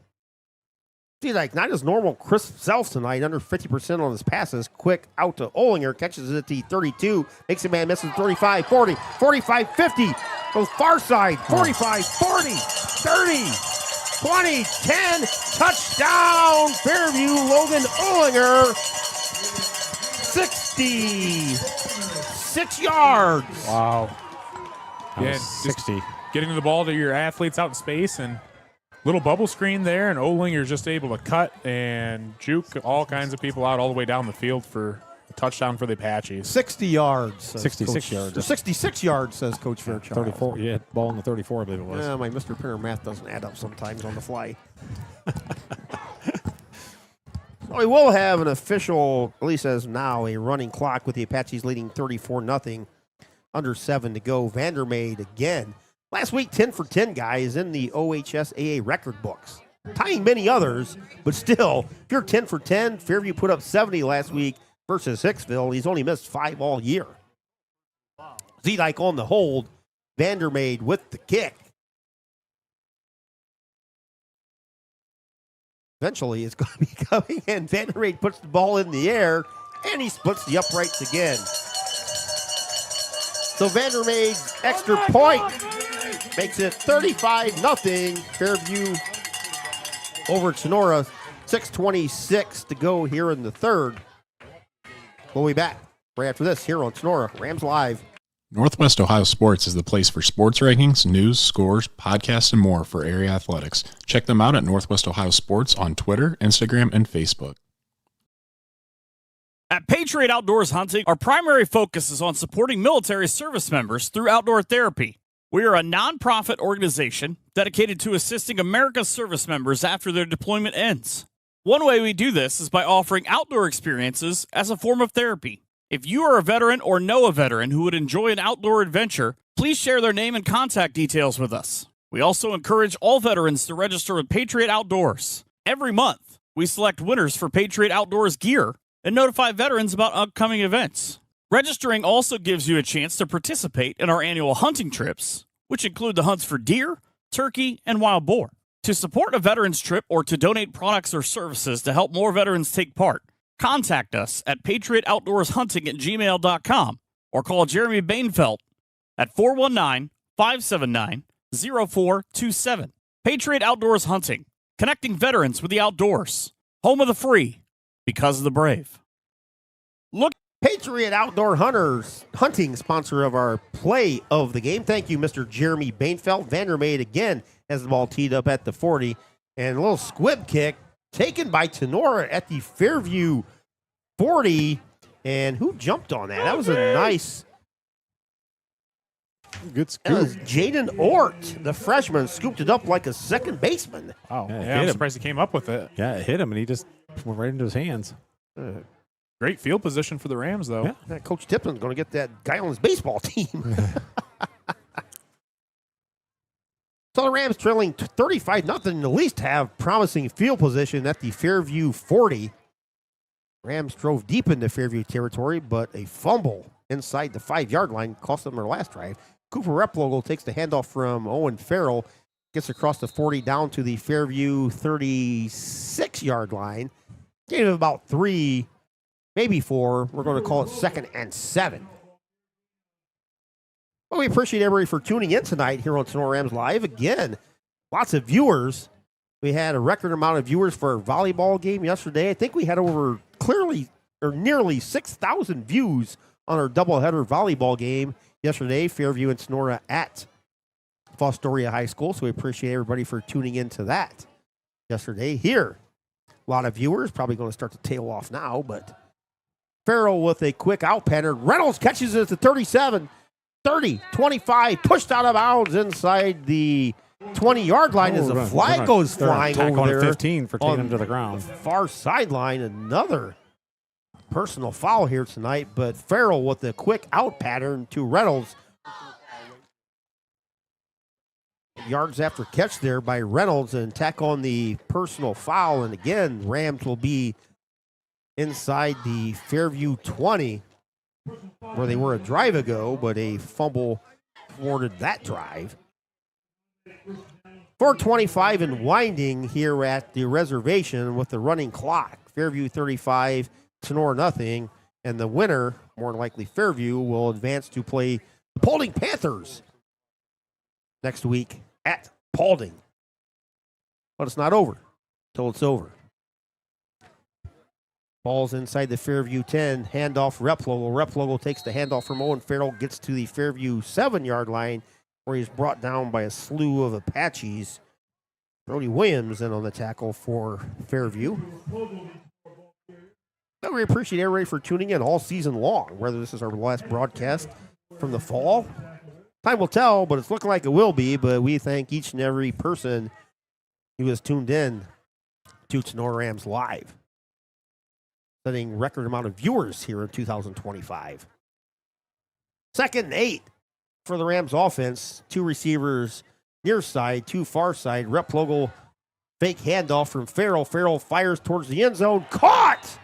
Zedike, not his normal crisp self tonight, under 50% on his passes. Quick out to Olinger, catches it at the 32, makes a man miss at 35, 40, 45, 50. Goes far side, 45, 40, 30, 20, 10, touchdown, Fairview, Logan Olinger, 66 yards. Wow. yeah, just 60. Getting the ball to your athletes out in space and little bubble screen there, and Olinger's just able to cut and juke all kinds of people out all the way down the field for a touchdown for the Apaches. 60 yards. 66 yards. 66 yards, says Coach Fairchild. 34. Yeah, ball in the 34, I believe it was. Yeah, my Mr. Printer math doesn't add up sometimes on the fly. So we will have an official, at least as now, a running clock with the Apaches leading 34-0, under 7 to go. Vandermeid again. Last week, 10 for 10 guys in the OHSAA record books. Tying many others, but still, if you're 10 for 10, Fairview put up 70 last week versus Hicksville. He's only missed 5 all year. Zedike on the hold. Vandermeid with the kick. Eventually, it's going to be coming, and Vandermeid puts the ball in the air, and he splits the uprights again. So Vandermeid's extra point makes it 35-0. Fairview over Tinora. 6:26 to go here in the third. We'll be back right after this here on Tinora Rams Live. Northwest Ohio Sports is the place for sports rankings, news, scores, podcasts, and more for area athletics. Check them out at Northwest Ohio Sports on Twitter, Instagram, and Facebook. At Patriot Outdoors Hunting, our primary focus is on supporting military service members through outdoor therapy. We are a nonprofit organization dedicated to assisting America's service members after their deployment ends. One way we do this is by offering outdoor experiences as a form of therapy. If you are a veteran or know a veteran who would enjoy an outdoor adventure, please share their name and contact details with us. We also encourage all veterans to register with Patriot Outdoors. Every month, we select winners for Patriot Outdoors gear and notify veterans about upcoming events. Registering also gives you a chance to participate in our annual hunting trips, which include the hunts for deer, turkey, and wild boar. To support a veterans trip or to donate products or services to help more veterans take part, contact us at patriotoutdoorshunting@gmail.com or call Jeremy Bainfeld at 419-579-0427. Patriot Outdoors Hunting, connecting veterans with the outdoors. Home of the free, because of the brave. Look, Patriot Outdoor Hunting, sponsor of our play of the game. Thank you, Mr. Jeremy Bainfeld. Vandermeid again has the ball teed up at the 40. And a little squib kick taken by Tinora at the Fairview 40. And who jumped on that? That was a nice... Good That was scoop. Jaden Ort, the freshman, scooped it up like a second baseman. Wow. Yeah, Yeah, hit I'm him. surprised he came up with it. Yeah, it hit him, and he just went right into his hands. Great field position for the Rams, though. Yeah. Coach Tipton's going to get that guy on his baseball team. So the Rams trailing 35-0, at least have promising field position at the Fairview 40. Rams drove deep into Fairview territory, but a fumble inside the 5-yard line cost them their last drive. Cooper Replogle takes the handoff from Owen Farrell, gets across the 40 down to the Fairview 36-yard line. Gave him about 3, maybe 4. We're going to call it 2nd and 7. Well, we appreciate everybody for tuning in tonight here on Tinora Rams Live. Again, lots of viewers. We had a record amount of viewers for our volleyball game yesterday. I think we had over nearly 6,000 views on our doubleheader volleyball game yesterday, Fairview and Tinora at Fostoria High School. So we appreciate everybody for tuning in to that yesterday. Here, a lot of viewers, probably going to start to tail off now, but Farrell with a quick out pattern. Reynolds catches it at the 37. 30, 25, pushed out of bounds inside the 20-yard line as the flag goes flying over there. 15 for taking him to the ground. Far sideline, another personal foul here tonight, but Farrell with a quick out pattern to Reynolds. Yards after catch there by Reynolds and tack on the personal foul. And again, Rams will be inside the Fairview 20. Where they were a drive ago, but a fumble thwarted that drive. 4:25 and winding here at the reservation with the running clock. Fairview 35, Tinora nothing, and the winner, more than likely Fairview, will advance to play the Paulding Panthers next week at Paulding. But it's not over till it's over. Ball's inside the Fairview 10. Handoff Replogle. Replogle takes the handoff from Owen Farrell, gets to the Fairview 7-yard line, where he's brought down by a slew of Apaches. Brody Williams in on the tackle for Fairview. But we appreciate everybody for tuning in all season long, whether this is our last broadcast from the fall. Time will tell, but it's looking like it will be. But we thank each and every person who has tuned in to Tinora Rams Live. Setting record amount of viewers here in 2025. 2nd and 8 for the Rams offense. 2 receivers near side, 2 far side. Replogle fake handoff from Farrell. Farrell fires towards the end zone. Caught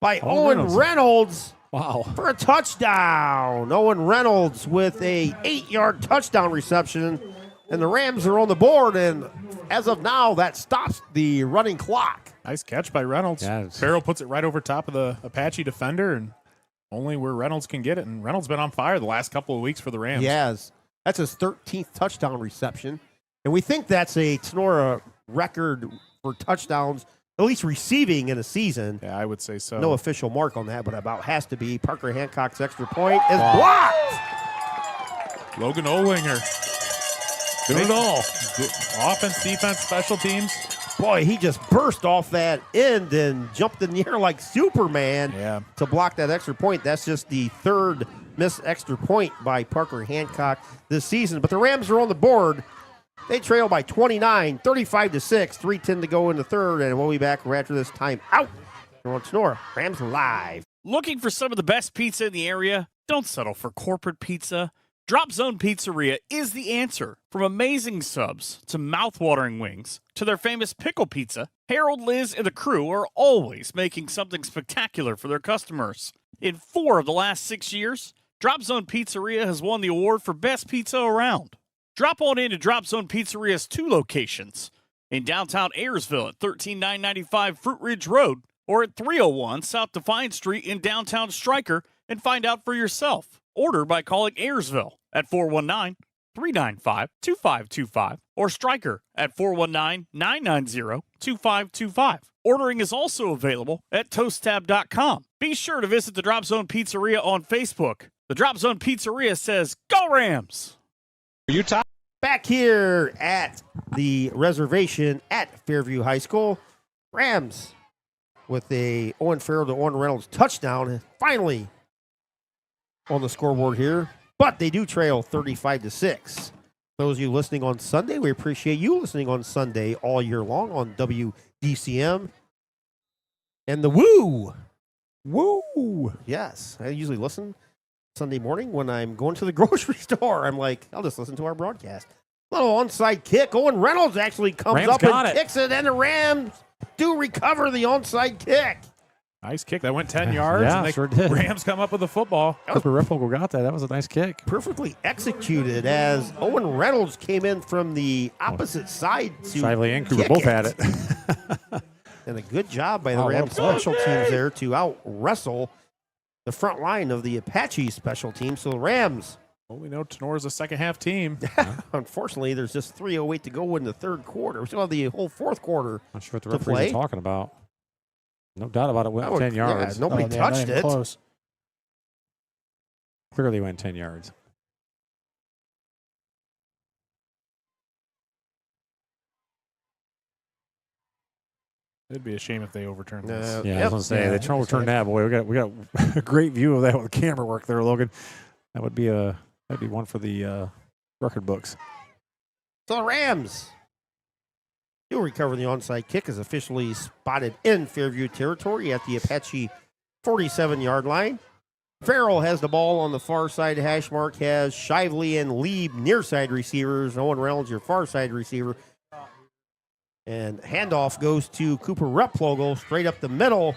by Owen Reynolds. Wow. For a touchdown. Owen Reynolds with a 8-yard touchdown reception. And the Rams are on the board. And as of now, that stops the running clock. Nice catch by Reynolds. Yeah, Farrell puts it right over top of the Apache defender, and only where Reynolds can get it. And Reynolds been on fire the last couple of weeks for the Rams. He has. That's his 13th touchdown reception. And we think that's a Tinora record for touchdowns, at least receiving in a season. Yeah, I would say so. No official mark on that, but about has to be. Parker Hancock's extra point is blocked. Logan Olinger. Doing it all. Offense, defense, special teams. Boy, he just burst off that end and jumped in the air like Superman to block that extra point. That's just the 3rd missed extra point by Parker Hancock this season. But the Rams are on the board. They trail by 29, 35-6, 3:10 to go in the 3rd, and we'll be back right after this time out. Here on Tinora Rams Live. Looking for some of the best pizza in the area? Don't settle for corporate pizza. Drop Zone Pizzeria is the answer. From amazing subs to mouth-watering wings to their famous pickle pizza, Harold, Liz, and the crew are always making something spectacular for their customers. In 4 of the last 6 years, Drop Zone Pizzeria has won the award for best pizza around. Drop on in to Drop Zone Pizzeria's 2 locations, in downtown Ayersville at 13995 Fruit Ridge Road or at 301 South Defiance Street in downtown Stryker, and find out for yourself. Order by calling Ayersville at 419-395-2525 or Stryker at 419-990-2525. Ordering is also available at toasttab.com. Be sure to visit the Drop Zone Pizzeria on Facebook. The Drop Zone Pizzeria says, "Go Rams!" Back here at the reservation at Fairview High School, Rams with a Owen Farrell to Owen Reynolds touchdown. Finally on the scoreboard here, but they do trail 35-6. Those of you listening on Sunday, we appreciate you listening on Sunday all year long on WDCM. And the Woo! Yes, I usually listen Sunday morning when I'm going to the grocery store. I'm like, I'll just listen to our broadcast. Little onside kick. Owen Reynolds actually comes Rams up and got it. kicks it, and the Rams do recover the onside kick. Nice kick. That went 10 yards. Yeah, and the sure did. Rams come up with the football. Cooper Riffle got that. That was a nice kick. Perfectly executed as Owen Reynolds came in from the opposite side to Shively and Cooper kick both it. had it. And a good job by the Wow, Rams what a special teams there to out-wrestle the front line of the Apache special teams. So the Rams, Well, we know Tenora's a second-half team. unfortunately, there's just 3:08 to go in the third quarter. We still have the whole fourth quarter. Not sure what the To referees play. are talking about. No doubt about it. Went That would- 10 yards. Yeah, nobody Oh, yeah, touched not even it. Close. Clearly went 10 yards. It'd be a shame if they overturned this. Yeah, I was Yep. going to say, Yeah, they try to that's return that. Boy, we got a great view of that with camera work there, Logan. That'd be one for the record books. So the Rams do recover the onside kick, is officially spotted in Fairview territory at the Apache 47-yard line. Farrell has the ball on the far side. Hash mark has Shively and Lieb near side receivers. Owen Reynolds, your far side receiver. And handoff goes to Cooper Replogle straight up the middle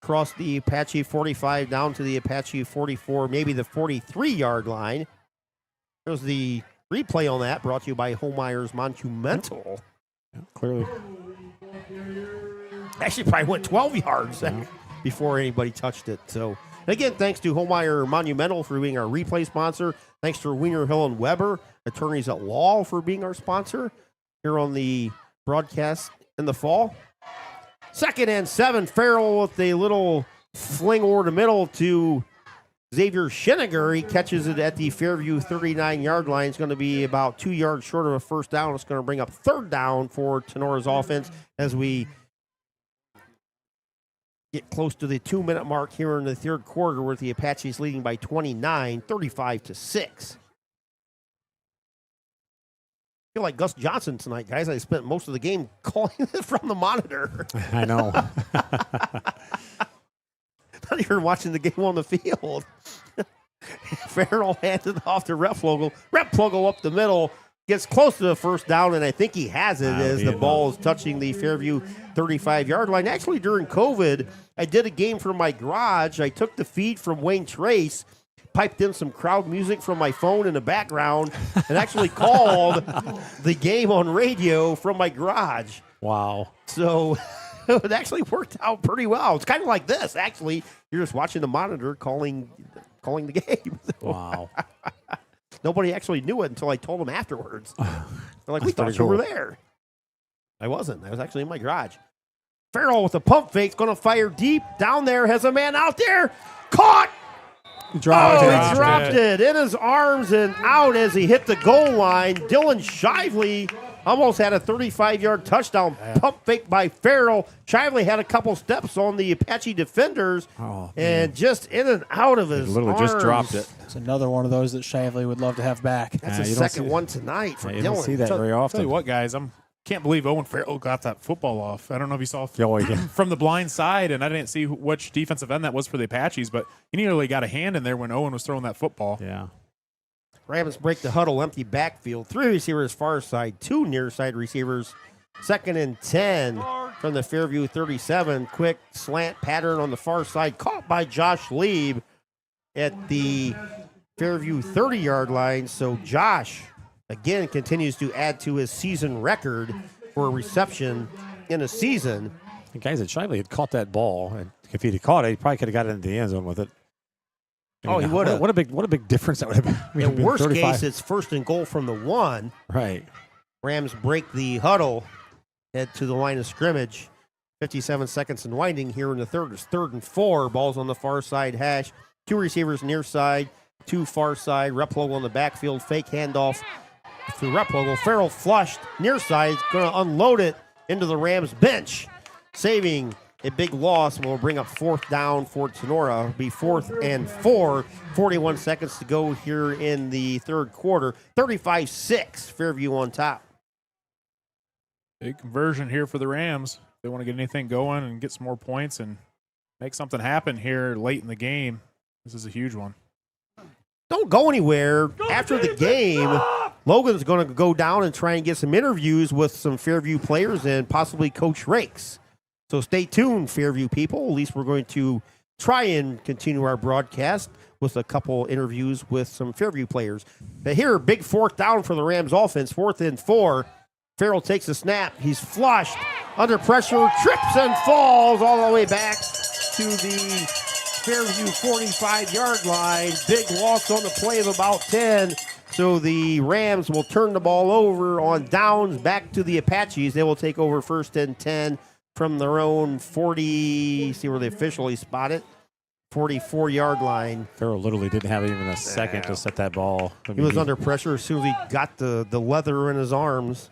across the Apache 45 down to the Apache 44, maybe the 43-yard line. There's the replay on that brought to you by Homeyer's Monumental. Yeah, clearly. Actually, probably went 12 yards before anybody touched it. So, and again, thanks to Homeyer Monumental for being our replay sponsor. Thanks to Wiener Hill and Weber, attorneys at law, for being our sponsor here on the broadcast in the fall. 2nd and 7, Farrell with a little fling over the middle to Xavier Schinniger. He catches it at the Fairview 39-yard line. It's going to be about 2 yards short of a first down. It's going to bring up third down for Tenora's offense as we get close to the 2-minute mark here in the third quarter, with the Apaches leading by 29, 35-6. I feel like Gus Johnson tonight, guys. I spent most of the game calling it from the monitor. I know. Not even watching the game on the field. Farrell hands it off to Replogle. Replogle up the middle, gets close to the first down, and I think he has it as the ball is touching the Fairview 35-yard line. Actually, during COVID, I did a game from my garage. I took the feed from Wayne Trace, piped in some crowd music from my phone in the background, and actually called the game on radio from my garage. Wow. So it actually worked out pretty well. It's kind of like this, actually. You're just watching the monitor calling the game. Wow. Nobody actually knew it until I told them afterwards. They're like, we That's thought pretty you were cool. there. I wasn't. I was actually in my garage. Farrell with a pump fake, going to fire deep. Down there, has a man out there. Caught! He dropped Oh, it. he dropped it in his arms and out as he hit the goal line. Dylan Shively almost had a 35-yard touchdown pump fake by Farrell. Shively had a couple steps on the Apache defenders and just in and out of his Literally arms. just dropped it. It's another one of those that Shively would love to have back. That's Yeah, the you don't second see- one tonight for You Dylan. don't see that very Tell often. you what, guys, can't believe Owen Farrell got that football off. I don't know if you saw Oh, yeah. from the blind side, and I didn't see which defensive end that was for the Apaches, but he nearly got a hand in there when Owen was throwing that football. Yeah. Rams break the huddle, empty backfield. 3 receivers far side, 2 near side receivers. 2nd and 10 from the Fairview 37. Quick slant pattern on the far side, caught by Josh Lieb at the Fairview 30-yard line. So Josh, again, continues to add to his season record for a reception in a season. And guys, that Shively had caught that ball, and if he'd caught it, he probably could have got it into the end zone with it. Oh, he would've. What a big difference that would have been. I mean, it'd In been worst 35. case, it's 1st and goal from the 1. Right. Rams break the huddle, head to the line of scrimmage. 57 seconds and winding here in the third. It's 3rd and 4. Ball's on the far side hash. 2 receivers near side, 2 far side. Replogle on the backfield. Fake handoff to Replogle. Farrell flushed near side. Going to unload it into the Rams bench. Saving a big loss will bring up 4th down for Tinora. It'll be 4th and 4. 41 seconds to go here in the third quarter. 35-6. Fairview on top. Big conversion here for the Rams. They want to get anything going and get some more points and make something happen here late in the game. This is a huge one. Don't go anywhere. After the game, Logan's going to go down and try and get some interviews with some Fairview players and possibly Coach Rakes. So stay tuned, Fairview people. At least we're going to try and continue our broadcast with a couple interviews with some Fairview players. But here, big fourth down for the Rams offense, 4th and 4. Farrell takes a snap. He's flushed, under pressure, trips and falls all the way back to the Fairview 45-yard line. Big loss on the play of about 10. So the Rams will turn the ball over on downs back to the Apaches. They will take over 1st and 10 from their own 40, see where they officially spot it, 44-yard line. Farrell literally didn't have even a second to set that ball. He was under pressure as soon as he got the leather in his arms.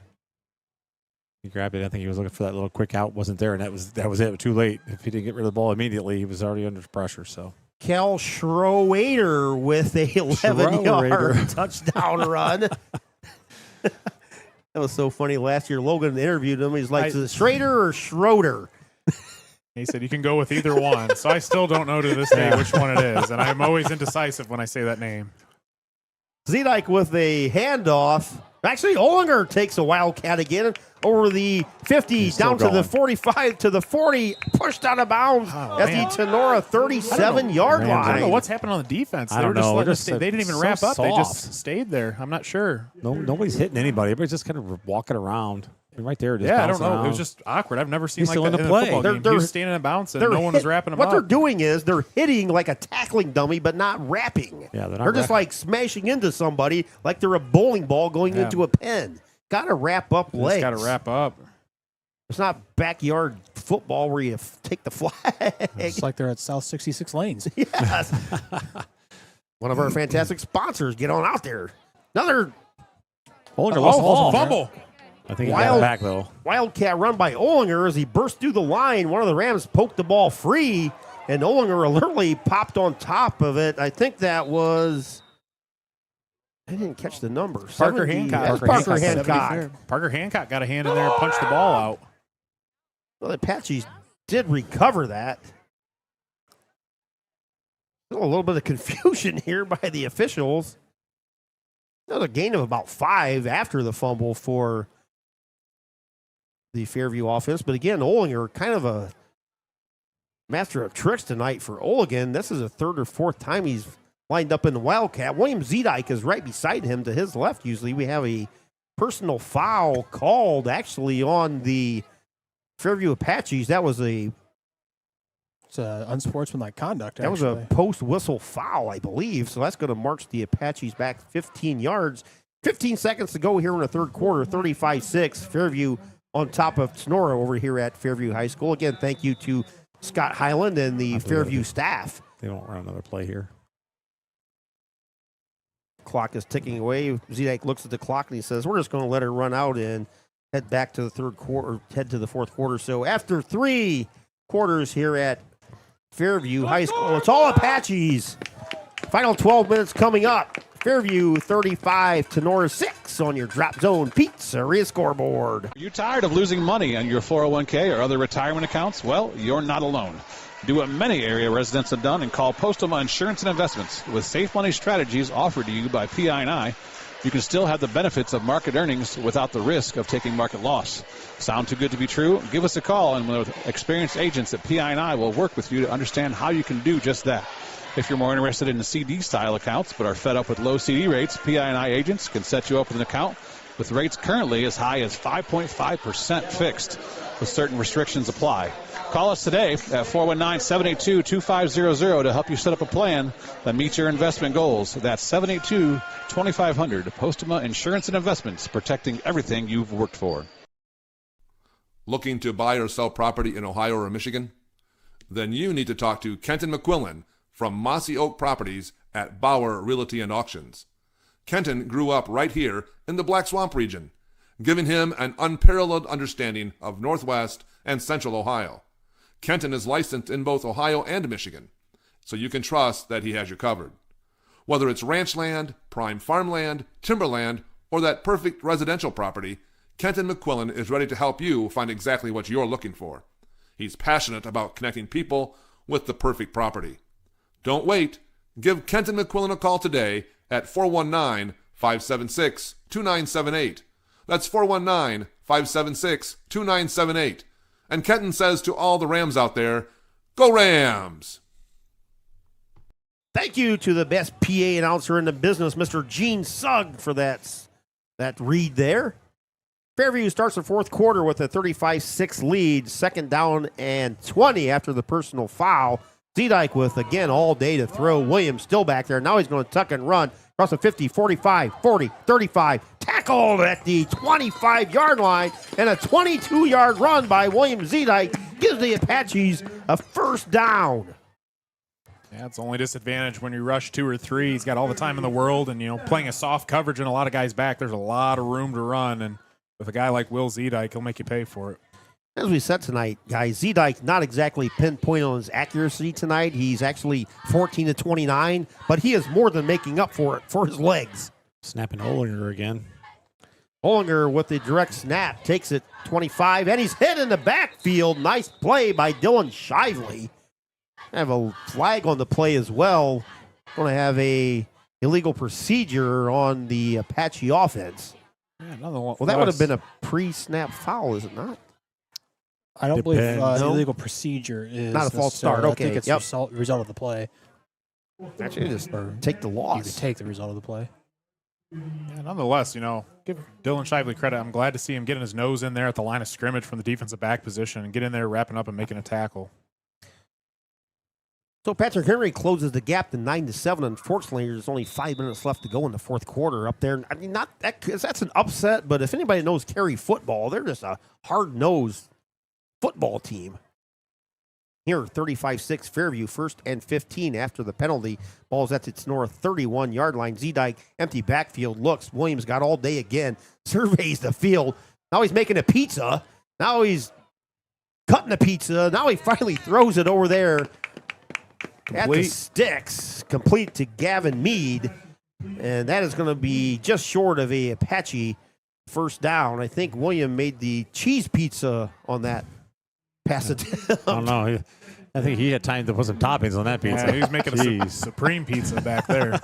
He grabbed it. I think he was looking for that little quick out. Wasn't there, and that was it. Too late. If he didn't get rid of the ball immediately, he was already under pressure. So Cal Schroeder with a 11-yard touchdown run. That was so funny. Last year, Logan interviewed him. He's like, is it Schrader or Schroeder? He said you can go with either one. So I still don't know to this day which one it is, and I'm always indecisive when I say that name. Zedek with a handoff. Actually, Olinger takes a wildcat again over the 50, down to the 45, to the 40, pushed out of bounds at the Tinora 37-yard line. I don't know what's happened on the defense. I don't know. They didn't even wrap up. They just stayed there. I'm not sure. Nobody's hitting anybody. Everybody's just kind of walking around. Right there. Just I don't know. around. It was just awkward. I've never seen He's like still that in in the a play. football game. He was standing and bouncing. No one was wrapping him up. What they're doing is they're hitting like a tackling dummy, but not wrapping. Yeah, they're just like smashing into somebody like they're a bowling ball going into a pen. Got to wrap up legs. Got to wrap up. It's not backyard football where you take the flag. It's like they're at South 66 Lanes. Yes. One of our fantastic sponsors. Get on out there. Another fumble. I think he got it back, though. Wildcat run by Olinger as he burst through the line. One of the Rams poked the ball free, and Olinger literally popped on top of it. I think that was... I didn't catch the number. Parker Hancock. Parker Hancock got a hand in there and punched the ball out. Well, the Apaches did recover that. Still a little bit of confusion here by the officials. Another gain of about 5 after the fumble for the Fairview offense. But again, Olinger, kind of a master of tricks tonight for Oligan. This is the 3rd or 4th time he's lined up in the Wildcat. William Zedike is right beside him to his left. Usually we have a personal foul called actually on the Fairview Apaches. That was it's unsportsmanlike conduct. That was a post-whistle foul, I believe. So that's going to march the Apaches back 15 yards. 15 seconds to go here in the 3rd quarter, 35-6. Fairview on top of Tinora over here at Fairview High School. Again, thank you to Scott Highland and the Fairview staff. They don't run another play here. Clock is ticking away. Zedek looks at the clock and he says, we're just going to let it run out and head back to the 3rd quarter, head to the 4th quarter. So after 3 quarters here at Fairview High School, it's all Apaches. Final 12 minutes coming up. Fairview 35, Tinora 6 on your Drop Zone Pizzeria scoreboard. Are you tired of losing money on your 401k or other retirement accounts? Well, you're not alone. Do what many area residents have done and call Postgame Insurance and Investments. With safe money strategies offered to you by PI&I, you can still have the benefits of market earnings without the risk of taking market loss. Sound too good to be true? Give us a call, and with experienced agents at PI&I will work with you to understand how you can do just that. If you're more interested in the CD-style accounts but are fed up with low CD rates, PI&I agents can set you up with an account with rates currently as high as 5.5% fixed, with certain restrictions apply. Call us today at 419-782-2500 to help you set up a plan that meets your investment goals. That's 782-2500. Postgame Insurance and Investments, protecting everything you've worked for. Looking to buy or sell property in Ohio or Michigan? Then you need to talk to Kenton McQuillan from Mossy Oak Properties at Bauer Realty and Auctions. Kenton grew up right here in the Black Swamp region, giving him an unparalleled understanding of Northwest and Central Ohio. Kenton is licensed in both Ohio and Michigan, so you can trust that he has you covered. Whether it's ranch land, prime farmland, timberland, or that perfect residential property, Kenton McQuillan is ready to help you find exactly what you're looking for. He's passionate about connecting people with the perfect property. Don't wait. Give Kenton McQuillan a call today at 419-585-8255. 419-576-2978. That's 419-576-2978. And Kenton says to all the Rams out there, go Rams! Thank you to the best PA announcer in the business, Mr. Gene Sugg, for that read there. Fairview starts the fourth quarter with a 35-6 lead, second down and 20 after the personal foul. Zedike with, again, all day to throw. Williams still back there. Now he's going to tuck and run across the 50, 45, 40, 35. Tackled at the 25-yard line, and a 22-yard run by William Zedike gives the Apaches a first down. Yeah, it's only disadvantage when you rush 2 or 3. He's got all the time in the world, and, playing a soft coverage and a lot of guys back, there's a lot of room to run, and with a guy like Will Zedike, he'll make you pay for it. As we said tonight, guys, Zedike not exactly pinpoint on his accuracy tonight. He's actually 14 to 29, but he is more than making up for it for his legs. Snapping Olinger again. Olinger with the direct snap takes it 25, and he's hit in the backfield. Nice play by Dylan Shively. Have a flag on the play as well. Going to have a illegal procedure on the Apache offense. Yeah, another one. Well, that would have been a pre-snap foul, is it not? I don't believe No? illegal procedure is Not a false start. necessarily. Okay, I think it's yep. result of the play. Actually, just Or take the You loss. could take the result of the play. Yeah, nonetheless, give Dylan Shively credit. I'm glad to see him getting his nose in there at the line of scrimmage from the defensive back position and get in there, wrapping up and making a tackle. So Patrick Henry closes the gap to 9-7. Unfortunately, there's only 5 minutes left to go in the fourth quarter up there. I mean, not that, 'cause that's an upset, but if anybody knows Cary football, they're just a hard-nosed football team. Here, 35-6 Fairview, first and 15 after the penalty. Ball's at its north 31-yard line. Zedike, empty backfield, looks. Williams got all day again, surveys the field. Now he's making a pizza. Now he's cutting a pizza. Now he finally throws it over there at the sticks, complete to Gavin Mead. And that is going to be just short of a Apache first down. I think William made the cheese pizza on that pass attempt. I don't know. I think he had time to put some toppings on that pizza. Yeah, he was making a supreme pizza back there.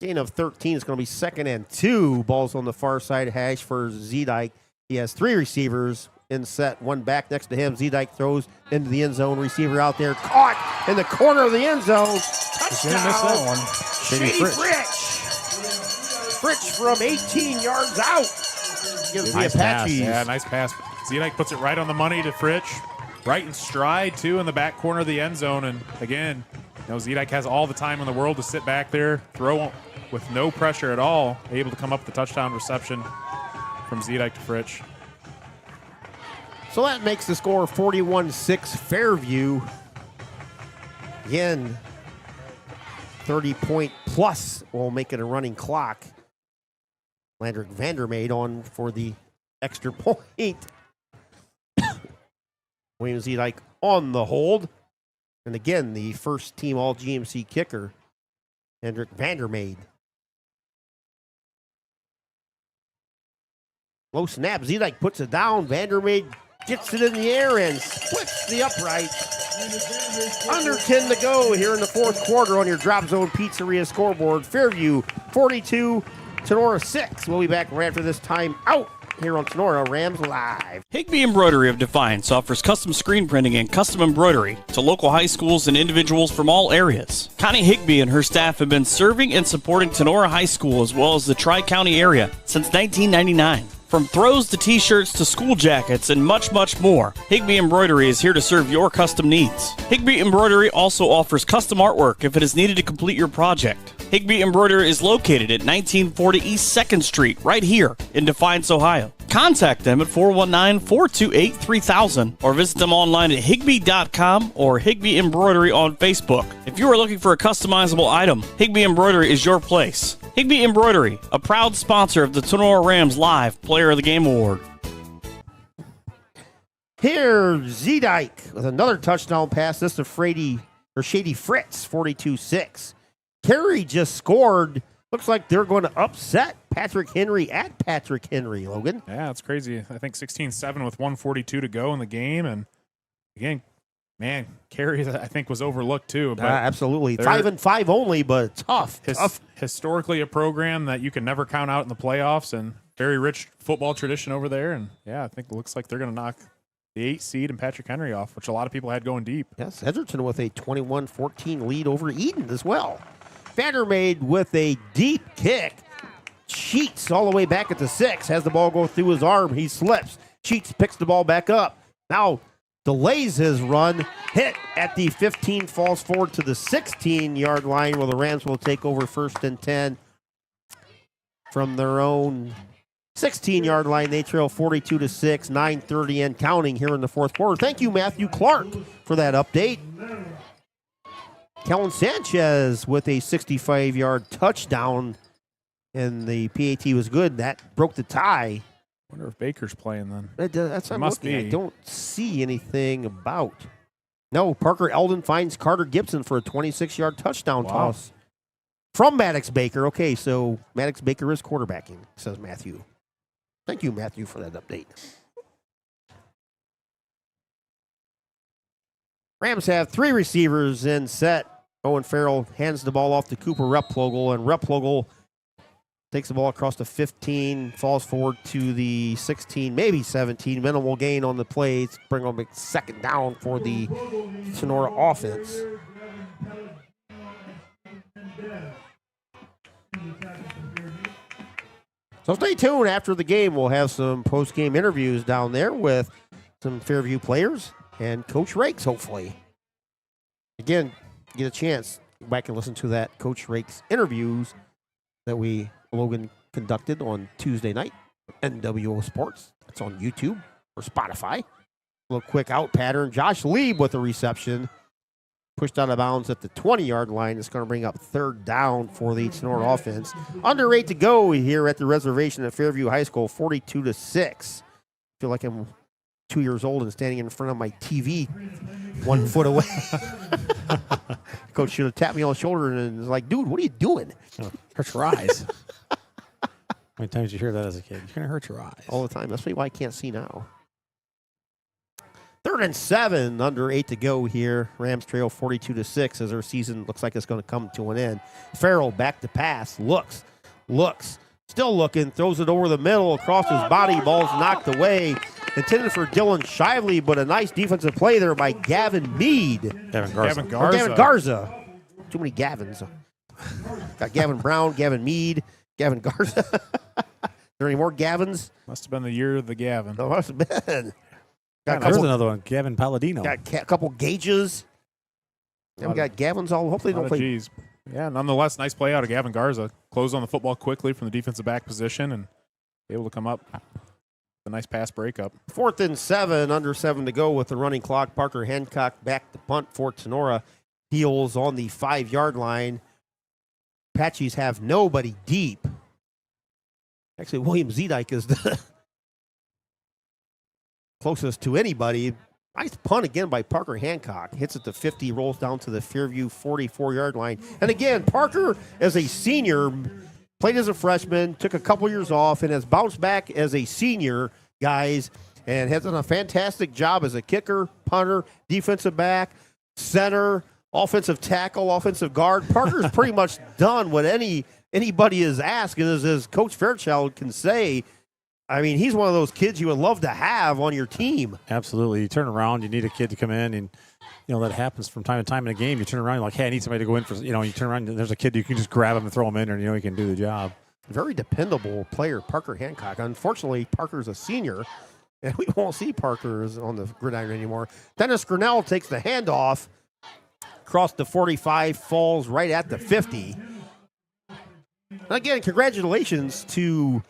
Gain of 13 is going to be 2nd and 2. Ball's on the far side hash for Zedike. He has 3 receivers in set, 1 back next to him. Zedike throws into the end zone. Receiver out there, caught in the corner of the end zone. Touchdown. Miss that one. Shady Fritch. Fritch from 18 yards out. Gives Nice the pass. Apaches. Yeah, nice pass. Zedike puts it right on the money to Fritch. Right in stride, too, in the back corner of the end zone. And, again, Zedike has all the time in the world to sit back there, throw with no pressure at all, able to come up with the touchdown reception from Zedike to Fritch. So that makes the score 41-6 Fairview. Again, 30-point plus will make it a running clock. Landrick Vandermeid on for the extra point. William Zedike on the hold. And again, the first team all-GMC kicker, Landrick Vandermeid. Low snap. Zedike puts it down. Vandermeid gets it in the air and splits the upright. Under 10 to go here in the fourth quarter on your Drop Zone Pizzeria scoreboard. Fairview 42, Tinora 6. We'll be back right after this time out here on Tinora Rams Live. Higby Embroidery of Defiance offers custom screen printing and custom embroidery to local high schools and individuals from all areas. Connie Higby and her staff have been serving and supporting Tinora High School as well as the Tri-County area since 1999. From throws to t-shirts to school jackets and much, much more, Higby Embroidery is here to serve your custom needs. Higby Embroidery also offers custom artwork if it is needed to complete your project. Higby Embroidery is located at 1940 East 2nd Street, right here in Defiance, Ohio. Contact them at 419-428-3000 or visit them online at higby.com or Higby Embroidery on Facebook. If you are looking for a customizable item, Higby Embroidery is your place. Higby Embroidery, a proud sponsor of the Tinora Rams Live Player of the Game Award. Here, Zedike with another touchdown pass. This to Shady Fritz, 42-6. Cary just scored. Looks like they're going to upset Patrick Henry at Patrick Henry, Logan. Yeah, it's crazy. I think 16-7 with 1:42 to go in the game. And, again, Man, Carey, I think, was overlooked too. But absolutely. they're 5-5 only, but tough. Historically, a program that you can never count out in the playoffs, and very rich football tradition over there. And yeah, I think it looks like they're going to knock the 8 seed and Patrick Henry off, which a lot of people had going deep. Yes, Edgerton with a 21-14 lead over Eden as well. Vandermeer with a deep kick. Sheets all the way back at the 6. Has the ball go through his arm. He slips. Sheets picks the ball back up. Now delays his run. Hit at the 15. Falls forward to the 16-yard line where the Rams will take over 1st and 10 from their own 16-yard line. They trail 42-6, 9:30 and counting here in the 4th quarter. Thank you, Matthew Clark, for that update. Kellen Sanchez with a 65-yard touchdown, and the PAT was good. That broke the tie. Wonder if Baker's playing then. That's what I'm must looking at. be. I don't see anything about. No, Parker Eldon finds Carter Gibson for a 26-yard touchdown toss from Maddox Baker. Okay, so Maddox Baker is quarterbacking, says Matthew. Thank you, Matthew, for that update. Rams have 3 receivers in set. Owen Farrell hands the ball off to Cooper Replogle, and Replogle takes the ball across the 15, falls forward to the 16, maybe 17. Minimal gain on the play. It's bring on a 2nd down for the Tinora offense. So stay tuned. After the game, we'll have some post-game interviews down there with some Fairview players and Coach Rakes, hopefully. Again, get a chance, go back and listen to that Coach Rakes interviews that Logan conducted on Tuesday night, NWO Sports. It's on YouTube or Spotify. A little quick out pattern. Josh Lieb with a reception. Pushed out of bounds at the 20-yard line. It's going to bring up 3rd down for the Tinora offense. Under 8 to go here at the reservation at Fairview High School, 42-6. Feel like I'm 2 years old and standing in front of my TV 1 foot away. Coach should have tapped me on the shoulder and was like, dude, what are you doing? Hurts your eyes. How many times did you hear that as a kid? You're going to hurt your eyes. All the time. That's why I can't see now. 3rd and 7, under 8 to go here. Rams trail 42-6 as their season looks like it's going to come to an end. Farrell back to pass. Looks. Still looking. Throws it over the middle across his body. Ball's knocked away. Intended for Dylan Shively, but a nice defensive play there by Gavin Mead. Gavin Garza. Gavin Garza. Too many Gavins. Got Gavin Brown, Gavin Mead, Gavin Garza. Are there any more Gavins? Must have been the year of the Gavin. No, must have been. There's another one, Gavin Palladino. Got a couple Gages. Yeah, we got Gavins all. Hopefully they don't play. G's. Yeah, nonetheless, nice play out of Gavin Garza. Closed on the football quickly from the defensive back position and able to come up. A nice pass breakup. 4th and 7, under 7 to go with the running clock. Parker Hancock back to punt for Tinora. Heels on the 5-yard line. Apaches have nobody deep. Actually, William Zedike is the closest to anybody. Nice punt again by Parker Hancock. Hits at the 50, rolls down to the Fairview 44-yard line. And again, Parker, as a senior, played as a freshman, took a couple years off, and has bounced back as a senior, guys, and has done a fantastic job as a kicker, punter, defensive back, center, offensive tackle, offensive guard. Parker's pretty much done what anybody is asking, as Coach Fairchild can say. I mean, he's one of those kids you would love to have on your team. Absolutely. You turn around, you need a kid to come in, and that happens from time to time in a game. You turn around, you're like, hey, I need somebody to go in for, you turn around, and there's a kid, you can just grab him and throw him in, and he can do the job. Very dependable player, Parker Hancock. Unfortunately, Parker's a senior, and we won't see Parker on the gridiron anymore. Dennis Grinnell takes the handoff across the 45, falls right at the 50. And again, congratulations to,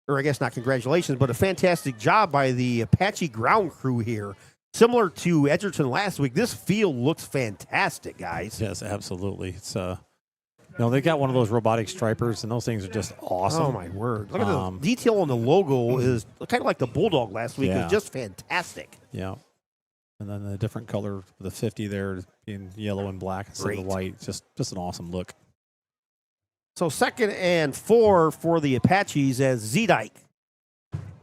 or I guess not congratulations, but a fantastic job by the Apache ground crew here. Similar to Edgerton last week, this field looks fantastic, guys. Yes, absolutely. It's they got one of those robotic stripers, and those things are just awesome. Oh my word! Look at the detail on the logo is kind of like the Bulldog last week. Yeah. It's just fantastic. Yeah, and then the different color, the 50 there being yellow and black instead of the white. Just an awesome look. So 2nd and 4 for the Apaches as Zedike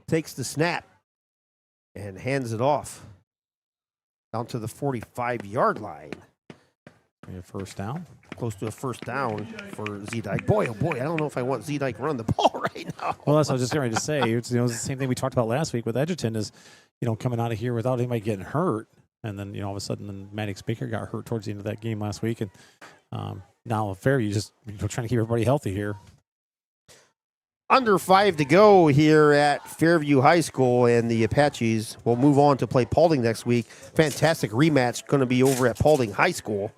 takes the snap and hands it off. down to the 45-yard line. A first down. Close to a first down for Z-Dyke. Boy, oh boy, I don't know if I want Z-Dyke to run the ball right now. Well, that's what I was just going to say. It's the same thing we talked about last week with Edgerton is, coming out of here without anybody getting hurt. And then, all of a sudden, then Maddox Baker got hurt towards the end of that game last week. And now Fairview just trying to keep everybody healthy here. Under 5 to go here at Fairview High School, and the Apaches will move on to play Paulding next week. Fantastic rematch going to be over at Paulding High School.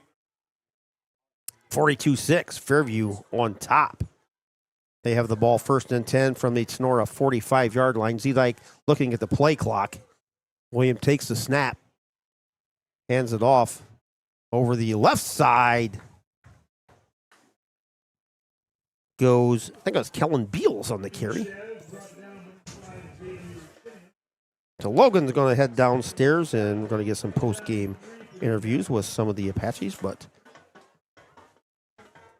42-6, Fairview on top. They have the ball 1st and 10 from the Tinora 45-yard line. Z-Dyke looking at the play clock. William takes the snap, hands it off over the left side. Goes, I think it was Kellen Beals on the carry. So Logan's going to head downstairs, and we're going to get some post-game interviews with some of the Apaches, but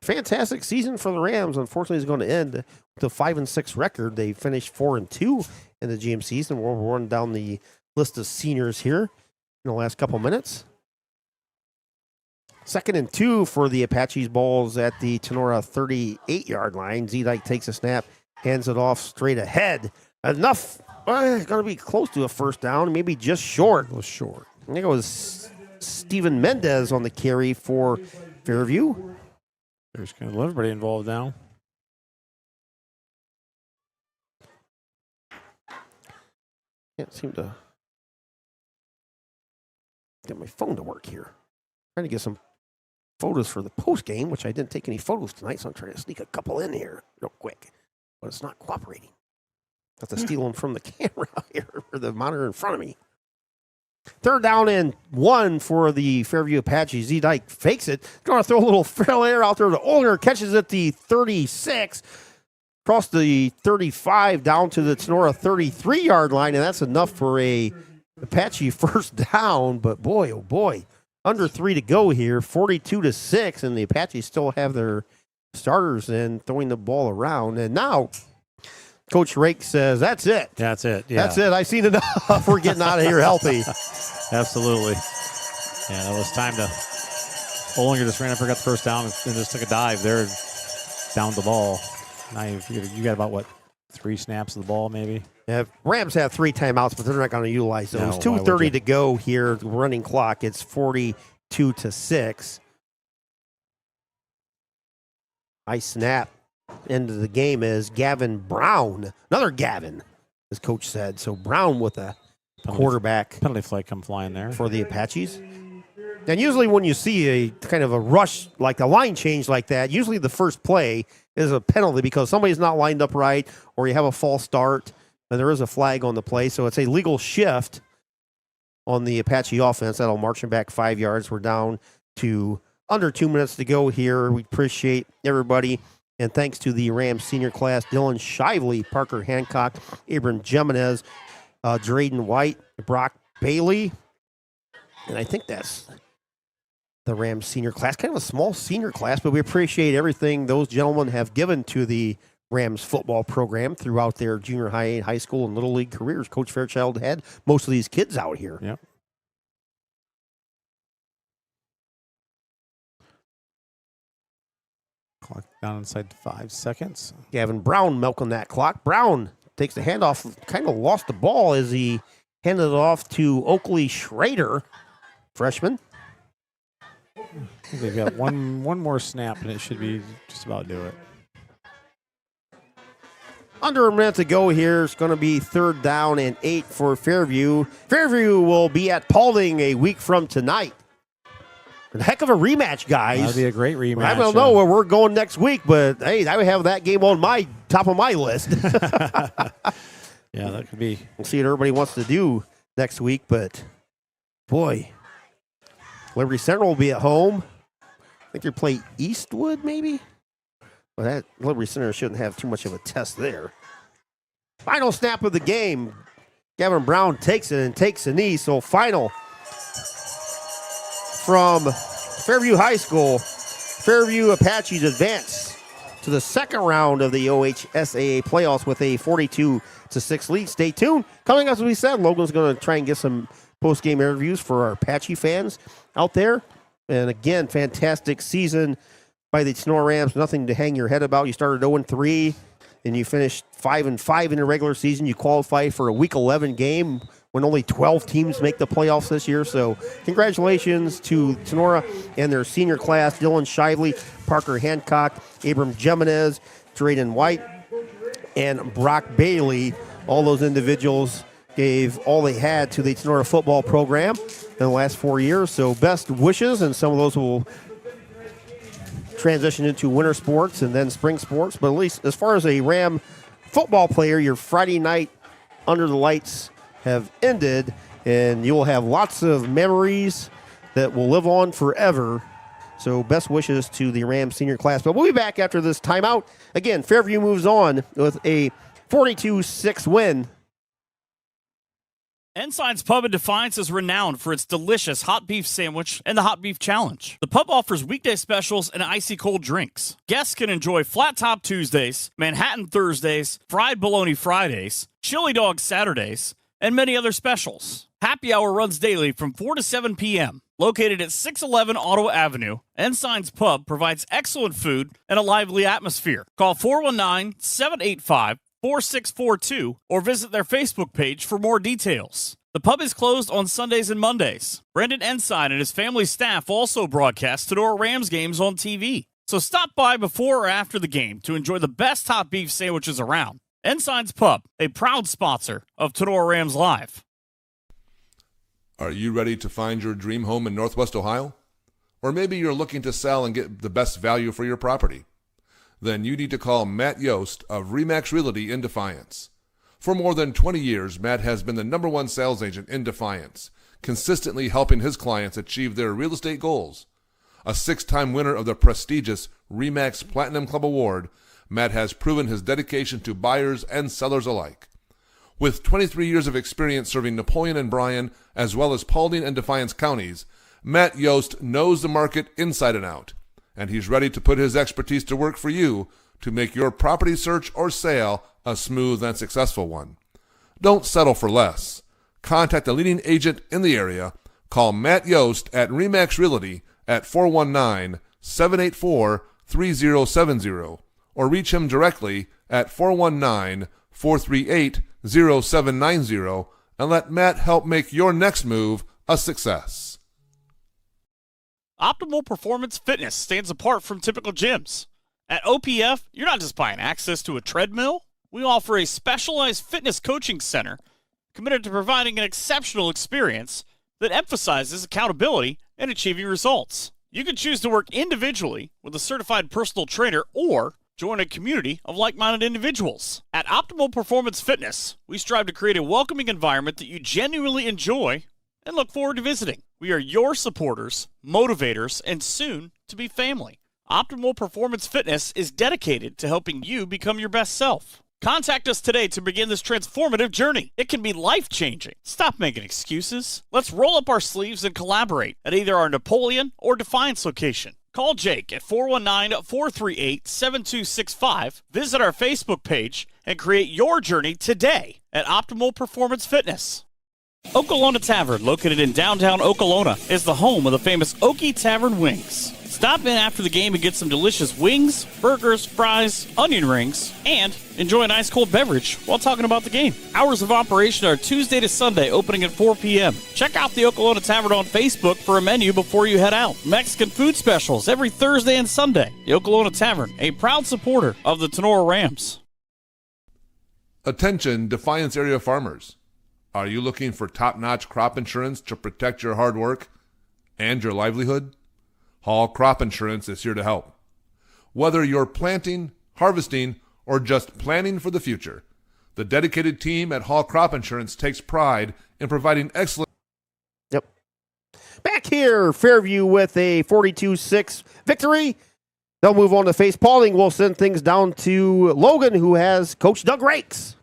fantastic season for the Rams. Unfortunately, it's going to end with a 5-6 record. They finished 4-2 in the GMCs, and we'll run down the list of seniors here in the last couple minutes. 2nd and 2 for the Apaches. Balls at the Tinora 38-yard line. Z-Dyke takes a snap, hands it off straight ahead. Enough. It's going to be close to a first down, maybe just short. A little short. I think it was Steven Mendez on the carry for Fairview. There's going to let everybody involved now. Can't seem to get my phone to work here. Trying to get some photos for the post game, which I didn't take any photos tonight, so I'm trying to sneak a couple in here real quick. But it's not cooperating. Have to steal them from the camera here or the monitor in front of me. 3rd down and 1 for the Fairview Apaches. Z-Dyke fakes it. Going to throw a little fair air out there to Olner. Catches at the 36. Across the 35 down to the Tinora 33-yard line, and that's enough for a Apache first down. But boy, oh boy, under 3 to go here, 42-6, and the Apaches still have their starters in throwing the ball around. And now Coach Rake says, that's it. That's it. Yeah. That's it. I've seen enough. We're getting out of here healthy. Absolutely. Yeah, that was time to. Olinger just ran up and got the first down and just took a dive there, down the ball. Now you got about, 3 snaps of the ball maybe? Yeah, Rams have 3 timeouts, but they're not going to utilize those. No, 2:30 to go here, the running clock. It's 42-6. High snap into the game is Gavin Brown. Another Gavin, as Coach said. So Brown with a quarterback. Penalty flag come flying there. For the Apaches. And usually when you see a kind of a rush, like a line change like that, usually the first play is a penalty because somebody's not lined up right or you have a false start and there is a flag on the play. So it's a legal shift on the Apache offense. That'll march them back 5 yards. We're down to under 2 minutes to go here. We appreciate everybody. And thanks to the Rams senior class, Dylan Shively, Parker Hancock, Abram Jimenez, Drayden White, Brock Bailey. And I think that's the Rams senior class. Kind of a small senior class, but we appreciate everything those gentlemen have given to the Rams football program throughout their junior high, high school, and little league careers. Coach Fairchild had most of these kids out here. Yep. Clock down inside 5 seconds. Gavin Brown milking that clock. Brown takes the handoff, kind of lost the ball as he handed it off to Oakley Schrader, freshman. They've got one more snap, and it should be just about do it. Under a minute to go here. It's going to be 3rd down and 8 for Fairview. Fairview will be at Paulding a week from tonight. A heck of a rematch, guys. That'd be a great rematch. I don't know where we're going next week, but hey, I would have that game on my top of my list. Yeah, that could be. We'll see what everybody wants to do next week, but boy, Liberty Central will be at home. I think they play Eastwood, maybe. Well, that Liberty Center shouldn't have too much of a test there. Final snap of the game. Gavin Brown takes it and takes a knee. So final from Fairview High School. Fairview Apaches advance to the 2nd round of the OHSAA playoffs with a 42-6 lead. Stay tuned. Coming up, as we said, Logan's going to try and get some post-game interviews for our Apache fans out there. And again, fantastic season by the Tinora Rams. Nothing to hang your head about. You started 0-3, and you finished 5-5 in the regular season. You qualified for a Week 11 game when only 12 teams make the playoffs this year. So congratulations to Tinora and their senior class, Dylan Shively, Parker Hancock, Abram Jimenez, Drayden White, and Brock Bailey. All those individuals gave all they had to the Tinora football program in the last 4 years. So best wishes, and some of those will transition into winter sports and then spring sports. But at least as far as a Ram football player, your Friday night under the lights have ended, and you'll have lots of memories that will live on forever. So best wishes to the Rams senior class. But we'll be back after this timeout. Again, Fairview moves on with a 42-6 win. Ensign's Pub in Defiance is renowned for its delicious hot beef sandwich and the hot beef challenge. The pub offers weekday specials and icy cold drinks. Guests can enjoy Flat Top Tuesdays, Manhattan Thursdays, Fried Bologna Fridays, Chili Dog Saturdays, and many other specials. Happy hour runs daily from 4 to 7 p.m. Located at 611 Ottawa Avenue, Ensign's Pub provides excellent food and a lively atmosphere. Call 419-785-4642 or visit their Facebook page for more details. The pub is closed on Sundays and Mondays. Brendan Ensign and his family staff also broadcast Tinora Rams games on TV. So stop by before or after the game to enjoy the best hot beef sandwiches around. Ensign's Pub, a proud sponsor of Tinora Rams Live. Are you ready to find your dream home in Northwest Ohio? Or maybe you're looking to sell and get the best value for your property? Then you need to call Matt Yost of Remax Realty in Defiance. For more than 20 years, Matt has been the #1 sales agent in Defiance, consistently helping his clients achieve their real estate goals. A 6-time winner of the prestigious Remax Platinum Club Award, Matt has proven his dedication to buyers and sellers alike. With 23 years of experience serving Napoleon and Bryan, as well as Paulding and Defiance counties, Matt Yost knows the market inside and out, and he's ready to put his expertise to work for you to make your property search or sale a smooth and successful one. Don't settle for less. Contact a leading agent in the area. Call Matt Yost at Remax Realty at 419-784-3070 or reach him directly at 419-438-0790 and let Matt help make your next move a success. Optimal Performance Fitness stands apart from typical gyms. At OPF, you're not just buying access to a treadmill. We offer a specialized fitness coaching center committed to providing an exceptional experience that emphasizes accountability and achieving results. You can choose to work individually with a certified personal trainer or join a community of like-minded individuals. At Optimal Performance Fitness, we strive to create a welcoming environment that you genuinely enjoy and look forward to visiting. We are your supporters, motivators, and soon to be family. Optimal Performance Fitness is dedicated to helping you become your best self. Contact us today to begin this transformative journey. It can be life-changing. Stop making excuses. Let's roll up our sleeves and collaborate at either our Napoleon or Defiance location. Call Jake at 419-438-7265, visit our Facebook page, and create your journey today at Optimal Performance Fitness. Okolona Tavern, located in downtown Okolona, is the home of the famous Okie Tavern Wings. Stop in after the game and get some delicious wings, burgers, fries, onion rings, and enjoy an ice cold beverage while talking about the game. Hours of operation are Tuesday to Sunday, opening at 4 p.m. Check out the Okolona Tavern on Facebook for a menu before you head out. Mexican food specials every Thursday and Sunday. The Okolona Tavern, a proud supporter of the Tinora Rams. Attention, Defiance area farmers. Are you looking for top-notch crop insurance to protect your hard work and your livelihood? Hall Crop Insurance is here to help. Whether you're planting, harvesting, or just planning for the future, the dedicated team at Hall Crop Insurance takes pride in providing excellent... Yep. Back here, Fairview with a 42-6 victory. They'll move on to face Paulding. We'll send things down to Logan, who has Coach Doug Rakes.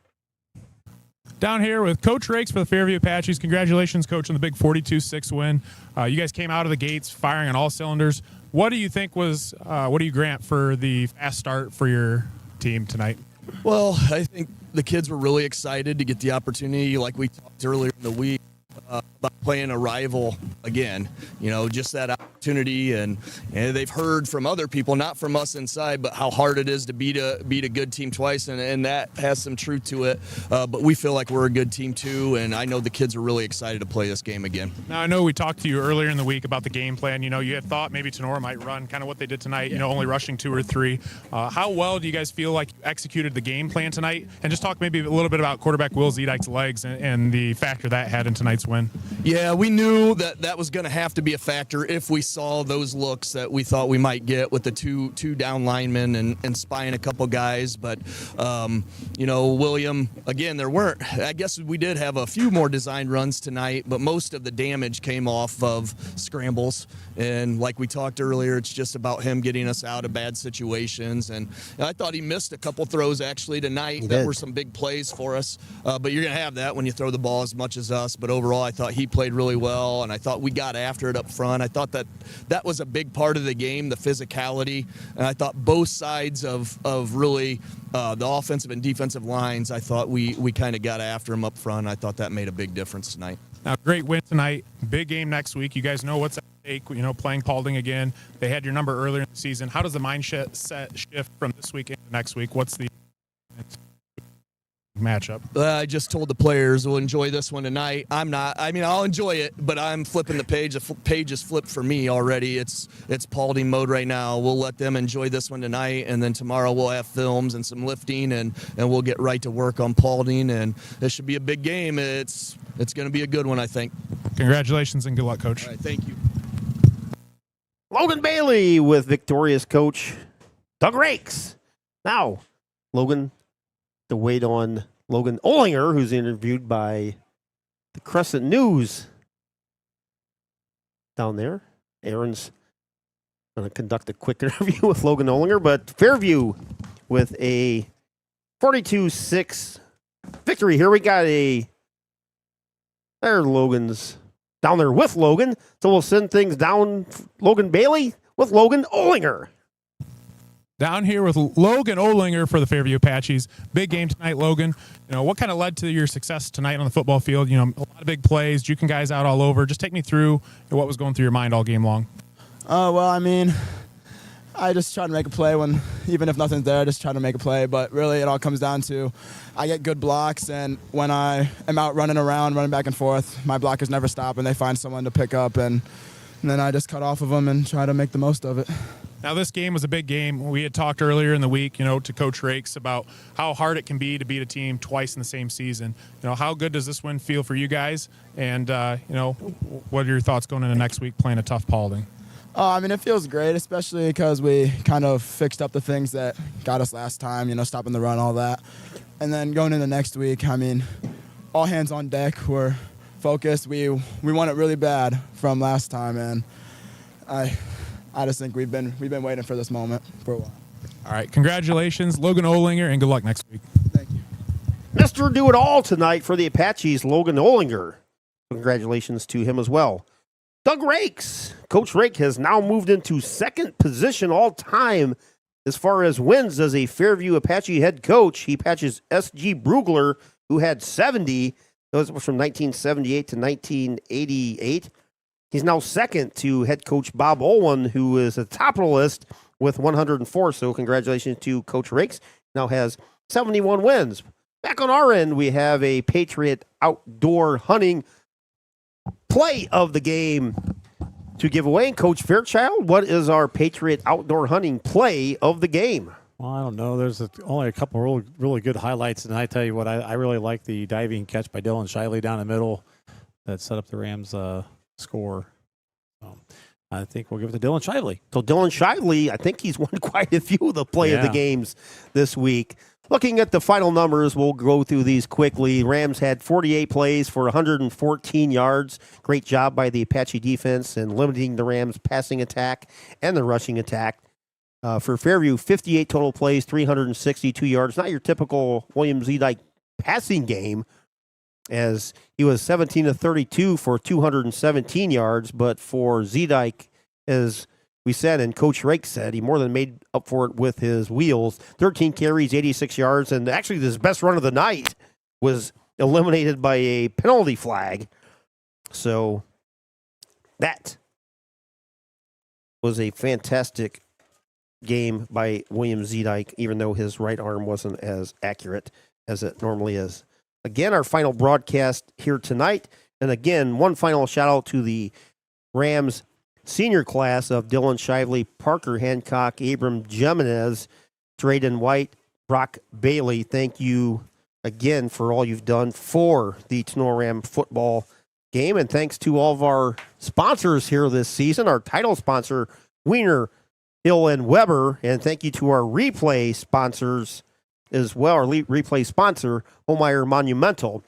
Down here with Coach Rakes for the Fairview Apaches. Congratulations, Coach, on the big 42-6 win. You guys came out of the gates firing on all cylinders. What do you think was, what do you grant for the fast start for your team tonight? Well, I think the kids were really excited to get the opportunity, like we talked earlier in the week, about playing a rival again. Just that opportunity, and they've heard from other people, not from us inside, but how hard it is to beat a good team twice, and that has some truth to it. But we feel like we're a good team too, and I know the kids are really excited to play this game again. Now, I know we talked to you earlier in the week about the game plan. You had thought maybe Tinora might run kind of what they did tonight, only rushing 2 or 3. How well do you guys feel like you executed the game plan tonight? And just talk maybe a little bit about quarterback Will Zedike's legs and the factor that had in tonight's win. Yeah, we knew that was going to have to be a factor if we saw those looks that we thought we might get with the two down linemen and spying a couple guys. But, William, again, I guess we did have a few more designed runs tonight, but most of the damage came off of scrambles. And like we talked earlier, it's just about him getting us out of bad situations. And I thought he missed a couple throws actually tonight that were some big plays for us. But you're going to have that when you throw the ball as much as us. But overall, I thought he played really well, and I thought we got after it up front. I thought that was a big part of the game, the physicality. And I thought both sides of really the offensive and defensive lines, I thought we kind of got after them up front. I thought that made a big difference tonight. Now, great win tonight. Big game next week. You guys know what's at stake, playing Paulding again. They had your number earlier in the season. How does the mindset shift from this week into next week? What's the matchup? I just told the players we'll enjoy this one tonight. I'll enjoy it, but I'm flipping the page. The page is flipped for me already. It's Paulding mode right now. We'll let them enjoy this one tonight, and then tomorrow we'll have films and some lifting, and we'll get right to work on Paulding, and this should be a big game. It's going to be a good one, I think. Congratulations and good luck, Coach. All right, thank you. Logan Bailey with victorious coach Doug Rakes. Now, Logan, to wait on Logan Olinger, who's interviewed by the Crescent News down there. Aaron's going to conduct a quick interview with Logan Olinger, but Fairview with a 42-6 victory here. We got Logan's down there with Logan, so we'll send things down Logan Bailey with Logan Olinger. Down here with Logan Olinger for the Fairview Apaches. Big game tonight, Logan. What kind of led to your success tonight on the football field? A lot of big plays, juking guys out all over. Just take me through what was going through your mind all game long. I just try to make a play even if nothing's there, just try to make a play. But really, it all comes down to I get good blocks, and when I am out running around, running back and forth, my blockers never stop, and they find someone to pick up, and then I just cut off of them and try to make the most of it. Now, this game was a big game. We had talked earlier in the week, to Coach Rakes about how hard it can be to beat a team twice in the same season. How good does this win feel for you guys? And, what are your thoughts going into next week playing a tough Paulding? It feels great, especially because we kind of fixed up the things that got us last time, stopping the run, all that. And then going into next week, all hands on deck. We're focused. We won it really bad from last time, and I just think we've been waiting for this moment for a while. All right, congratulations, Logan Olinger, and good luck next week. Thank you. Mr. Do It All tonight for the Apaches, Logan Olinger. Congratulations to him as well. Doug Rakes. Coach Rake has now moved into second position all time as far as wins as a Fairview Apache head coach. He patches S.G. Brugler, who had 70. That was from 1978 to 1988. He's now second to head coach Bob Olin, who is at the top of the list with 104. So congratulations to Coach Rakes. Now has 71 wins. Back on our end, we have a Patriot outdoor hunting play of the game to give away. Coach Fairchild, what is our Patriot outdoor hunting play of the game? Well, I don't know. There's only a couple really good highlights, and I tell you what, I really like the diving catch by Dylan Shiley down the middle that set up the Rams' score. So I think we'll give it to Dylan Shively. So Dylan Shively, I think he's won quite a few of the play of the games this week. Looking at the final numbers, we'll go through these quickly. Rams had 48 plays for 114 yards. Great job by the Apache defense in limiting the Rams' passing attack and the rushing attack. For Fairview, 58 total plays, 362 yards. Not your typical William Zedike passing game, as he was 17 of 32 for 217 yards. But for Zedike, as we said, and Coach Rake said, he more than made up for it with his wheels. 13 carries, 86 yards, and actually his best run of the night was eliminated by a penalty flag. So that was a fantastic game by William Zedike, even though his right arm wasn't as accurate as it normally is. Again, our final broadcast here tonight. And again, one final shout out to the Rams senior class of Dylan Shively, Parker Hancock, Abram Jimenez, Drayden White, Brock Bailey. Thank you again for all you've done for the Tinora Ram football game. And thanks to all of our sponsors here this season, our title sponsor, Wiener, Hill and Weber. And thank you to our replay sponsors as well, our replay sponsor, Homeyer Monumental,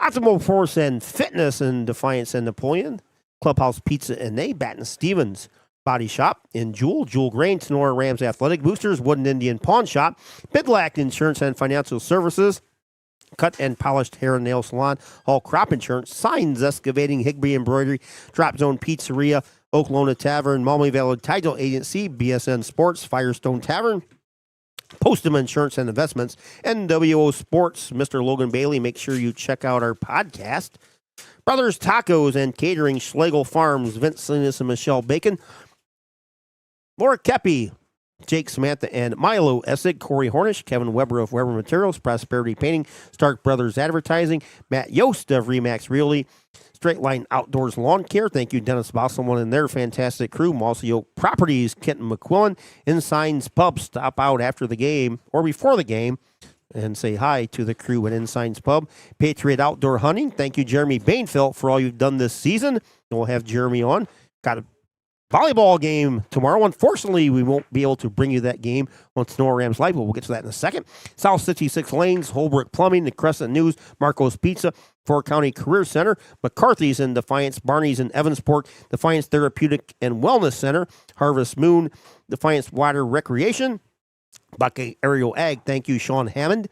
Optimal Force and Fitness in Defiance and Napoleon, Clubhouse Pizza and A, Baton Stevens Body Shop in Jewel Grain, Tinora Rams Athletic Boosters, Wooden Indian Pawn Shop, Bidlack Insurance and Financial Services, Cut and Polished Hair and Nail Salon, Hall Crop Insurance, Signs Excavating, Higby Embroidery, Drop Zone Pizzeria, Oklahoma Tavern, Malmy Valley Title Agency, BSN Sports, Firestone Tavern, Postgame Insurance and Investments, NWO Sports, Mr. Logan Bailey. Make sure you check out our podcast. Brothers Tacos and Catering, Schlegel Farms, Vince Salinas and Michelle Bacon, Laura Kepi, Jake Samantha and Milo Essig, Corey Hornish, Kevin Weber of Weber Materials, Prosperity Painting, Stark Brothers Advertising, Matt Yost of Remax Realty, Straight Line Outdoors Lawn Care. Thank you, Dennis Bosselman and their fantastic crew. Mossy Oak Properties, Kenton McQuillan, Ensign's Pub. Stop out after the game or before the game and say hi to the crew at Ensign's Pub. Patriot Outdoor Hunting. Thank you, Jeremy Bainfeld, for all you've done this season. We'll have Jeremy on. Got a volleyball game tomorrow. Unfortunately, we won't be able to bring you that game on Tinora Rams Live, but we'll get to that in a second. South 66 Lanes, Holbrook Plumbing, the Crescent News, Marco's Pizza, Fort County Career Center, McCarthy's in Defiance, Barney's in Evansport, Defiance Therapeutic and Wellness Center, Harvest Moon, Defiance Water Recreation, Buckeye Aerial Ag. Thank you, Sean Hammond,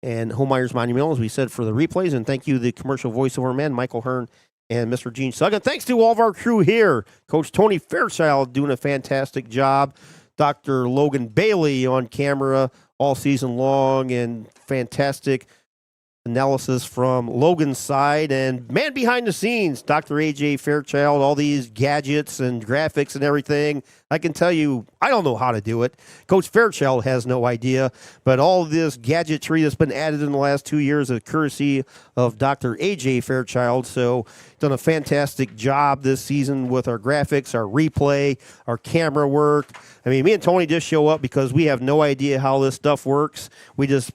and Homeyer's Monumental, as we said, for the replays. And thank you, the commercial voiceover man, Michael Hearn, and Mr. Gene Suggan. Thanks to all of our crew here. Coach Tony Fairchild doing a fantastic job. Dr. Logan Bailey on camera all season long, and fantastic analysis from Logan's side. And man behind the scenes, Dr. A.J. Fairchild, all these gadgets and graphics and everything. I can tell you, I don't know how to do it. Coach Fairchild has no idea. But all this gadgetry that's been added in the last 2 years is courtesy of Dr. A.J. Fairchild. So done a fantastic job this season with our graphics, our replay, our camera work. I mean, me and Tony just show up because we have no idea how this stuff works. We just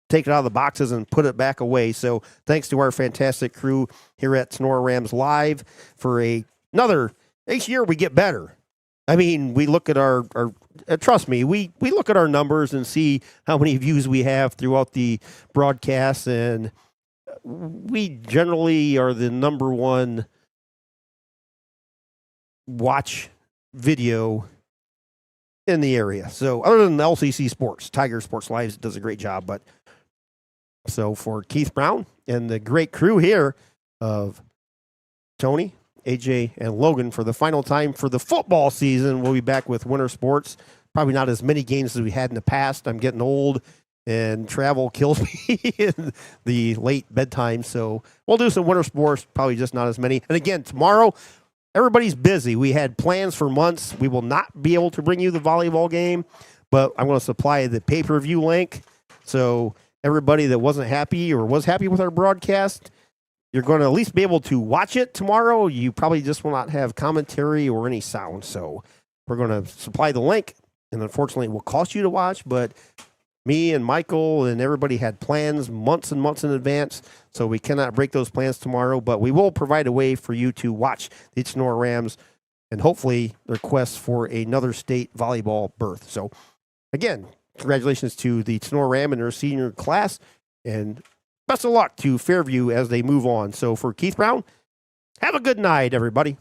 take it out of the boxes and put it back away. So thanks to our fantastic crew here at Tinora Rams Live for another. Each year we get better. I mean, we look at our trust me, we look at our numbers and see how many views we have throughout the broadcast, and we generally are the number one watch video in the area. So other than the LCC Sports, Tiger Sports Live does a great job. But so for Keith Brown and the great crew here of Tony, AJ, and Logan for the final time for the football season, we'll be back with winter sports. Probably not as many games as we had in the past. I'm getting old and travel kills me in the late bedtime. So we'll do some winter sports, probably just not as many. And again, tomorrow, everybody's busy. We had plans for months. We will not be able to bring you the volleyball game, but I'm going to supply the pay-per-view link. So everybody that wasn't happy or was happy with our broadcast, you're going to at least be able to watch it tomorrow. You probably just will not have commentary or any sound. So we're going to supply the link, and unfortunately it will cost you to watch, but me and Michael and everybody had plans months and months in advance, so we cannot break those plans tomorrow, but we will provide a way for you to watch the Tinora Rams and hopefully their quest for another state volleyball berth. So again, congratulations to the Tinora Ram and their senior class, and best of luck to Fairview as they move on. So for Keith Brown, have a good night, everybody.